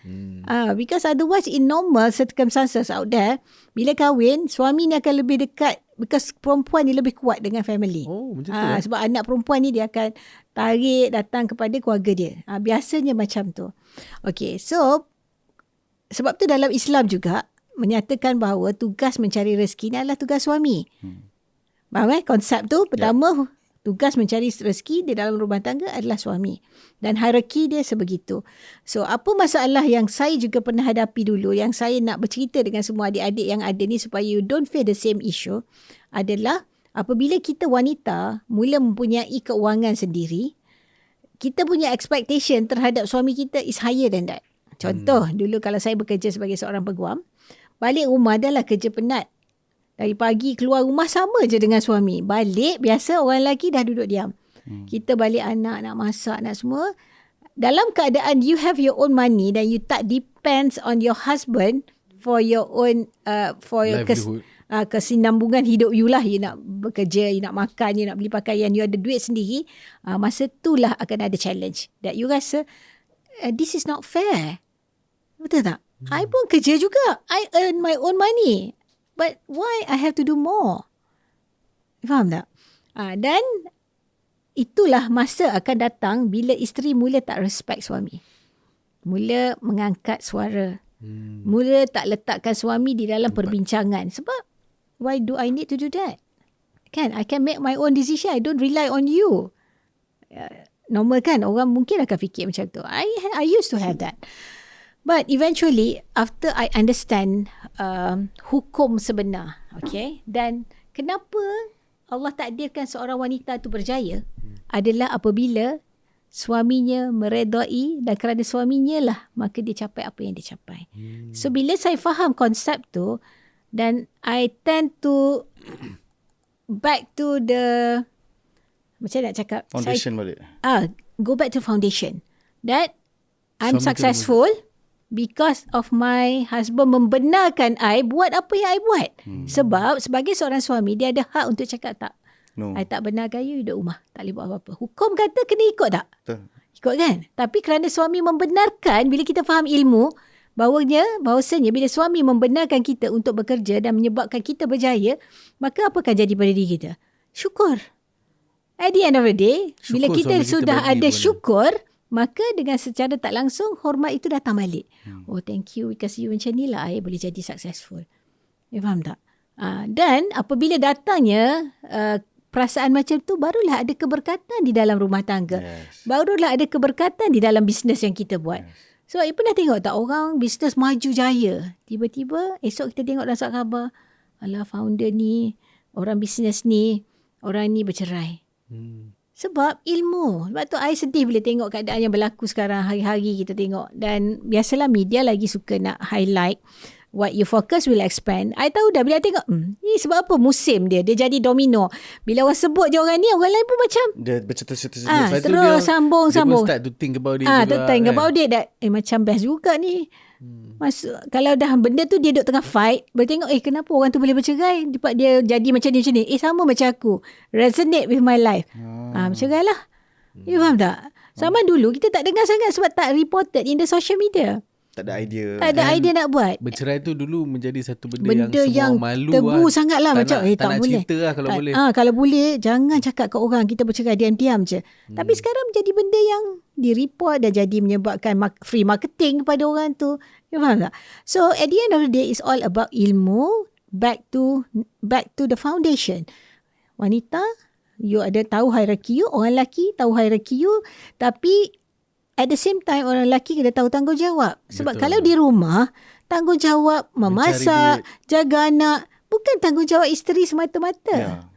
Because otherwise in normal circumstances out there, bila kahwin, suami ni akan lebih dekat because perempuan ni lebih kuat dengan family.
Macam tu.
Sebab anak perempuan ni dia akan tarik datang kepada keluarga dia. Biasanya macam tu. Okay, so sebab tu dalam Islam juga menyatakan bahawa tugas mencari rezeki ni adalah tugas suami. Faham konsep tu? Pertama, tugas mencari rezeki di dalam rumah tangga adalah suami. Dan hierarki dia sebegitu. So, apa masalah yang saya juga pernah hadapi dulu, yang saya nak bercerita dengan semua adik-adik yang ada ni supaya you don't face the same issue, adalah apabila kita wanita mula mempunyai keuangan sendiri, kita punya expectation terhadap suami kita is higher than that. Contoh, dulu kalau saya bekerja sebagai seorang peguam, balik rumah adalah kerja penat. Dari pagi keluar rumah sama je dengan suami. Balik, biasa orang lelaki dah duduk diam. Kita balik anak, nak masak, nak semua. Dalam keadaan you have your own money dan you tak depends on your husband for your own, for your kesinambungan hidup you lah. You nak bekerja, you nak makan, you nak beli pakaian, you ada duit sendiri. Masa itulah akan ada challenge. That you rasa, this is not fair. Betul tak? I pun kerja juga. I earn my own money. But why I have to do more? Faham tak? Dan itulah masa akan datang bila isteri mula tak respect suami. Mula mengangkat suara. Mula tak letakkan suami di dalam perbincangan. Sebab, why do I need to do that? Kan? I can make my own decision. I don't rely on you. Normal kan? Orang mungkin akan fikir macam tu. I used to have that. But eventually, after I understand hukum sebenar, okay, dan kenapa Allah takdirkan seorang wanita itu berjaya adalah apabila suaminya meredai dan kerana suaminya lah, maka dia capai apa yang dia capai. So, bila saya faham konsep tu dan I tend to back to the, macam nak cakap?
Foundation balik.
Go back to foundation. That I'm successful because of my husband membenarkan I buat apa yang I buat. Sebab sebagai seorang suami, dia ada hak untuk cakap tak. I tak benarkan you duduk rumah. Tak boleh buat apa-apa. Hukum kata kena ikut tak? Ikut kan? Tapi kerana suami membenarkan, bila kita faham ilmu, bahawasanya bila suami membenarkan kita untuk bekerja dan menyebabkan kita berjaya, maka apa akan jadi pada diri kita? Syukur. At the end of the day, bila kita sudah ada syukur, maka dengan secara tak langsung hormat itu datang balik. Oh, thank you because you macam ni lah I boleh jadi successful. You faham tak? Dan apabila datangnya perasaan macam tu, barulah ada keberkatan di dalam rumah tangga. Barulah ada keberkatan di dalam bisnes yang kita buat. Sebab you pernah tengok tak orang bisnes maju jaya, tiba-tiba esok kita tengok dalam surat khabar, alah founder ni, orang bisnes ni, orang ni bercerai. Sebab ilmu. Sebab tu I sedih bila tengok keadaan yang berlaku sekarang, hari-hari kita tengok. Dan biasalah media lagi suka nak highlight what you focus will expand. I tahu dah bila I tengok, ni sebab apa musim dia jadi domino. Bila orang sebut je orang ni, orang lain pun macam
dia bercetus-cetus.
terus sambung.
Dia pun start to think about it juga.
Think about it that, macam best juga ni. Kalau dah benda tu dia duduk tengah fight, boleh tengok kenapa orang tu boleh bercerai, dia jadi macam ni. Sama macam aku, resonate with my life. Bercerai lah. You faham tak? Zaman dulu kita tak dengar sangat sebab tak reported in the social media.
Tak ada idea.
Tak ada idea nak buat.
Bercerai tu dulu menjadi satu benda
yang
yang semua malu
tebu sangat lah. Macam
tak nak
boleh.
cerita lah kalau boleh.
Kalau boleh, jangan cakap ke orang kita bercerai, diam-diam je. Tapi sekarang menjadi benda yang di-report dan jadi menyebabkan free marketing kepada orang tu. You faham tak? So at the end of the day, it's all about ilmu, back to the foundation. Wanita, you ada tahu hierarki you, orang lelaki tahu hierarki you, tapi at the same time, orang lelaki kena tahu tanggungjawab. Sebab kalau di rumah, tanggungjawab memasak, jaga anak, bukan tanggungjawab isteri semata-mata.
Yeah.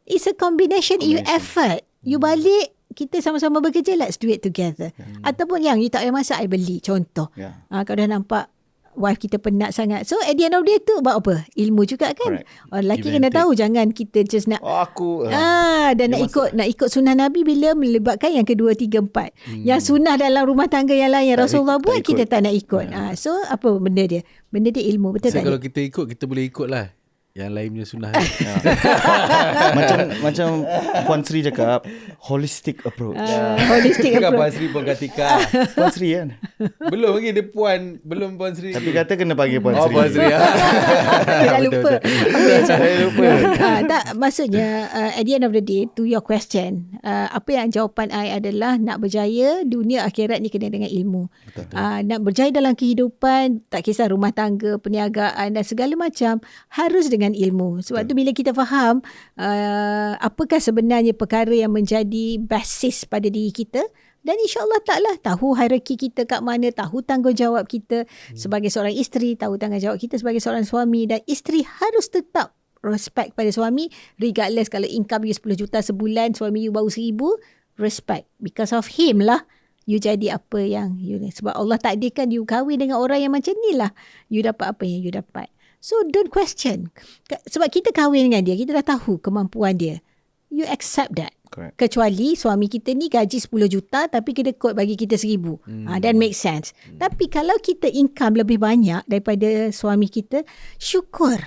It's a combination effort. You balik, kita sama-sama bekerja, let's do it together. Ataupun yang you tak payah masak, I beli. Contoh. Kalau dah nampak wife kita penat sangat. So at the end of the day tu buat apa? Ilmu juga kan. Orang lelaki kena tahu, jangan kita just nak dan nak ikut sunnah Nabi bila melibatkan yang kedua, tiga, empat. Yang sunnah dalam rumah tangga yang lain yang Rasulullah buat, kita tak nak ikut. So apa benda dia? Benda dia ilmu, betul tak?
Kalau kita ikut, kita boleh ikut lah yang lain punya sunnah.
Macam Puan Sri cakap, holistic approach.
Holistic approach.
Puan Sri, Puan Kartika.
Puan Sri kan?
Belum lagi dia belum Puan Sri.
Tapi kata kena panggil Puan Sri.
Puan Sri.
Dah lupa.
Saya lupa.
Tak, maksudnya at the end of the day, to your question, apa yang jawapan I adalah nak berjaya dunia akhirat ni kena dengan ilmu. Nak berjaya dalam kehidupan, tak kisah rumah tangga, perniagaan dan segala macam, harus dengan ilmu. Sebab tu bila kita faham apakah sebenarnya perkara yang menjadi basis pada diri kita, dan insyaAllah taklah tahu hierarki kita kat mana, tahu tanggungjawab kita sebagai seorang isteri, tahu tanggungjawab kita sebagai seorang suami, dan isteri harus tetap respect pada suami regardless kalau income you 10 juta sebulan, suami you baru 1,000, respect. Because of him lah you jadi apa yang you ni. Sebab Allah takdirkan you kahwin dengan orang yang macam ni lah, you dapat apa yang you dapat. So don't question. Sebab kita kahwin dengan dia, kita dah tahu kemampuan dia. You accept that.
Correct.
Kecuali suami kita ni gaji 10 juta tapi kena quote bagi kita 1,000. That makes sense. Tapi kalau kita income lebih banyak daripada suami kita, syukur.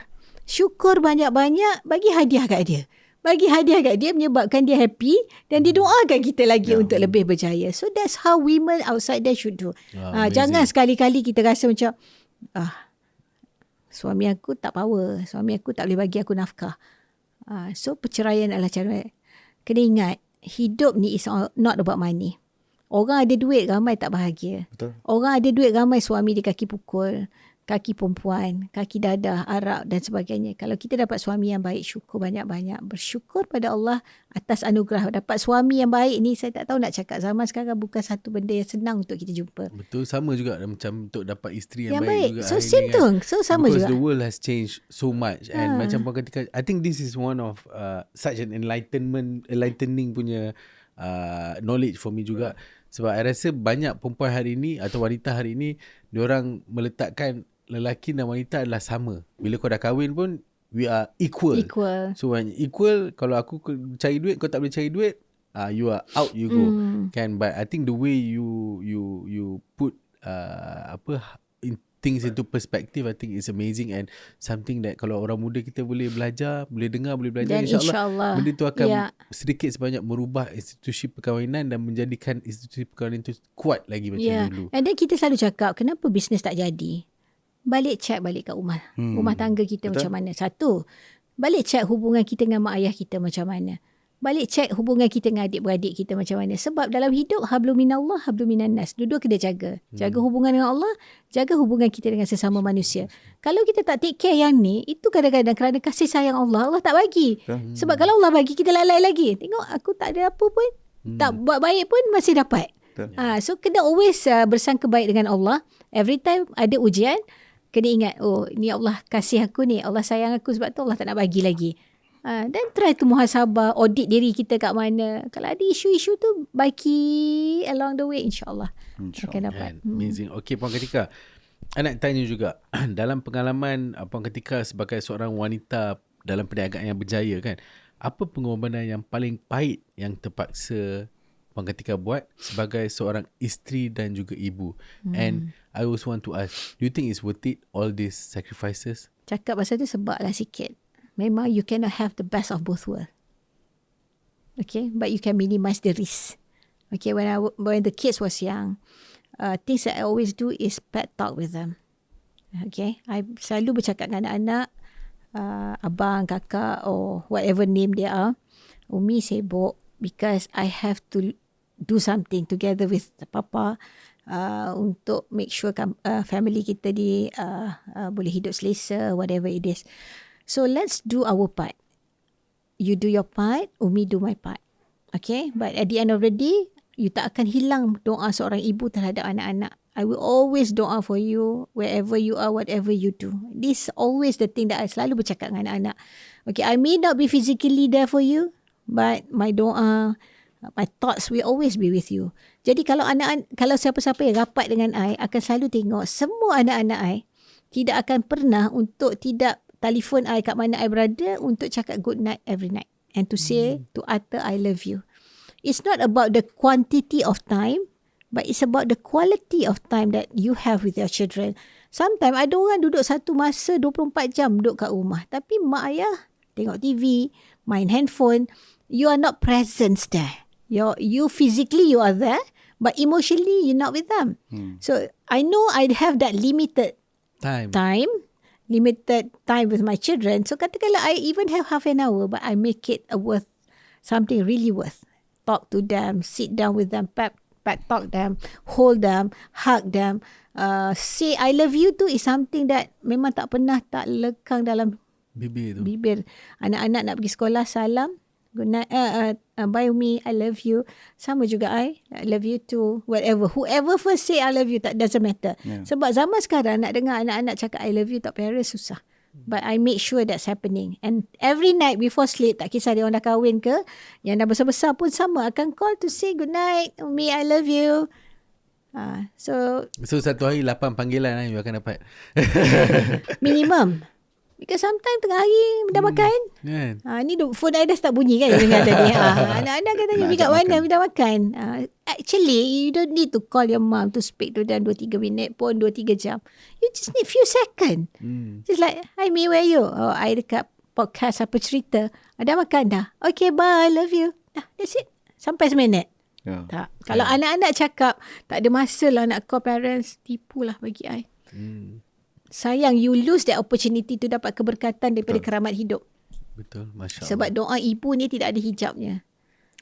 Syukur banyak-banyak, bagi hadiah kat dia. Bagi hadiah kat dia menyebabkan dia happy dan dia doakan kita lagi untuk lebih berjaya. So that's how women outside there should do. Jangan sekali-kali kita rasa macam suami aku tak power, suami aku tak boleh bagi aku nafkah. So perceraian adalah cara. Kena ingat, hidup ni is not about money. Orang ada duit ramai tak bahagia.
Betul.
Orang ada duit ramai suami dia kaki pukul, kaki perempuan, kaki dadah, arak dan sebagainya. Kalau kita dapat suami yang baik, syukur banyak-banyak. Bersyukur pada Allah atas anugerah. Dapat suami yang baik ni, saya tak tahu nak cakap, zaman sekarang bukan satu benda yang senang untuk kita jumpa.
Betul, sama juga macam untuk dapat isteri yang
baik
juga.
So same tu. So sama
because
juga.
the world has changed so much. And macam Puan Kartika, I think this is one of such an enlightening punya knowledge for me juga. Sebab I rasa banyak perempuan hari ni atau wanita hari ni, diorang meletakkan lelaki dan wanita adalah sama. Bila kau dah kahwin pun, we are equal. So when equal, kalau aku cari duit, kau tak boleh cari duit, you are out, you go. Kan? But I think the way you put things into perspective, I think it's amazing and something that kalau orang muda kita boleh belajar, boleh dengar, boleh belajar, insyaAllah benda tu akan sedikit sebanyak merubah institusi perkahwinan dan menjadikan institusi perkahwinan itu kuat lagi macam dulu.
And then kita selalu cakap, kenapa bisnes tak jadi? Balik check balik kat rumah. Rumah tangga kita macam mana. Satu, balik check hubungan kita dengan mak ayah kita macam mana. Balik check hubungan kita dengan adik-beradik kita macam mana. Sebab dalam hidup, hablum minallah, hablum minannas. Dua-dua kena jaga. Jaga hubungan dengan Allah, jaga hubungan kita dengan sesama manusia. Kalau kita tak take care yang ni, itu kadang-kadang kerana kasih sayang Allah, Allah tak bagi. Sebab kalau Allah bagi, kita lalai lagi. Tengok, aku tak ada apa pun. Tak buat baik pun, masih dapat. So, kena always bersangka baik dengan Allah. Every time ada ujian, kena ingat, oh, ni Allah kasih aku ni, Allah sayang aku, sebab tu Allah tak nak bagi lagi. Dan try tu muhasabah, audit diri kita kat mana. Kalau ada isu-isu tu, baiki along the way, insyaAllah akan dapat.
Amazing. Okay, Puan Kartika, I nak tanya juga, dalam pengalaman Puan Kartika sebagai seorang wanita dalam perniagaan yang berjaya kan, apa pengorbanan yang paling pahit yang terpaksa Puan Kartika buat sebagai seorang isteri dan juga ibu? And I also want to ask, do you think it's worth it, all these sacrifices?
Cakap pasal tu sebablah sikit. Memang you cannot have the best of both worlds. Okay, but you can minimize the risk. Okay, when the kids was young, things that I always do is pet talk with them. Okay, I selalu bercakap dengan anak-anak, abang, kakak or whatever name they are. Umi sibuk because I have to do something together with the papa untuk make sure family kita boleh hidup selesa, whatever it is. So let's do our part. You do your part, Umi do my part. Okay, but at the end of the day, you tak akan hilang doa seorang ibu terhadap anak-anak. I will always doa for you wherever you are, whatever you do. This is always the thing that I selalu bercakap dengan anak-anak. Okay, I may not be physically there for you, but my doa, my thoughts will always be with you. Jadi kalau siapa-siapa yang rapat dengan I akan selalu tengok semua anak-anak I tidak akan pernah untuk tidak telefon I kat mana I berada untuk cakap good night every night and to say to Ata I love you. It's not about the quantity of time, but it's about the quality of time that you have with your children. Sometimes ada orang duduk satu masa 24 jam duduk kat rumah. Tapi mak ayah tengok TV, main handphone. You are not present there. You physically you are there, but emotionally you're not with them. So I know I have that limited limited time with my children. So katakanlah I even have half an hour, but I make it worth something really worth. Talk to them, sit down with them, pet talk them, hold them, hug them. Say I love you tu is something that memang tak pernah tak lekang dalam bibir. Anak-anak nak pergi sekolah, salam, good night, bye Umi, I love you. Sama juga I love you too. Whatever, whoever first say I love you, that doesn't matter. Sebab zaman sekarang nak dengar anak-anak cakap I love you tak parents susah. But I make sure that's happening. And every night before sleep, tak kisah dia orang dah kahwin ke, yang dah besar-besar pun sama, akan call to say good night, Umi, I love you. So
satu hari 8 panggilan you akan dapat.
Minimum. Because sometimes tengah hari dah makan. Ni phone I dah start bunyi kan dengar tadi. Anak-anak katanya pergi kat mana dah makan. Actually, you don't need to call your mom to speak to them 2-3 minit pun 2-3 jam. You just need few seconds. Just like, hi Mi, where you? Oh, I dekat podcast Apa Cerita. Dah makan dah? Okay, bye, love you. That's it. Sampai seminit. Tak. Kalau anak-anak cakap tak ada masa lah nak call parents, tipulah bagi I. Sayang you lose that opportunity to dapat keberkatan daripada keramat hidup.
Betul, Masya Allah.
Sebab doa ibu ni tidak ada hijabnya.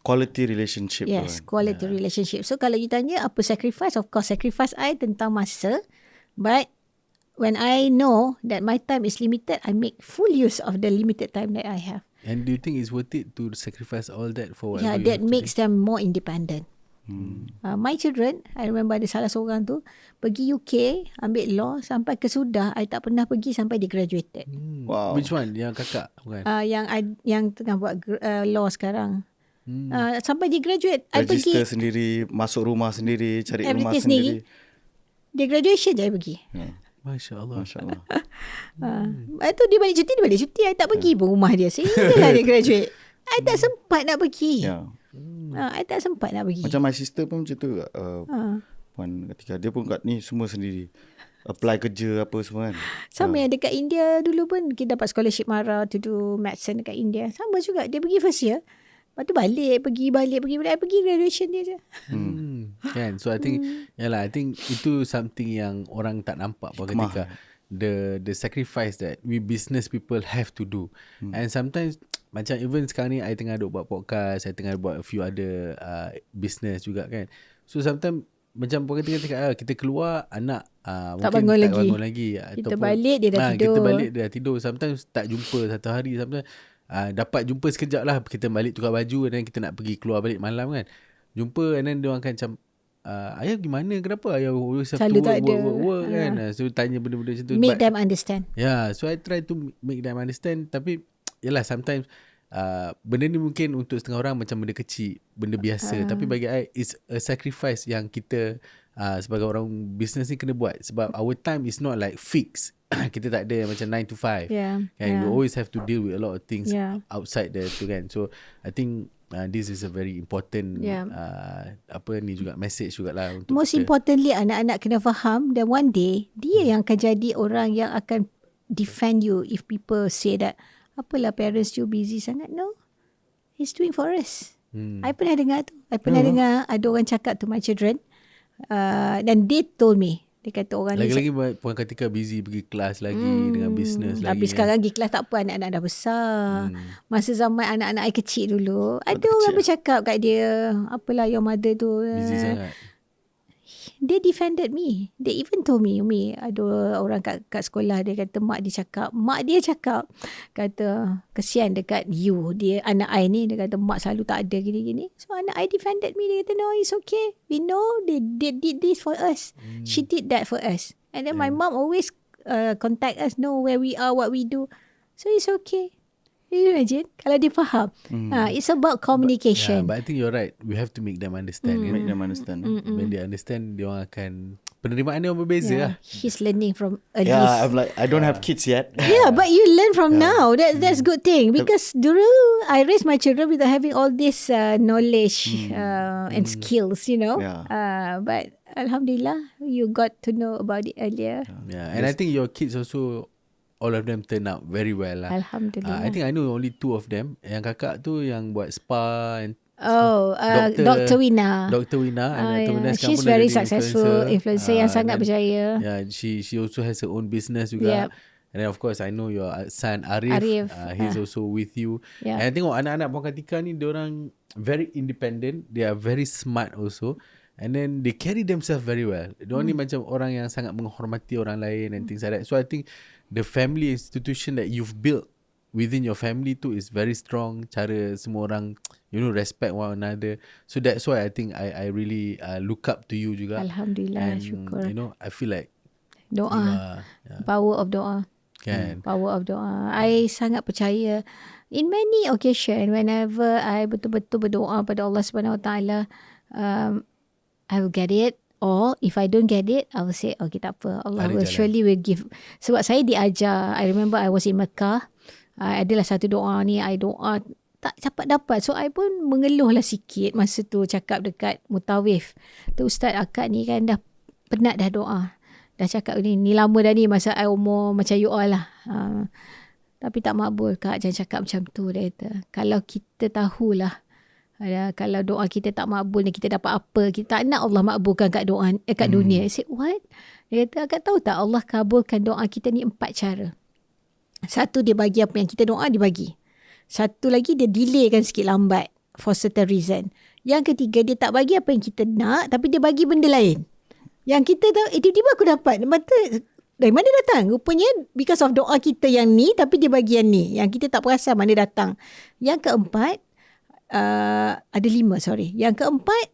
Quality relationship.
Yes, quality relationship. So kalau you tanya apa sacrifice, of course sacrifice I tentang masa. But when I know that my time is limited, I make full use of the limited time that I have.
And do you think it's worth it to sacrifice all that for whatever?
Yeah, that makes them more independent. My children, I remember ada salah seorang tu pergi UK ambil law sampai kesudah I tak pernah pergi sampai dia graduated.
Wow. Which one? Yang kakak bukan?
Yang tengah buat law sekarang. Sampai dia graduate.
Register sendiri, masuk rumah sendiri, cari rumah sendiri.
Dia graduation je I pergi.
Masya Allah.
Itu dia balik cuti, I tak pergi pun rumah dia. Sehinggalah dia graduate. I tak sempat nak pergi. I tak sempat nak pergi.
Macam my sister pun macam tu. Puan Kartika, dia pun kat ni semua sendiri. Apply kerja apa semua kan.
Sama yang dekat India dulu pun kita dapat scholarship Mara to do medicine dekat India. Sama juga. Dia pergi first year. Lepas tu pergi balik. I pergi graduation dia je.
Kan. So I think I think itu something yang orang tak nampak Puan Kartika. The sacrifice that we business people have to do. And sometimes macam even sekarang ni I tengah duk buat podcast, I tengah buat a few other business juga kan. So sometimes macam Puan Kartika cakap kita keluar anak
tak
mungkin
bangun lagi. Kita balik dia dah tidur.
Kita balik dia dah tidur. Sometimes tak jumpa satu hari. Sometimes dapat jumpa sekejap lah. Kita balik tukar baju dan kita nak pergi keluar balik malam kan. Jumpa and then dia orang akan macam ayah gimana, kenapa ayah always have to work kan. So tanya benda-benda macam tu.
Make them understand.
So I try to make them understand. Tapi yalah sometimes benda ni mungkin untuk setengah orang macam benda kecil, benda biasa. Tapi bagi I it's a sacrifice yang kita sebagai orang business ni kena buat. Sebab our time is not like fixed. Kita tak ada macam 9 to 5 kan. You always have to deal with a lot of things outside there tu kan. So I think this is a very important message jugalah untuk
most kita. Importantly anak-anak kena faham that one day dia yang akan jadi orang yang akan defend you if people say that apalah parents you busy sangat. No, he's doing for us. I pernah dengar tu. I pernah dengar ada orang cakap to my children, Dan they told me, dia kata orang
lagi-lagi Puan Kartika busy pergi kelas lagi dengan bisnes lagi.
Tapi sekarang pergi kelas tak apa, anak-anak dah besar. Masa zaman anak-anak I kecil dulu, ada orang bercakap kat dia, apalah your mother tu
Busy sangat.
They defended me. They even told me, Umi, ada orang kat sekolah, dia kata mak dia cakap kata kesian dekat you, dia anak I ni, dia kata mak selalu tak ada gini-gini. So anak I defended me. Dia kata no, it's okay, we know they did this for us. She did that for us. And then my mom always contact us, know where we are, what we do. So it's okay. You imagine kalau dia faham. It's about communication.
But I think you're right. We have to make them understand.
Make them understand.
When they understand, dia orang akan, penerimaan dia orang berbeza lah.
He's learning from early.
Yeah, I'm like, I don't have kids yet.
Yeah, but you learn from now. That's good thing. Because dulu I raised my children without having all this knowledge and skills, you know. But Alhamdulillah, you got to know about it earlier.
And I think your kids also, all of them turn out very well lah.
Alhamdulillah.
I think I know only 2 of them. Yang kakak tu yang buat spa and
Dr. Wina.
Dr. Wina. And Dr. Wina sekarang
she's
pun
very
jadi
successful influencer yang sangat berjaya.
Yeah, she also has her own business juga. And then of course I know your son Arif. He's also with you. And I tengok anak-anak Puan Kartika ni, diorang very independent. They are very smart also. And then they carry themselves very well. Diorang ni macam orang yang sangat menghormati orang lain and things like that. So I think the family institution that you've built within your family tu is very strong. Cara semua orang, respect one another. So that's why I think I really look up to you juga.
Alhamdulillah,
and,
syukur.
I feel like
doa, power of doa.
Kan?
Power of doa. I sangat percaya. In many occasion, whenever I betul-betul berdoa pada Allah Subhanahu Wa Taala, I will get it. Or if I don't get it, I will say, okay, tak apa. Allah will surely will give. Sebab saya diajar. I remember I was in Mekah. Adalah satu doa ni, I doa tak dapat. So I pun mengeluh lah sikit masa tu, cakap dekat mutawif. Tu Ustaz akak ni kan dah penat dah doa. Dah cakap ni lama dah ni, masa I umur macam you all lah. Tapi tak makbul kak, jangan cakap macam tu, dia kata. Kalau kita tahulah, kalau doa kita tak makbul ni, kita dapat apa? Kita tak nak Allah makbulkan kat doa kat dunia. I said, what? Dia kata, akak tahu tak Allah kabulkan doa kita ni 4 cara. Satu, dia bagi apa yang kita doa, dia bagi. Satu lagi, dia delaykan sikit lambat for certain reason. Yang ketiga, dia tak bagi apa yang kita nak, tapi dia bagi benda lain. Yang kita tahu, tiba-tiba aku dapat. Dari mana datang? Rupanya because of doa kita yang ni, tapi dia bagi yang ni. Yang kita tak perasan mana datang. Yang keempat, ada 5, sorry. Yang keempat,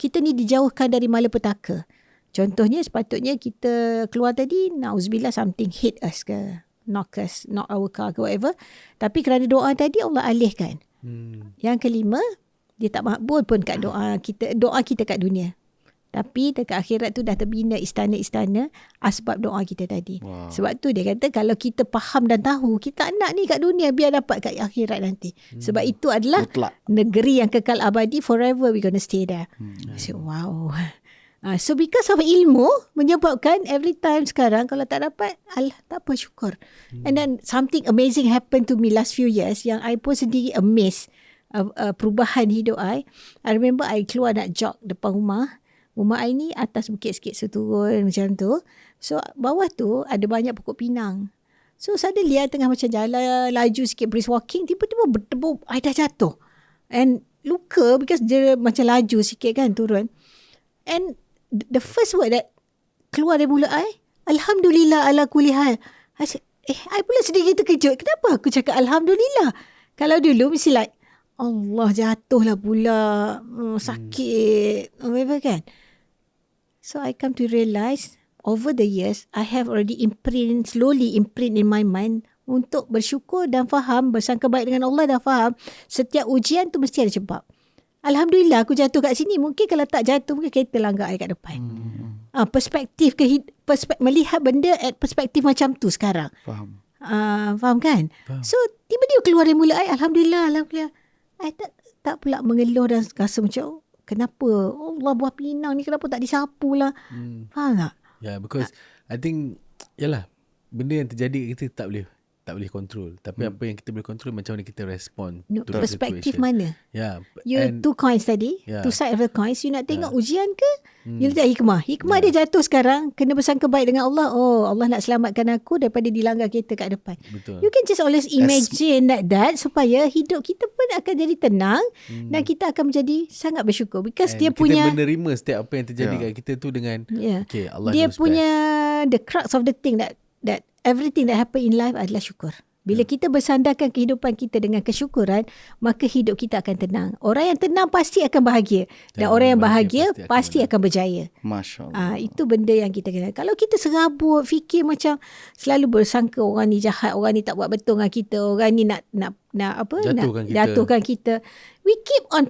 kita ni dijauhkan dari malapetaka. Contohnya, sepatutnya kita keluar tadi, na'uzubillah, something hit us ke, knock our car ke, whatever. Tapi kerana doa tadi, Allah alihkan. Yang kelima, dia tak makbul pun kat doa kita kat dunia. Tapi dekat akhirat tu dah terbina istana-istana asbab doa kita tadi. Wow. Sebab tu dia kata kalau kita faham dan tahu, kita nak ni kat dunia biar dapat kat akhirat nanti. Sebab itu adalah negeri yang kekal abadi, forever we gonna stay there. I said, wow. So because of ilmu menyebabkan every time sekarang kalau tak dapat, tak apa, syukur. And then something amazing happened to me last few years yang I pun sendiri amazed perubahan hidup I. I remember I keluar nak jog depan rumah. Rumah I ni atas bukit sikit, so turun macam tu. So bawah tu ada banyak pokok pinang. So suddenly I tengah macam jalan laju sikit, brisk walking, tiba-tiba berdebuk, I dah jatuh. And luka because dia macam laju sikit kan turun. And the first word that keluar dari mulut I, Alhamdulillah ala kulli hal. I pula sedikit terkejut. Kenapa aku cakap Alhamdulillah? Kalau dulu mesti like, Allah jatuhlah pula, sakit, whatever kan. So I come to realise over the years I have already slowly imprint in my mind untuk bersyukur dan faham, bersangka baik dengan Allah dan faham setiap ujian tu mesti ada sebab. Alhamdulillah aku jatuh kat sini. Mungkin kalau tak jatuh, mungkin kereta langgar kat depan. Perspektif melihat benda at perspektif macam tu sekarang. Faham kan? Faham. So tiba-tiba keluar dari mulut I, Alhamdulillah. I tak pula mengeluh dan rasa macam, kenapa Allah buah pinang ni, kenapa tak disapu lah. Faham tak?
Yeah, because I think, yalah, benda yang terjadi kita tak tak boleh control. Tapi apa yang kita boleh control, macam mana kita respond to the
perspektif
situation.
mana?
Yeah.
You two coins tadi, two side of the coins. You nak tengok ujian ke? You letak hikmah. Hikmah dia jatuh sekarang, kena bersangka baik dengan Allah. Oh, Allah nak selamatkan aku daripada dilanggar kereta kat depan.
Betul.
You can just always imagine that supaya hidup kita pun akan jadi tenang dan kita akan menjadi sangat bersyukur. Because dia punya,
kita menerima setiap apa yang terjadi kat kita tu dengan okay, Allah
dia
knows
punya
best.
the crux of the thing that everything that happen in life adalah syukur. Bila kita bersandarkan kehidupan kita dengan kesyukuran, maka hidup kita akan tenang. Orang yang tenang pasti akan bahagia. Dan orang yang bahagia pasti akan berjaya.
Masya Allah.
Itu benda yang kita kena. Kalau kita serabut, fikir macam selalu bersangka orang ni jahat, orang ni tak buat betul dengan kita, orang ni nak jatuhkan kita. We keep on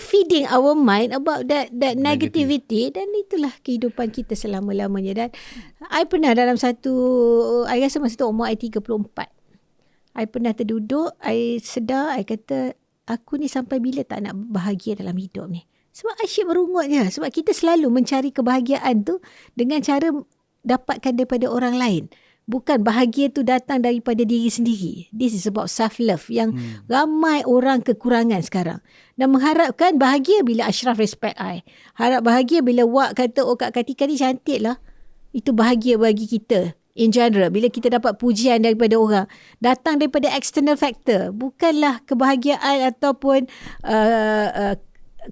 feeding our mind about that negativity, dan itulah kehidupan kita selama-lamanya. Dan I pernah dalam I rasa masa tu umur I 34, I pernah terduduk, I sedar, I kata aku ni sampai bila tak nak bahagia dalam hidup ni. Sebab asyik merungut je. Sebab kita selalu mencari kebahagiaan tu dengan cara dapatkan daripada orang lain. Bukan bahagia tu datang daripada diri sendiri. This is about self-love yang ramai orang kekurangan sekarang. Dan mengharapkan bahagia bila Ashraf respect I. Harap bahagia bila Wak kata, oh Kak Kartika ni cantik lah. Itu bahagia bagi kita. In general, bila kita dapat pujian daripada orang. Datang daripada external factor. Bukanlah kebahagiaan ataupun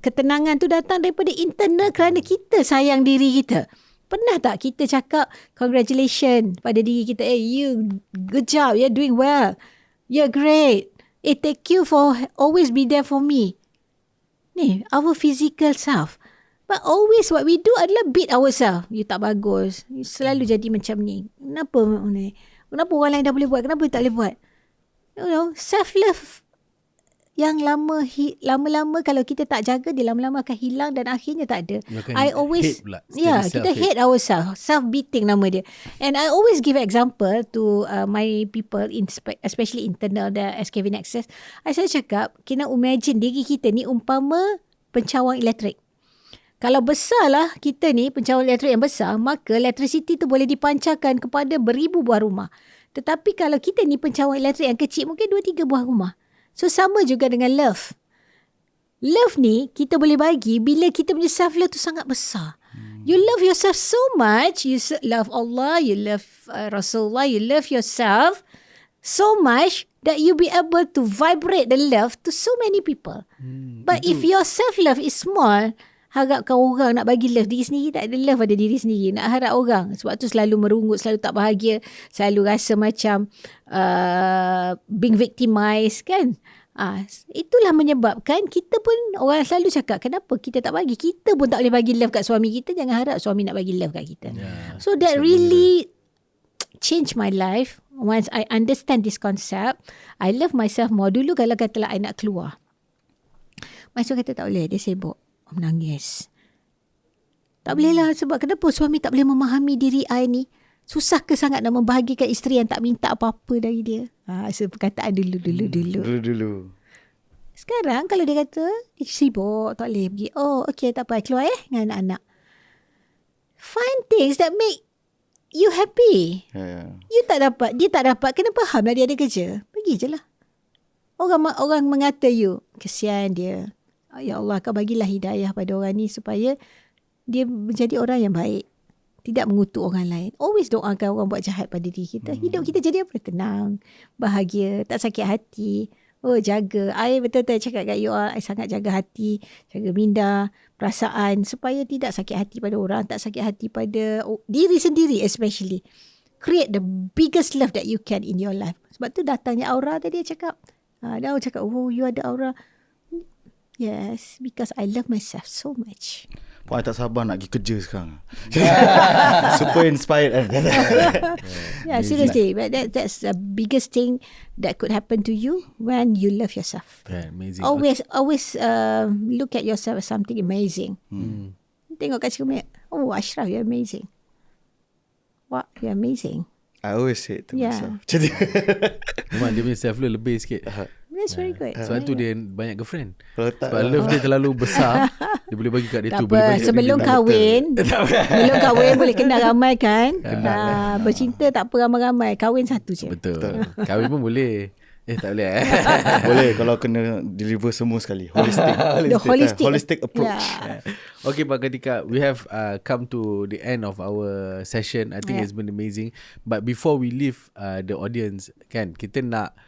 ketenangan tu datang daripada internal kerana kita sayang diri kita. Pernah tak kita cakap congratulations pada diri kita, you good job, you're doing well, you're great, thank you for always be there for me. Ni our physical self. But always what we do adalah beat ourselves. You tak bagus, you selalu jadi macam ni. Kenapa orang lain dah boleh buat, kenapa you tak boleh buat? You know, self love yang lama-lama kalau kita tak jaga, dia lama-lama akan hilang dan akhirnya tak ada. I always kita hate ourselves, self-beating nama dia. And I always give example to my people, especially internal the Eskayvie Nexus. I selalu cakap, kena imagine diri kita ni umpama pencawang elektrik. Kalau besarlah kita ni pencawang elektrik yang besar, maka electricity tu boleh dipancarkan kepada beribu buah rumah. Tetapi kalau kita ni pencawang elektrik yang kecil, mungkin 2-3 buah rumah. So sama juga dengan love. Love ni kita boleh bagi bila kita punya self love tu sangat besar. You love yourself so much, you love Allah, you love Rasulullah, you love yourself so much that you be able to vibrate the love to so many people. But if your self love is small, harapkan orang nak bagi love diri sendiri, tak ada love pada diri sendiri. Nak harap orang, sebab tu selalu merungut, selalu tak bahagia, selalu rasa macam being victimized kan. Itulah menyebabkan kita pun, orang selalu cakap, kenapa kita tak bagi? Kita pun tak boleh bagi love kat suami kita, jangan harap suami nak bagi love kat kita. So that really changed my life. Once I understand this concept, I love myself more. Dulu kalau katalah I nak keluar, Masuk kata tak boleh, dia sibuk, menangis. Tak boleh lah, sebab kenapa suami tak boleh memahami diri I ni? Susah ke sangat nak membahagikan isteri yang tak minta apa-apa dari dia? Perkataan dulu. Sekarang kalau dia kata dia sibuk, tak boleh pergi, oh okay, tak apa, keluar dengan anak-anak. Find things that make you happy. You tak dapat, dia tak dapat, kena faham lah dia ada kerja. Pergi je lah. Orang mengata you, kesian dia. Ya Allah, kau bagilah hidayah pada orang ni supaya dia menjadi orang yang baik. Tidak mengutuk orang lain. Always doakan orang buat jahat pada diri kita. Hidup kita jadi apa? Tenang, bahagia, tak sakit hati. Oh, jaga. I betul-betul cakap kat you all, I sangat jaga hati, jaga minda, perasaan supaya tidak sakit hati pada orang, tak sakit hati pada diri sendiri especially. Create the biggest love that you can in your life. Sebab tu datangnya aura tadi dia cakap. Dia cakap, oh you ada aura. Yes, because I love myself so much.
Puan, I tak sabar nak pergi kerja sekarang. Super inspired.
Yeah, seriously. But that's the biggest thing that could happen to you when you love yourself.
Yeah, amazing.
Always look at yourself as something amazing. Tengok kat cermin. Oh, Ashraf, you're amazing. What? You're amazing.
I always say it to myself.
Memang dia punya self-love lebih sikit.
That's very good.
Sebab tu dia banyak girlfriend.
Kalau tak,
Sebab love dia terlalu besar, dia boleh bagi kat dia
Tak
tu. Boleh
apa,
bagi kat
sebelum
dia.
kahwin, boleh kenal ramai kan. Bercinta tak apa ramai-ramai, kahwin satu je.
Betul. Kahwin pun boleh. Tak boleh
boleh kalau kena deliver semua sekali. Holistic.
The holistic
approach.
Okay, Puan Kartika, we have come to the end of our session. I think it's been amazing. But before we leave the audience, kan, kita nak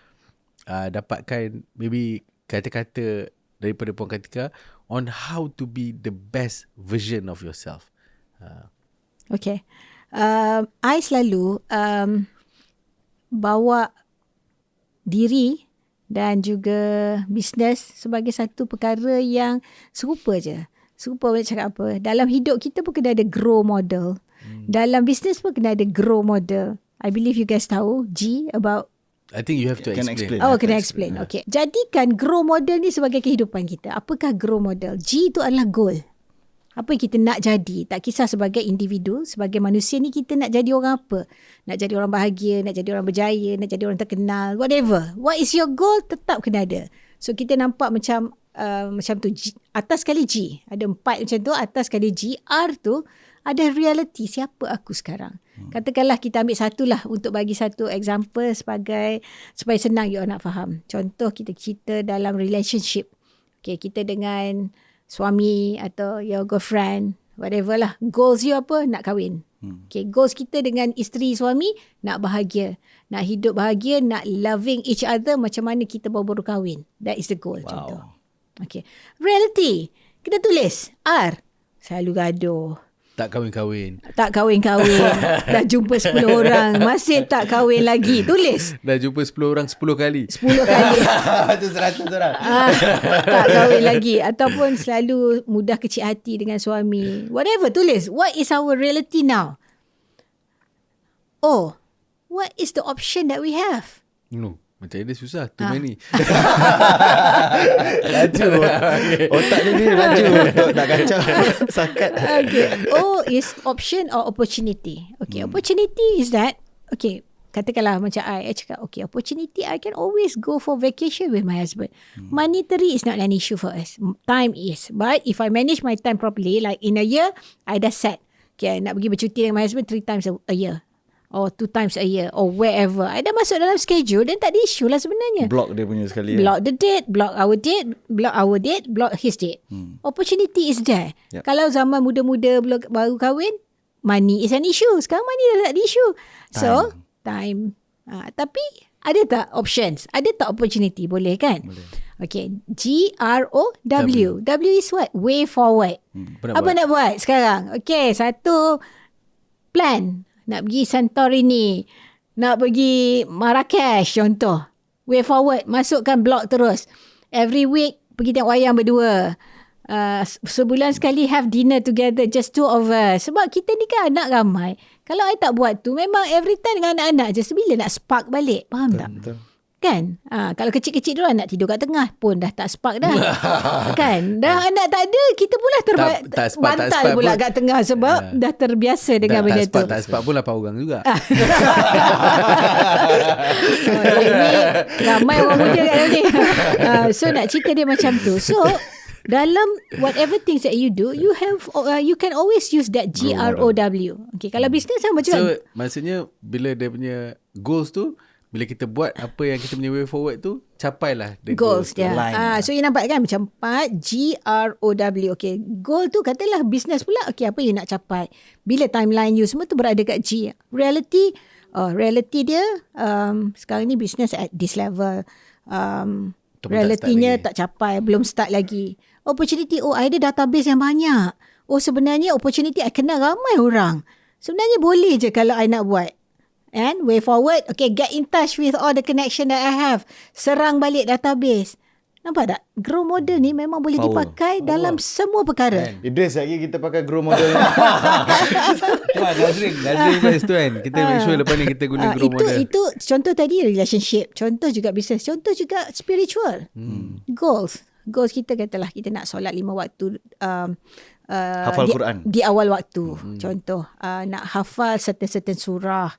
dapatkan maybe kata-kata daripada Puan Kartika on how to be the best version of yourself.
Okay. I selalu bawa diri dan juga bisnes sebagai satu perkara yang serupa je. Serupa macam cakap apa. Dalam hidup kita pun kena ada grow model. Dalam bisnes pun kena ada grow model. I believe you guys tahu G about.
I think you have to explain.
Kena explain. Okay. Jadikan grow model ni sebagai kehidupan kita. Apakah grow model? G itu adalah goal. Apa yang kita nak jadi. Tak kisah sebagai individu, sebagai manusia ni kita nak jadi orang apa. Nak jadi orang bahagia, nak jadi orang berjaya, nak jadi orang terkenal, whatever. What is your goal, tetap kena ada. So kita nampak macam tu. G, atas sekali G. Ada 4 macam tu. Atas sekali G. R tu ada reality. Siapa aku sekarang? Katakanlah kita ambil satu lah untuk bagi satu example supaya senang you nak faham. Contoh kita cerita dalam relationship. Okay, kita dengan suami atau your girlfriend, whatever lah. Goals you apa? Nak kahwin. Okay, goals kita dengan isteri suami, nak bahagia. Nak hidup bahagia, nak loving each other macam mana kita baru kahwin. That is the goal.
Wow.
Contoh. Okay. Reality. Kita tulis. R. Selalu gaduh.
Tak kahwin-kahwin.
Dah jumpa 10 orang. Masih tak kahwin lagi. Tulis.
Dah jumpa 10 orang 10 kali.
10 kali.
Itu 100 orang.
Tak kahwin lagi. Ataupun selalu mudah kecil hati dengan suami. Whatever, tulis. What is our reality now? Oh, what is the option that we have?
No, macam ini susah. Too many.
Laju. Otak ni laju untuk nak kacau. Sakat.
Okay. O is option or opportunity. Okay, opportunity is that, okay, katakanlah macam I cakap, okay, opportunity, I can always go for vacation with my husband. Monetary is not an issue for us. Time is. But if I manage my time properly, like in a year, I dah set. Okay, nak pergi bercuti dengan my husband 3 times a year. Or 2 times a year. Or wherever. I dah masuk dalam schedule dan tak ada issue lah sebenarnya.
Block dia punya sekali.
Block the date, block our date, block his date. Opportunity is there.
Yep.
Kalau zaman muda-muda baru kahwin, money is an issue. Sekarang money dah tak ada issue. So, time. Tapi ada tak options? Ada tak opportunity? Boleh kan? Boleh. Okay. GROW. W is what? Way forward. Apa nak buat sekarang? Okay. Satu plan. Nak pergi Santorini. Nak pergi Marrakesh contoh. Way forward. Masukkan blog terus. Every week pergi tengok wayang berdua. Sebulan sekali have dinner together. Just 2 of us. Sebab kita ni kan anak ramai. Kalau I tak buat tu, memang every time dengan anak-anak je. Sebila nak spark balik. Faham tak?
Betul.
Kan? Kalau kecil-kecil dulu nak tidur kat tengah pun dah tak spark dah. Kan? Dah anak tak ada, kita pula bantal pula kat tengah sebab dah terbiasa dengan benda tu.
Tak spark pun 8 orang juga.
Ini ramai orang muda kat dalam ni. So nak cerita dia macam tu. So dalam whatever things that you do, you can always use that GROW. Okay, kalau bisnes sama juga.
So maksudnya bila dia punya goals tu, bila kita buat apa yang kita punya way forward tu, capailah the goals
dia. So you nampak kan macam 4 GROW. Okay, goal tu katalah business pula. Okay, apa you nak capai? Bila timeline you semua tu berada kat G. Reality dia sekarang ni business at this level. Realitinya tak capai, belum start lagi. Opportunity, I ada database yang banyak. Sebenarnya opportunity I kenal ramai orang. Sebenarnya boleh je kalau I nak buat. And way forward, okay, get in touch with all the connection that I have. Serang balik database. Nampak tak? Grow model ni memang boleh dipakai dalam semua perkara.
Idris lagi kita pakai grow model ni.
Nazrin best tu kan. Kita make sure lepas ni kita guna grow model.
Itu contoh tadi relationship. Contoh juga business. Contoh juga spiritual. Goals kita katalah kita nak solat 5 waktu.
Hafal Quran.
Di awal waktu. Contoh. Nak hafal certain surah.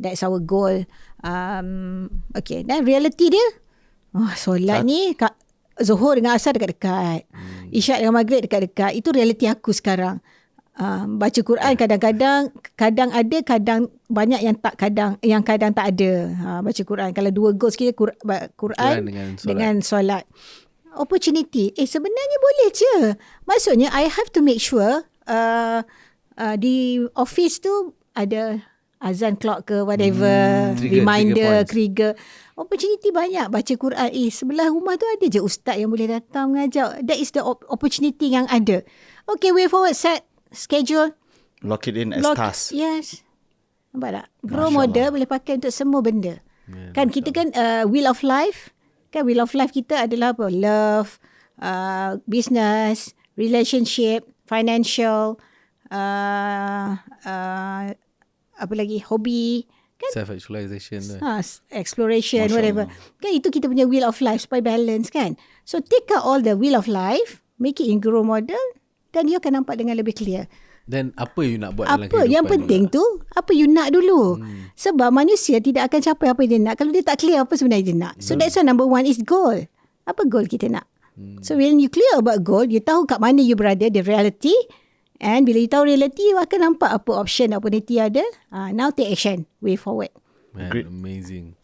That's our goal. Okay. Dan reality dia, Solat ni Zuhur dengan Asar dekat-dekat. Isyak dengan Maghrib dekat-dekat. Itu realiti aku sekarang. Baca Quran kadang-kadang ada, kadang banyak yang kadang tak ada. Baca Quran. Kalau 2 goals kita Quran dengan solat. Opportunity. Sebenarnya boleh je. Maksudnya I have to make sure di office tu ada azan clock ke whatever, reminder, trigger. Opportunity banyak. Baca Quran. Sebelah rumah tu ada je ustaz yang boleh datang mengajar. That is the opportunity yang ada. Okay, way forward, set schedule.
Lock it in as task.
Yes. Nampak tak? Grow model boleh pakai untuk semua benda. Kan kita kan wheel of life. Kan wheel of life kita adalah apa? Love, business, relationship, financial, apa lagi? Hobby. Kan?
Self-actualization.
Exploration, whatever. Kan itu kita punya wheel of life supaya balance kan. So take out all the wheel of life, make it in grow model, dan you akan nampak dengan lebih clear.
Dan apa you nak buat dalam kehidupan?
Apa yang penting tu, apa you nak dulu. Sebab manusia tidak akan capai apa dia nak kalau dia tak clear apa sebenarnya dia nak. So that's why number 1 is goal. Apa goal kita nak? So when you clear about goal, you tahu kat mana you berada, the reality. And bila you tahu reality, you akan nampak apa option, opportunity ada. Now take action, way forward.
Man, amazing.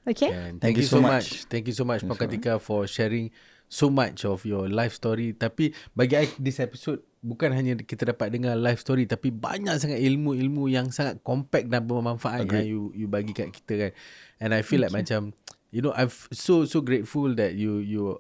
Okay.
Man, thank you so much. Thank you so much, Puan Kartika, for sharing so much of your life story. Tapi bagi I, this episode bukan hanya kita dapat dengar life story, tapi banyak sangat ilmu-ilmu yang sangat compact dan bermanfaat yang you bagi kat kita kan. And I feel like macam, you know, I'm so grateful that you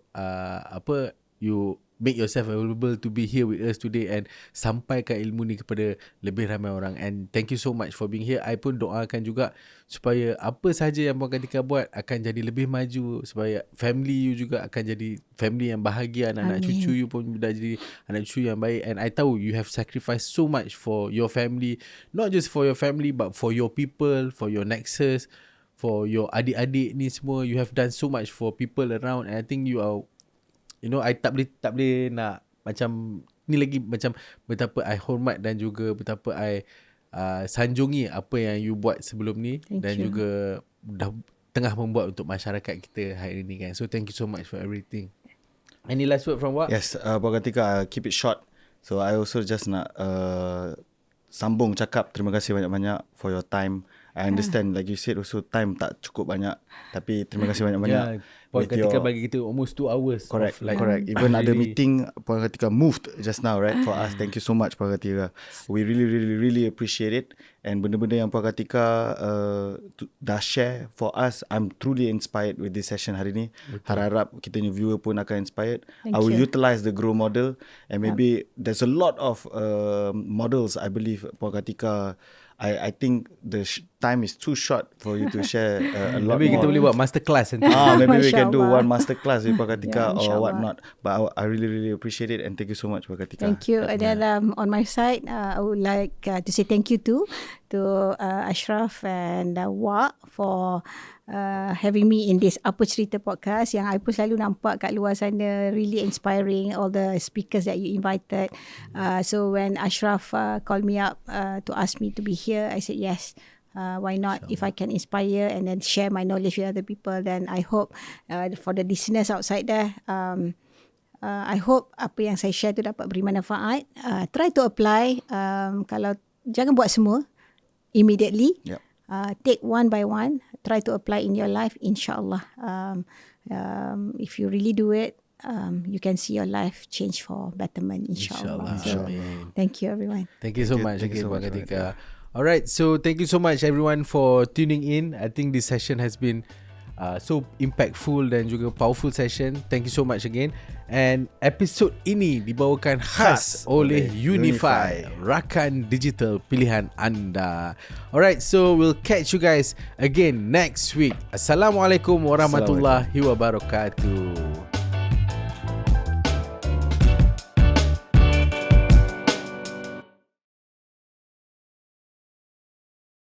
make yourself available to be here with us today and sampaikan ilmu ni kepada lebih ramai orang. And thank you so much for being here. I pun doakan juga supaya apa sahaja yang Puan Kartika buat akan jadi lebih maju, supaya family you juga akan jadi family yang bahagia, anak-anak cucu you pun dah jadi anak cucu yang baik. And I tahu you have sacrificed so much for your family, not just for your family but for your people, for your nexus, for your adik-adik ni semua. You have done so much for people around, and I think you are, you know, I tak boleh nak macam ni lagi, macam betapa I hormat dan juga betapa I sanjungi apa yang you buat sebelum ni. Thank you. Juga dah tengah membuat untuk masyarakat kita hari ni kan. So thank you so much for everything. Any last word from Wak?
Yes, Puan Kartika, keep it short. So I also just nak sambung cakap terima kasih banyak-banyak for your time. I understand, like you said also, time tak cukup banyak. Tapi terima kasih banyak-banyak.
Puan Kartika bagi kita almost 2 hours.
Correct. Even ada meeting, Puan Kartika moved just now, right, for us. Thank you so much, Puan Kartika. We really appreciate it. And benda-benda yang Puan Kartika dah share for us, I'm truly inspired with this session hari ni. Harap kita ni viewer pun akan inspired. I will utilize the grow model, and maybe there's a lot of models, I believe, Puan Kartika. I think the time is too short for you to share a lot
maybe
more.
Kita boleh buat masterclass nanti.
Maybe we can do one masterclass with Puan Kartika or whatnot. But I really appreciate it, and thank you so much, Puan Kartika.
Thank you. And then on my side, I would like to say thank you to Ashraf and Wak for having me in this Apa Cerita podcast yang I pun selalu nampak kat luar sana, really inspiring, all the speakers that you invited. So when Ashraf called me up to ask me to be here, I said yes. Why not? If I can inspire and then share my knowledge with other people, then I hope for the listeners outside there, I hope apa yang saya share tu dapat beri manfaat. Try to apply. Kalau jangan buat semua immediately. Take one by one. Try to apply in your life, insyaAllah. If you really do it, you can see your life change for betterment, insyaAllah. So, thank you, everyone.
Thank you so much again, Puan Kartika. Alright, so thank you so much everyone for tuning in. I think this session has been so impactful dan juga powerful session. Thank you so much again. And episod ini dibawakan khas oleh Unify, rakan digital pilihan anda. Alright, so we'll catch you guys again next week. Assalamualaikum warahmatullahi wabarakatuh.